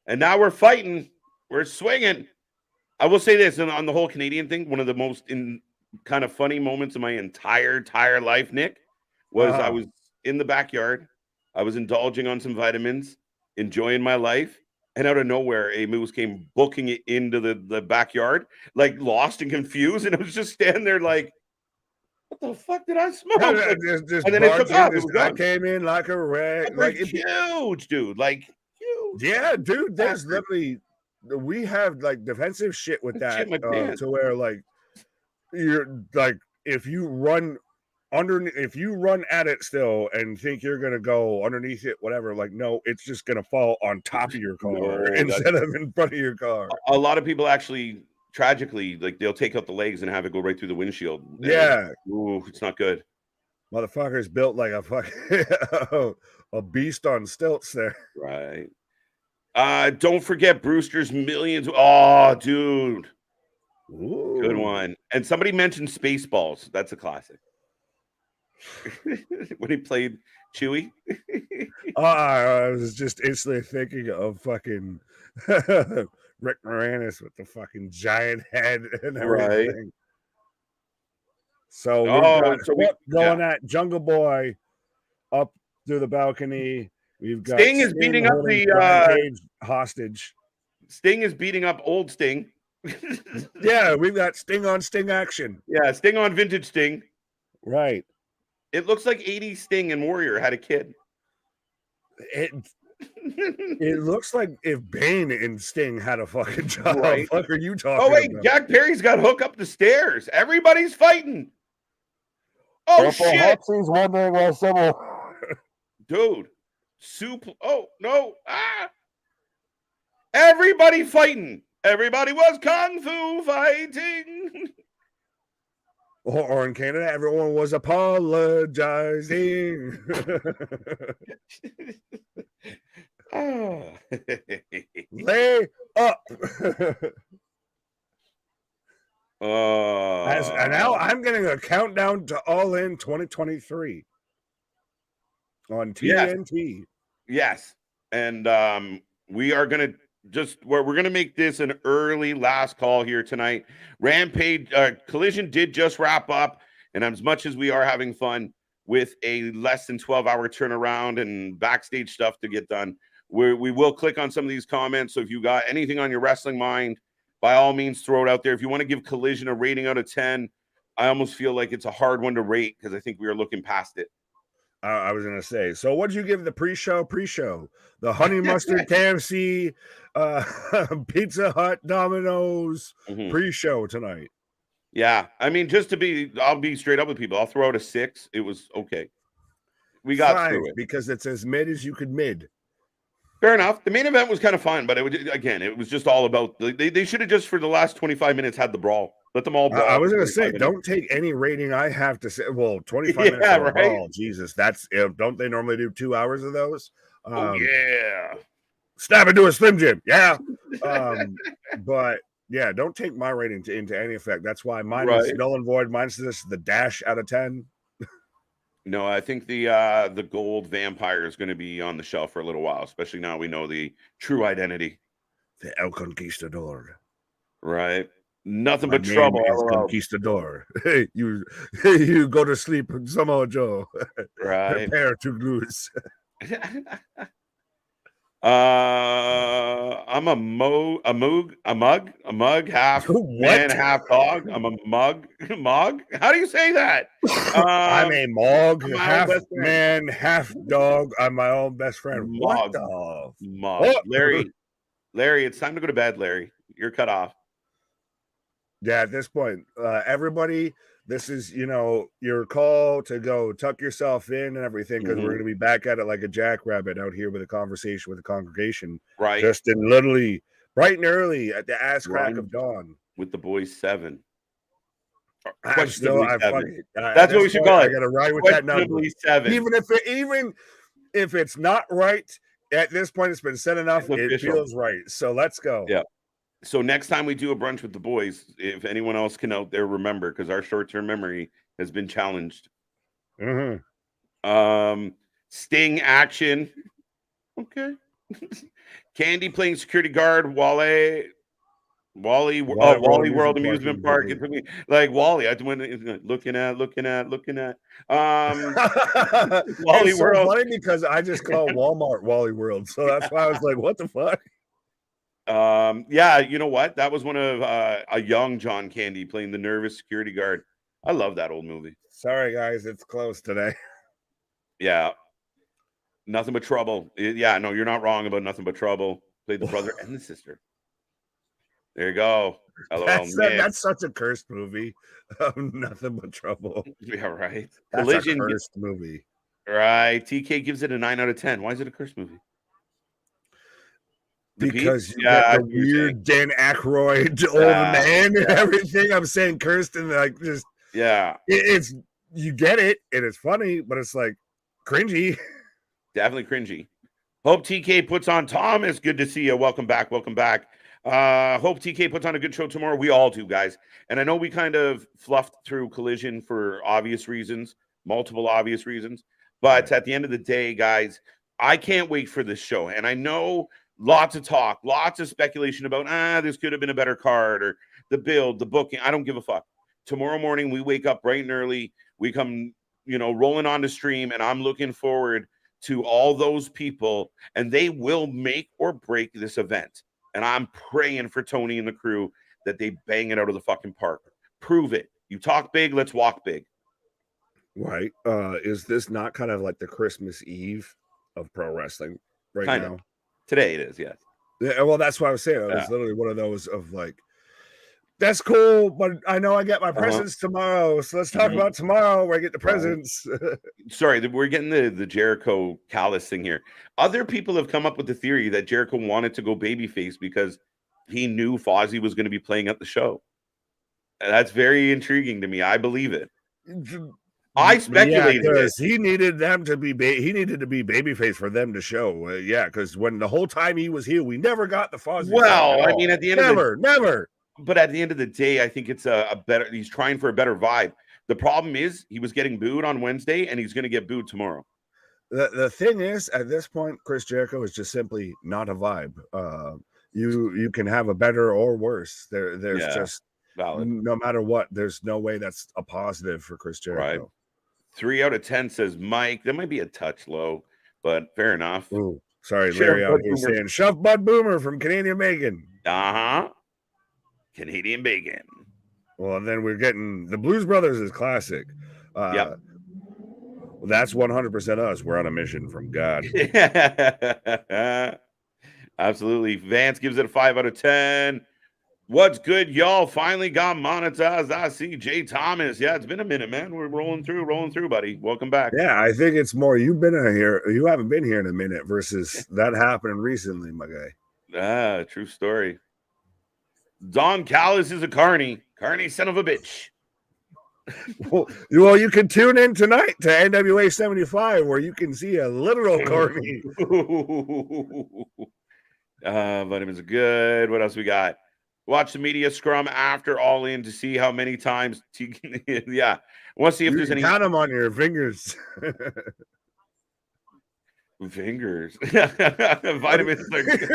And now we're fighting. We're swinging. I will say this on the whole Canadian thing. One of the most kind of funny moments of my entire life, Nick, was I was in the backyard. I was indulging on some vitamins, enjoying my life. And out of nowhere, a moose came booking it into the backyard, like lost and confused. And it was just standing there like, what the fuck did I smoke? And then it took off. I came in like a wreck. Like huge, dude. Like huge. Yeah, dude. There's literally, we have like defensive shit with that to where like you're like, if you run at it still and think you're gonna go underneath it, whatever, like no, it's just gonna fall on top of your car instead of in front of your car. A lot of people actually, tragically, like they'll take out the legs and have it go right through the windshield. Yeah. Ooh, it's not good. Motherfucker's built like a fucking a beast on stilts there. Right. Don't forget Brewster's Millions. Oh, dude. Ooh. Good one. And somebody mentioned Spaceballs. That's a classic. When he played Chewie. I was just instantly thinking of fucking Rick Moranis with the fucking giant head and everything. Right. So we're going at Jungle Boy up through the balcony. We've got Sting is beating up the hostage. Sting is beating up old Sting. Yeah, we've got Sting on Sting action. Yeah, Sting on vintage Sting. Right. It looks like 80s Sting and Warrior had a kid. It looks like if Bane and Sting had a fucking job. Right. What the fuck are you talking about? Oh, wait, Jack Perry's got Hook up the stairs. Everybody's fighting. Oh, shit. Hudson's wondering why someone... Dude. Oh, no. Ah. Everybody fighting. Everybody was kung fu fighting. Or in Canada, everyone was apologizing. Lay up. And now I'm getting a countdown to All In 2023. on TNT. Yes. And we are going to we're going to make this an early last call here tonight. Rampage Collision did just wrap up. And as much as we are having fun with a less than 12-hour turnaround and backstage stuff to get done, we will click on some of these comments. So if you got anything on your wrestling mind, by all means, throw it out there. If you want to give Collision a rating out of 10, I almost feel like it's a hard one to rate because I think we are looking past it. I was going to say, so what did you give the pre-show? The honey mustard KFC, Pizza Hut, Domino's pre-show tonight. Yeah. I mean, I'll be straight up with people. I'll throw out a 6. It was okay. We got through it. Because it's as mid as you could mid. Fair enough. The main event was kind of fun, but it was just all about they should have just for the last 25 minutes had the brawl. Let them all brawl. I was going to say, don't take any rating I have to say. Well, 25 minutes for a brawl. Jesus, don't they normally do 2 hours of those? Yeah. Stab into a Slim Jim. Yeah. But yeah, don't take my rating into any effect. That's why mine is null and void. Mine's just the dash out of 10. No, I think the gold vampire is going to be on the shelf for a little while, especially now we know the true identity. The El Conquistador. Right. Nothing but trouble. Conquistador. Hey, you go to sleep, Samoa Joe. Right. Prepare to lose. I'm a mug, half man, half dog. I'm a mug. How do you say that? I'm a mug, half man, half dog. I'm my own best friend. Mug. Larry, it's time to go to bed, Larry. You're cut off. Yeah, at this point, everybody, this is, your call to go tuck yourself in and everything, because we're going to be back at it like a jackrabbit out here with a conversation with the congregation. Right. Just in literally bright and early at the ass crack of dawn. With the boys 7. That's what we should call it. I got to ride with that number. 7. Even if it's not right, at this point, it's been said enough. It feels right. So let's go. Yeah. So next time we do a brunch with the boys, if anyone else can out there remember, because our short-term memory has been challenged. Sting action. Okay. Candy playing security guard. Wally World Amusement Park. It took me like Wally. I went looking at. Wally World. So funny because I just call Walmart Wally World, so that's why I was like, "What the fuck?" Yeah, you know what? That was one of a young John Candy playing the nervous security guard. I love that old movie. Sorry, guys, it's close today. Yeah, Nothing But Trouble. Yeah, no, you're not wrong about Nothing But Trouble. Played the brother and the sister. There you go. That's such a cursed movie. Nothing But Trouble. Yeah, right. That's Collision, a cursed movie. Right. TK gives it a 9 out of 10. Why is it a cursed movie? Because you got the weird Dan Aykroyd old man and everything. I'm saying cursed and like just it's you get it and it's funny, but it's like cringy. Definitely cringy. Hope TK puts on Thomas. Good to see you. Welcome back. Hope TK puts on a good show tomorrow. We all do, guys. And I know we kind of fluffed through Collision for obvious reasons, multiple obvious reasons. But at the end of the day, guys, I can't wait for this show. And I know lots of talk, lots of speculation about, this could have been a better card or the build, the booking. I don't give a fuck. Tomorrow morning, we wake up bright and early. We come, rolling on the stream, and I'm looking forward to all those people, and they will make or break this event. And I'm praying for Tony and the crew that they bang it out of the fucking park. Prove it. You talk big, let's walk big. Right. Is this not kind of like the Christmas Eve of pro wrestling now? Today it is, yes. Yeah, well, that's what I was saying. It was literally one of those of like, that's cool, but I know I get my presents tomorrow. So let's talk about tomorrow where I get the presents. Sorry, we're getting the Jericho Callis thing here. Other people have come up with the theory that Jericho wanted to go babyface because he knew Fozzy was going to be playing at the show. That's very intriguing to me. I believe it. I speculated because he needed them to be he needed to be babyface for them to show. Because when the whole time he was here, we never got the Fozzy. Well, I mean, at the end never. But at the end of the day, I think it's a better. He's trying for a better vibe. The problem is he was getting booed on Wednesday, and he's going to get booed tomorrow. The thing is, at this point, Chris Jericho is just simply not a vibe. You can have a better or worse. There's just valid. no matter what, there's no way that's a positive for Chris Jericho. Right. 3 out of 10 says Mike. That might be a touch low, but fair enough. Ooh, sorry, Larry out here saying shove Bud Boomer from Canadian Bacon. Canadian Bacon. Well, then we're getting the Blues Brothers is classic. Yep. Well, that's 100% us. We're on a mission from God. Absolutely. Vance gives it a 5 out of 10. What's good, y'all? Finally got monetized. I see Jay Thomas. Yeah, it's been a minute, man. We're rolling through, buddy. Welcome back. Yeah, I think it's more you've been here. You haven't been here in a minute versus that happening recently, my guy. True story. Don Callis is a carny. Carny son of a bitch. Well, you can tune in tonight to NWA 75 where you can see a literal carny. Vitamins are good. What else we got? Watch the media scrum after All In to see how many times. Yeah, I want to see if there's any. Count them on your fingers. Fingers. Vitamins are good.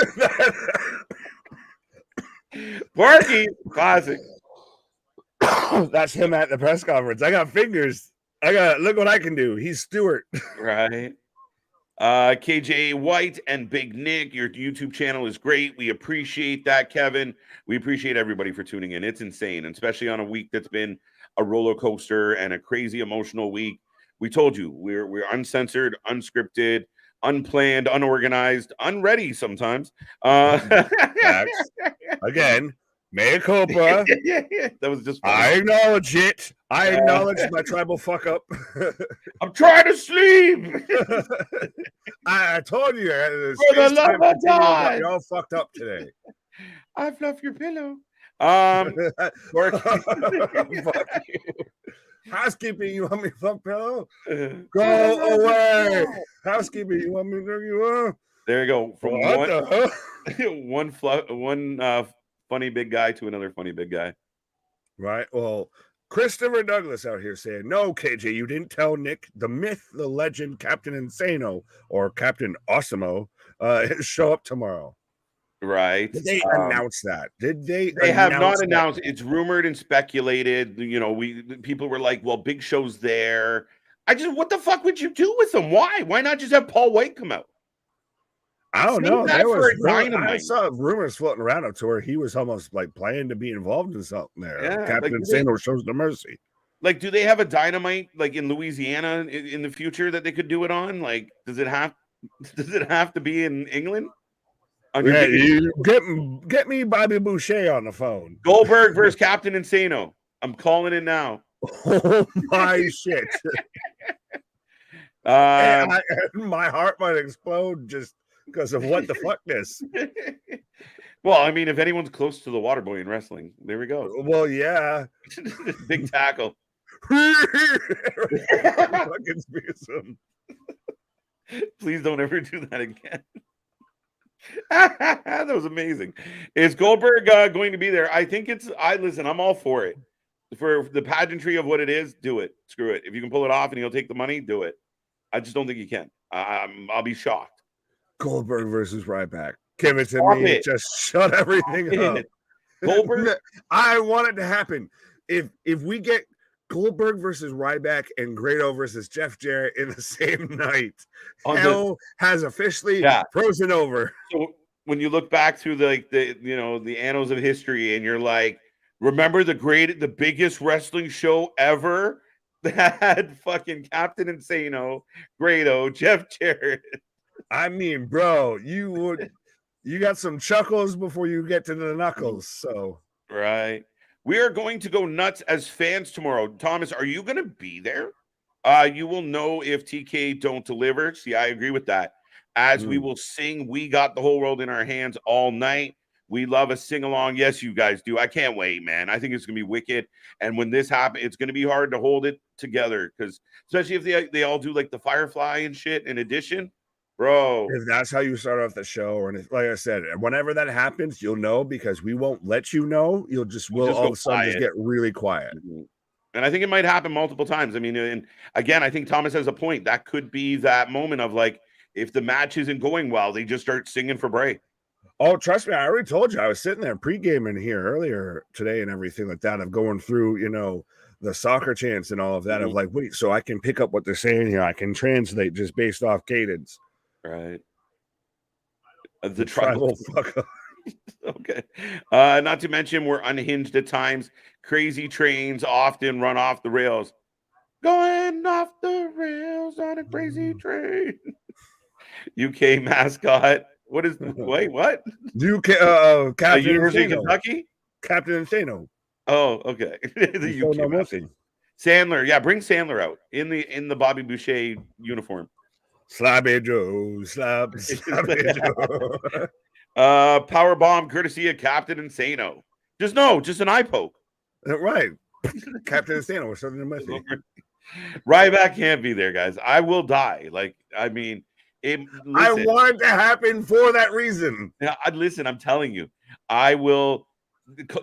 Porky, classic. That's him at the press conference. I got fingers. Look what I can do. He's Stewart. Right. KJ White and Big Nick, your YouTube channel is great. We appreciate that, Kevin. We appreciate everybody for tuning in. It's insane, especially on a week that's been a roller coaster and a crazy emotional week. We told you we're uncensored, unscripted, unplanned, unorganized, unready sometimes. Again, mea culpa. That was just funny. I acknowledge it. I acknowledge my tribal fuck up. I'm trying to sleep. I told you. For the love of God. You're all fucked up today. I fluff your pillow. Housekeeping, you want me to fuck pillow? Go away. Housekeeping, you want me to drink you up? There you go. From one funny big guy to another funny big guy. Right. Well, Christopher Douglas out here saying, no, KJ, you didn't tell Nick the myth, the legend, Captain Insano or Captain Osimo show up tomorrow. Right. Did they announce that? Did they? They have not announced. It's rumored and speculated. You know, people were like, well, Big Show's there. What the fuck would you do with them? Why? Why not just have Paul White come out? I don't know. I saw rumors floating around up to where he was almost like planning to be involved in something there. Yeah, Captain Insano shows no mercy. Like, do they have a Dynamite like in Louisiana in the future that they could do it on? Like, does it have to be in England? Yeah, you get me Bobby Boucher on the phone. Goldberg versus Captain Insano. I'm calling it now. Oh my shit! My heart might explode just because of what the fuckness. Well, I mean, if anyone's close to the water boy in wrestling, there we go. Well, yeah. Big tackle. Please don't ever do that again. That was amazing. Is Goldberg going to be there? I think listen, I'm all for it. For the pageantry of what it is, do it. Screw it. If you can pull it off and he'll take the money, do it. I just don't think he can. I'll be shocked. Goldberg versus Ryback. Give it to me. Just shut everything up. Goldberg. I want it to happen. If we get Goldberg versus Ryback and Grado versus Jeff Jarrett in the same night, hell has officially frozen over. So when you look back through the annals of history and you're like, remember the biggest wrestling show ever that had fucking Captain Insano, Grado, Jeff Jarrett. I mean, bro, you got some chuckles before you get to the knuckles. So right. We are going to go nuts as fans tomorrow. Thomas, are you going to be there? You will know if TK don't deliver. See, I agree with that. As we will sing, We Got the Whole World in Our Hands all night. We love a sing-along. Yes, you guys do. I can't wait, man. I think it's going to be wicked. And when this happens, it's going to be hard to hold it together. Because especially if they all do like the Firefly and shit in addition. Bro, if that's how you start off the show, and like I said, whenever that happens, you'll know because we won't let you know. We'll all of a sudden just get really quiet. And I think it might happen multiple times. I mean, and again, I think Thomas has a point. That could be that moment of like, if the match isn't going well, they just start singing for Bray. Oh, trust me, I already told you. I was sitting there pre-gaming here earlier today and everything like that, of going through, the soccer chants and all of that, of like, wait, so I can pick up what they're saying here. I can translate just based off cadence. Right. The tribal fucker. Okay. Not to mention, we're unhinged at times. Crazy trains often run off the rails. Going off the rails on a crazy train. UK mascot. What is wait, what? UK Captain University Insano. of Kentucky? Captain Insano. Oh, okay. The UK mascot. Sandler. Yeah, bring Sandler out in the Bobby Boucher uniform. Slabby Joe. Slabby Joe. Power bomb courtesy of Captain Insano. Just an eye poke. Right. Captain Insano or something in my face. Ryback can't be there, guys. I will die. Like, I mean, I want it to happen for that reason. Listen, I'm telling you, I will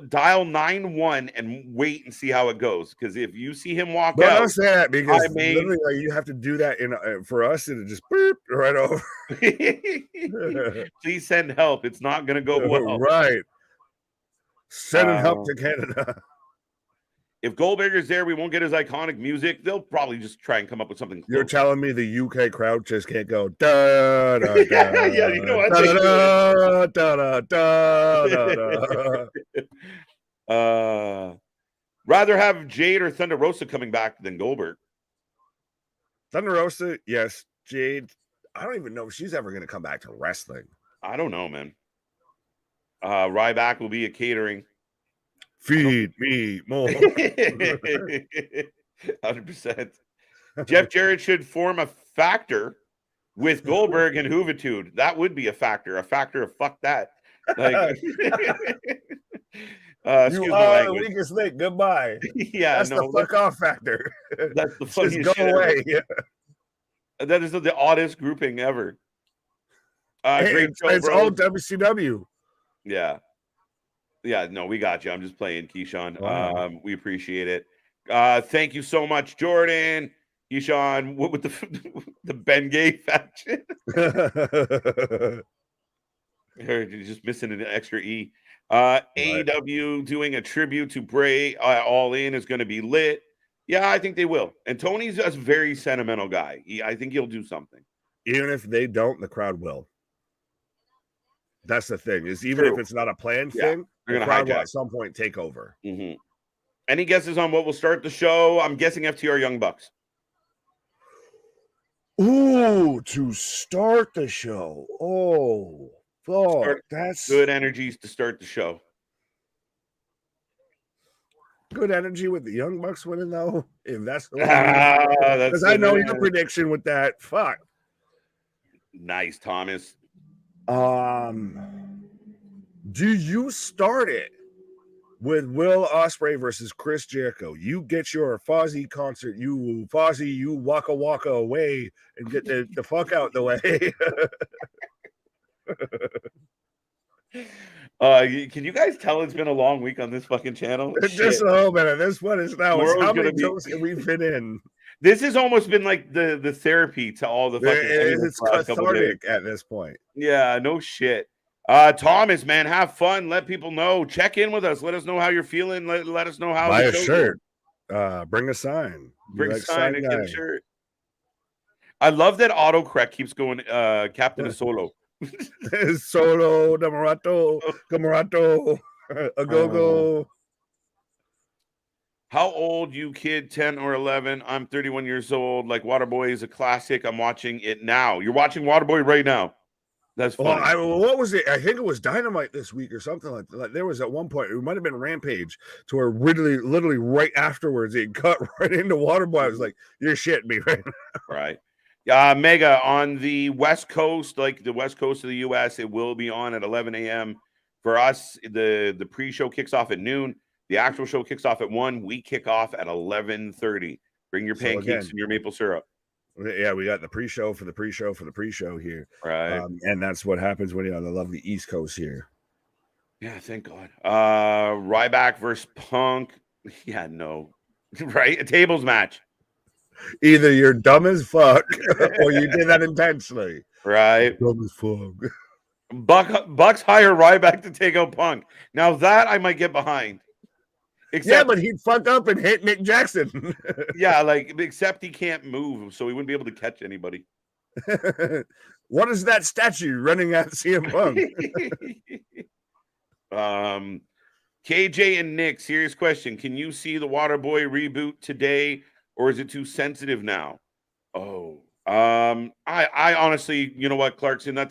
dial 9-1 and wait and see how it goes. Because if you see him walk out, don't say that, because literally, you have to do that for us, and it just boop right over. Please send help. It's not going to go well. Right. Sending help to Canada. If Goldberger's there, we won't get his iconic music. They'll probably just try and come up with something close. You're telling me the UK crowd just can't go da da da? Yeah, you know what? Da da da da. Rather have Jade or Thunder Rosa coming back than Goldberg. Thunder Rosa, yes. Jade, I don't even know if she's ever going to come back to wrestling. I don't know, man. Ryback will be a catering. Feed me more. 100%. Jeff Jarrett should form a factor with Goldberg and Juventud. That would be a factor of fuck that. Like, you are the weakest link. Goodbye. Yeah, that's the fuck off factor. That's the funniest. Just go away. Yeah. That is the oddest grouping ever. Great show, it's bro. all WCW. Yeah. Yeah, no, we got you. I'm just playing, Keyshawn. Wow. We appreciate it. Thank you so much, Jordan. Keyshawn, what with the Ben Gay faction? You're just missing an extra E. AEW doing a tribute to Bray All In is going to be lit. Yeah, I think they will. And Tony's a very sentimental guy. I think he'll do something. Even if they don't, the crowd will. That's the thing, is even if it's not a planned thing, the crowd will at some point take over. Mm-hmm. Any guesses on what will start the show? I'm guessing FTR Young Bucks. Ooh, to start the show. Oh, that's good energies to start the show. Good energy with the Young Bucks winning, though. If that's the one, because I know your prediction with that. Fuck. Nice, Thomas. Do you start it with Will Ospreay versus Chris Jericho? You get your Fozzy concert, you waka waka away and get the fuck out the way. Can you guys tell it's been a long week on this fucking channel? Just a little bit of this one is now. How many jokes can we fit in? This has almost been like the therapy to all the fucking. It's cathartic at this point. Yeah, no shit. Thomas, man, have fun. Let people know. Check in with us. Let us know how you're feeling. Let us know how. Buy a shirt. Bring a sign. Bring a sign and get a shirt. I love that autocorrect keeps going. Captain is Solo. Solo, Camarato, a go-go. How old, you kid? 10 or 11? I'm 31 years old. Like, Waterboy is a classic. I'm watching it now. You're watching Waterboy right now. That's funny. Well, what was it? I think it was Dynamite this week or something like that. Like, there was at one point, it might have been Rampage, to where literally right afterwards, it cut right into Waterboy. I was like, you're shitting me right now. Right. Mega, on the West Coast, like the West Coast of the U.S., it will be on at 11 a.m. For us, the pre-show kicks off at noon. The actual show kicks off at 1. We kick off at 11:30. Bring your pancakes and your maple syrup. Yeah, we got the pre-show for the pre-show for the pre-show here. Right. And that's what happens when you're on the lovely East Coast here. Yeah, thank God. Ryback versus Punk. Yeah, no. Right? A tables match. Either you're dumb as fuck or you did that intentionally. Right? Dumb as fuck. Bucks hire Ryback to take out Punk. Now that I might get behind. Yeah, but he'd fuck up and hit Nick Jackson. Yeah, like except he can't move, so he wouldn't be able to catch anybody. What is that statue running at CM Punk? KJ and Nick, serious question. Can you see the Waterboy reboot today, or is it too sensitive now? Oh, I honestly, you know what, Clarkson, I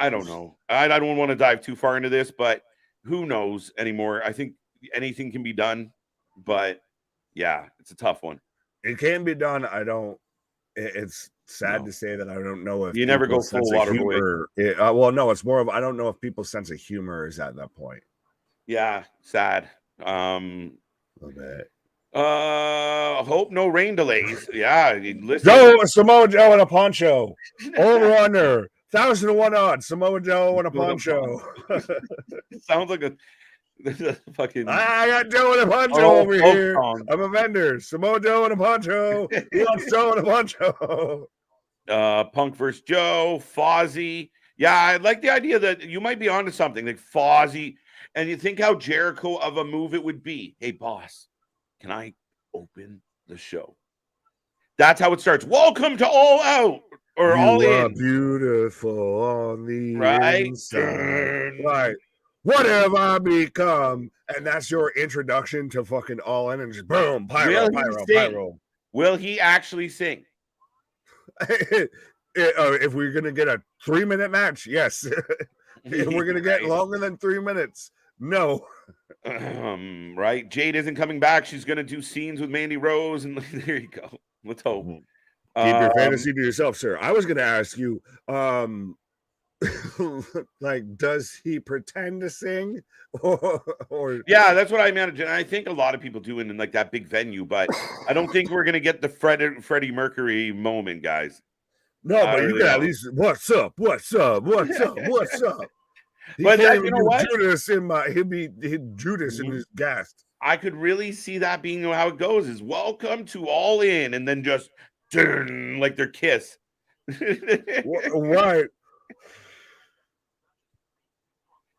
don't know. I don't want to dive too far into this, but who knows anymore? I think anything can be done, but yeah, it's a tough one. It can be done. It's sad to say that I don't know if you never go full Waterboy. Well, no, it's more of I don't know if people's sense of humor is at that point. Yeah, sad. A bit. Hope no rain delays. Yeah, listen. Samoa Joe and a poncho. Over under 1,001 odds. Samoa Joe and a poncho. Sounds like a fucking. I got Joe and a poncho over here. Song. I'm a vendor. Samoa Joe and a poncho. He wants Joe and a poncho. Punk versus Joe. Fozzy. Yeah, I like the idea that you might be onto something like Fozzy. And you think how Jericho of a move it would be. Hey, boss, can I open the show? That's how it starts. Welcome to All Out or All In. Beautiful on the inside. Right. What have I become? And that's your introduction to fucking All In, and just boom, pyro. Will he actually sing? If we're gonna get a 3-minute match, yes. If we're gonna get longer than 3 minutes, no. Right. Jade isn't coming back. She's gonna do scenes with Mandy Rose, and there you go. Let's hope. Keep your fantasy to yourself, sir. I was gonna ask you, like, does he pretend to sing? or yeah, that's what I imagine. I think a lot of people do in like that big venue, but I don't think we're gonna get the Freddie Mercury moment, guys. No, but you got at least what's up. But you know what? Judas he'd be Judas in his gas. I could really see that being how it goes. Is welcome to All In, and then just like their kiss. Right.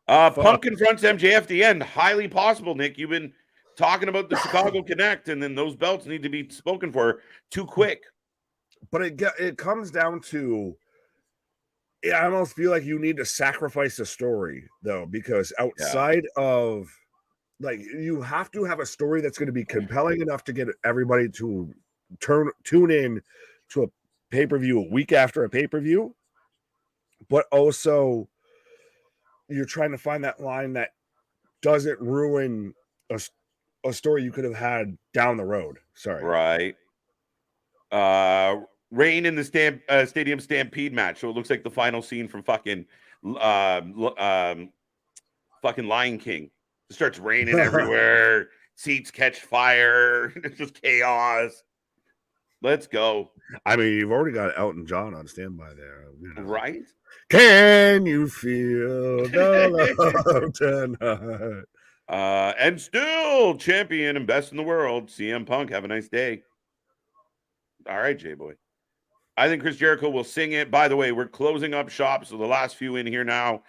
Punk confronts MJF at the end. Highly possible, Nick. You've been talking about the Chicago Connect, and then those belts need to be spoken for too quick. But it comes down to, I almost feel like you need to sacrifice a story, though, because outside of, like, you have to have a story that's going to be compelling enough to get everybody to tune in to a pay-per-view a week after a pay-per-view, but also you're trying to find that line that doesn't ruin a story you could have had down the road. Sorry. Right. Rain in the Stadium Stampede match. So it looks like the final scene from fucking Lion King. It starts raining everywhere. Seats catch fire. It's just chaos. Let's go. I mean, you've already got Elton John on standby there. You know. Right? Can you feel the love tonight? And still champion and best in the world, CM Punk. Have a nice day. All right, J-Boy. I think Chris Jericho will sing it. By the way, we're closing up shop, so the last few in here now.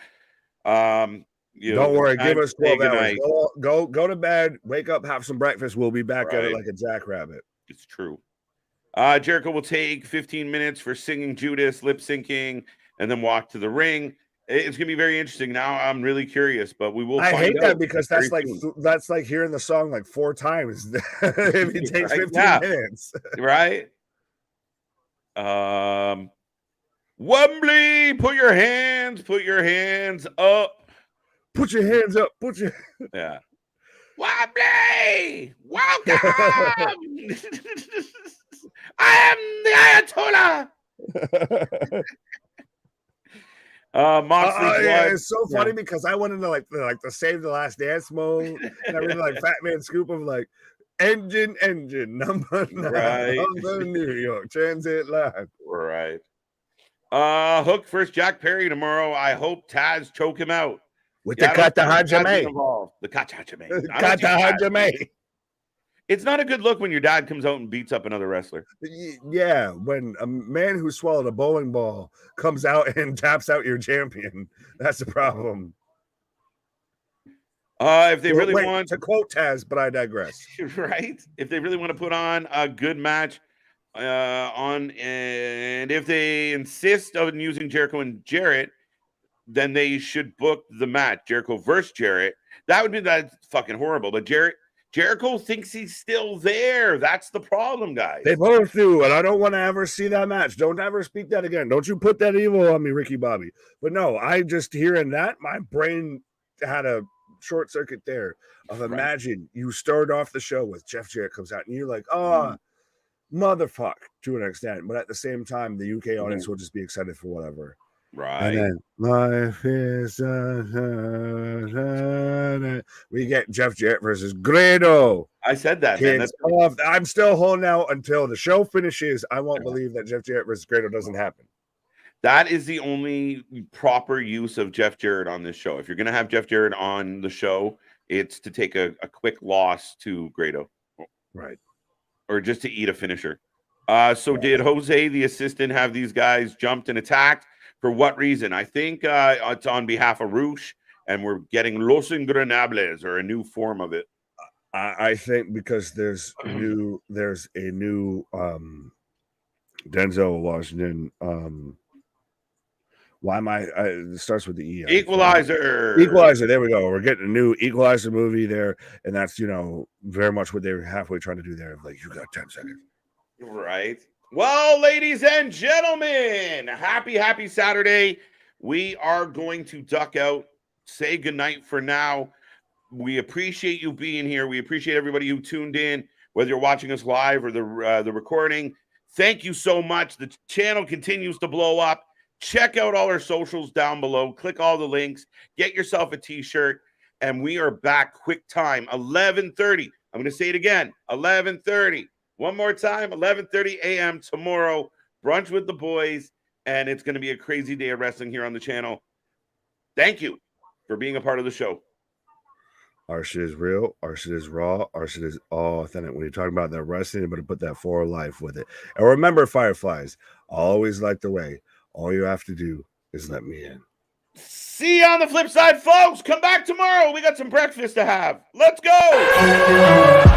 Don't worry, give us 12 hours. Go to bed, wake up, have some breakfast. We'll be back at it like a jackrabbit. It's true. Jericho will take 15 minutes for singing Judas, lip syncing, and then walk to the ring. It's gonna be very interesting. Now I'm really curious, but we will. I hate that because that's like hearing the song like 4 times. If it takes 15 minutes, right? Wembley, put your hands up. Put your hands up. Yeah. Wembley, welcome. I am the Ayatollah. Moxley it's so funny because I went into like the Save the Last Dance mode, and I really like Fat Man Scoop of like engine number 9 on the New York Transit line. Right. Hook versus Jack Perry tomorrow. I hope Taz choke him out with the Kata Hajime. The Kata Hajime. It's not a good look when your dad comes out and beats up another wrestler. Yeah, when a man who swallowed a bowling ball comes out and taps out your champion, that's a problem. If they really want to quote Taz, but I digress. Right? If they really want to put on a good match, and if they insist on using Jericho and Jarrett, then they should book the match Jericho versus Jarrett. That's fucking horrible. But Jericho thinks he's still there. That's the problem, guys. They both do, and I don't want to ever see that match. Don't ever speak that again. Don't you put that evil on me, Ricky Bobby. But no, I just hearing that, my brain had a short circuit there of imagine you start off the show with Jeff Jarrett comes out and you're like, motherfuck to an extent, but at the same time the UK audience will just be excited for whatever. Right. And then life is we get Jeff Jarrett versus Grado. I said that, man. I'm still holding out until the show finishes. I won't believe that Jeff Jarrett versus Grado doesn't happen. That is the only proper use of Jeff Jarrett on this show. If you're going to have Jeff Jarrett on the show, it's to take a quick loss to Grado. Right. Or just to eat a finisher. Did Jose, the assistant, have these guys jumped and attacked? For what reason? I think it's on behalf of Roosh, and we're getting Los Ingobernables, or a new form of it. I think because there's a new Denzel Washington. Why am it starts with the E. Equalizer. Equalizer. There we go. We're getting a new Equalizer movie there, and that's very much what they're halfway trying to do there. Like, you got 10 seconds. Right. Well, ladies and gentlemen, happy Saturday. We are going to duck out, say goodnight for now. We appreciate you being here. We appreciate everybody who tuned in, whether you're watching us live or the recording. Thank you so much. The channel continues to blow up. Check out all our socials down below. Click all the links. Get yourself a t-shirt. And we are back quick time, 11:30. I'm going to say it again, 11:30. One more time, 11:30 a.m. tomorrow. Brunch with the boys. And it's going to be a crazy day of wrestling here on the channel. Thank you for being a part of the show. Our shit is real. Our shit is raw. Our shit is all authentic. When you're talking about that wrestling, you're going to put that for life with it. And remember, Fireflies, always like the way. All you have to do is let me in. See you on the flip side, folks. Come back tomorrow. We got some breakfast to have. Let's go.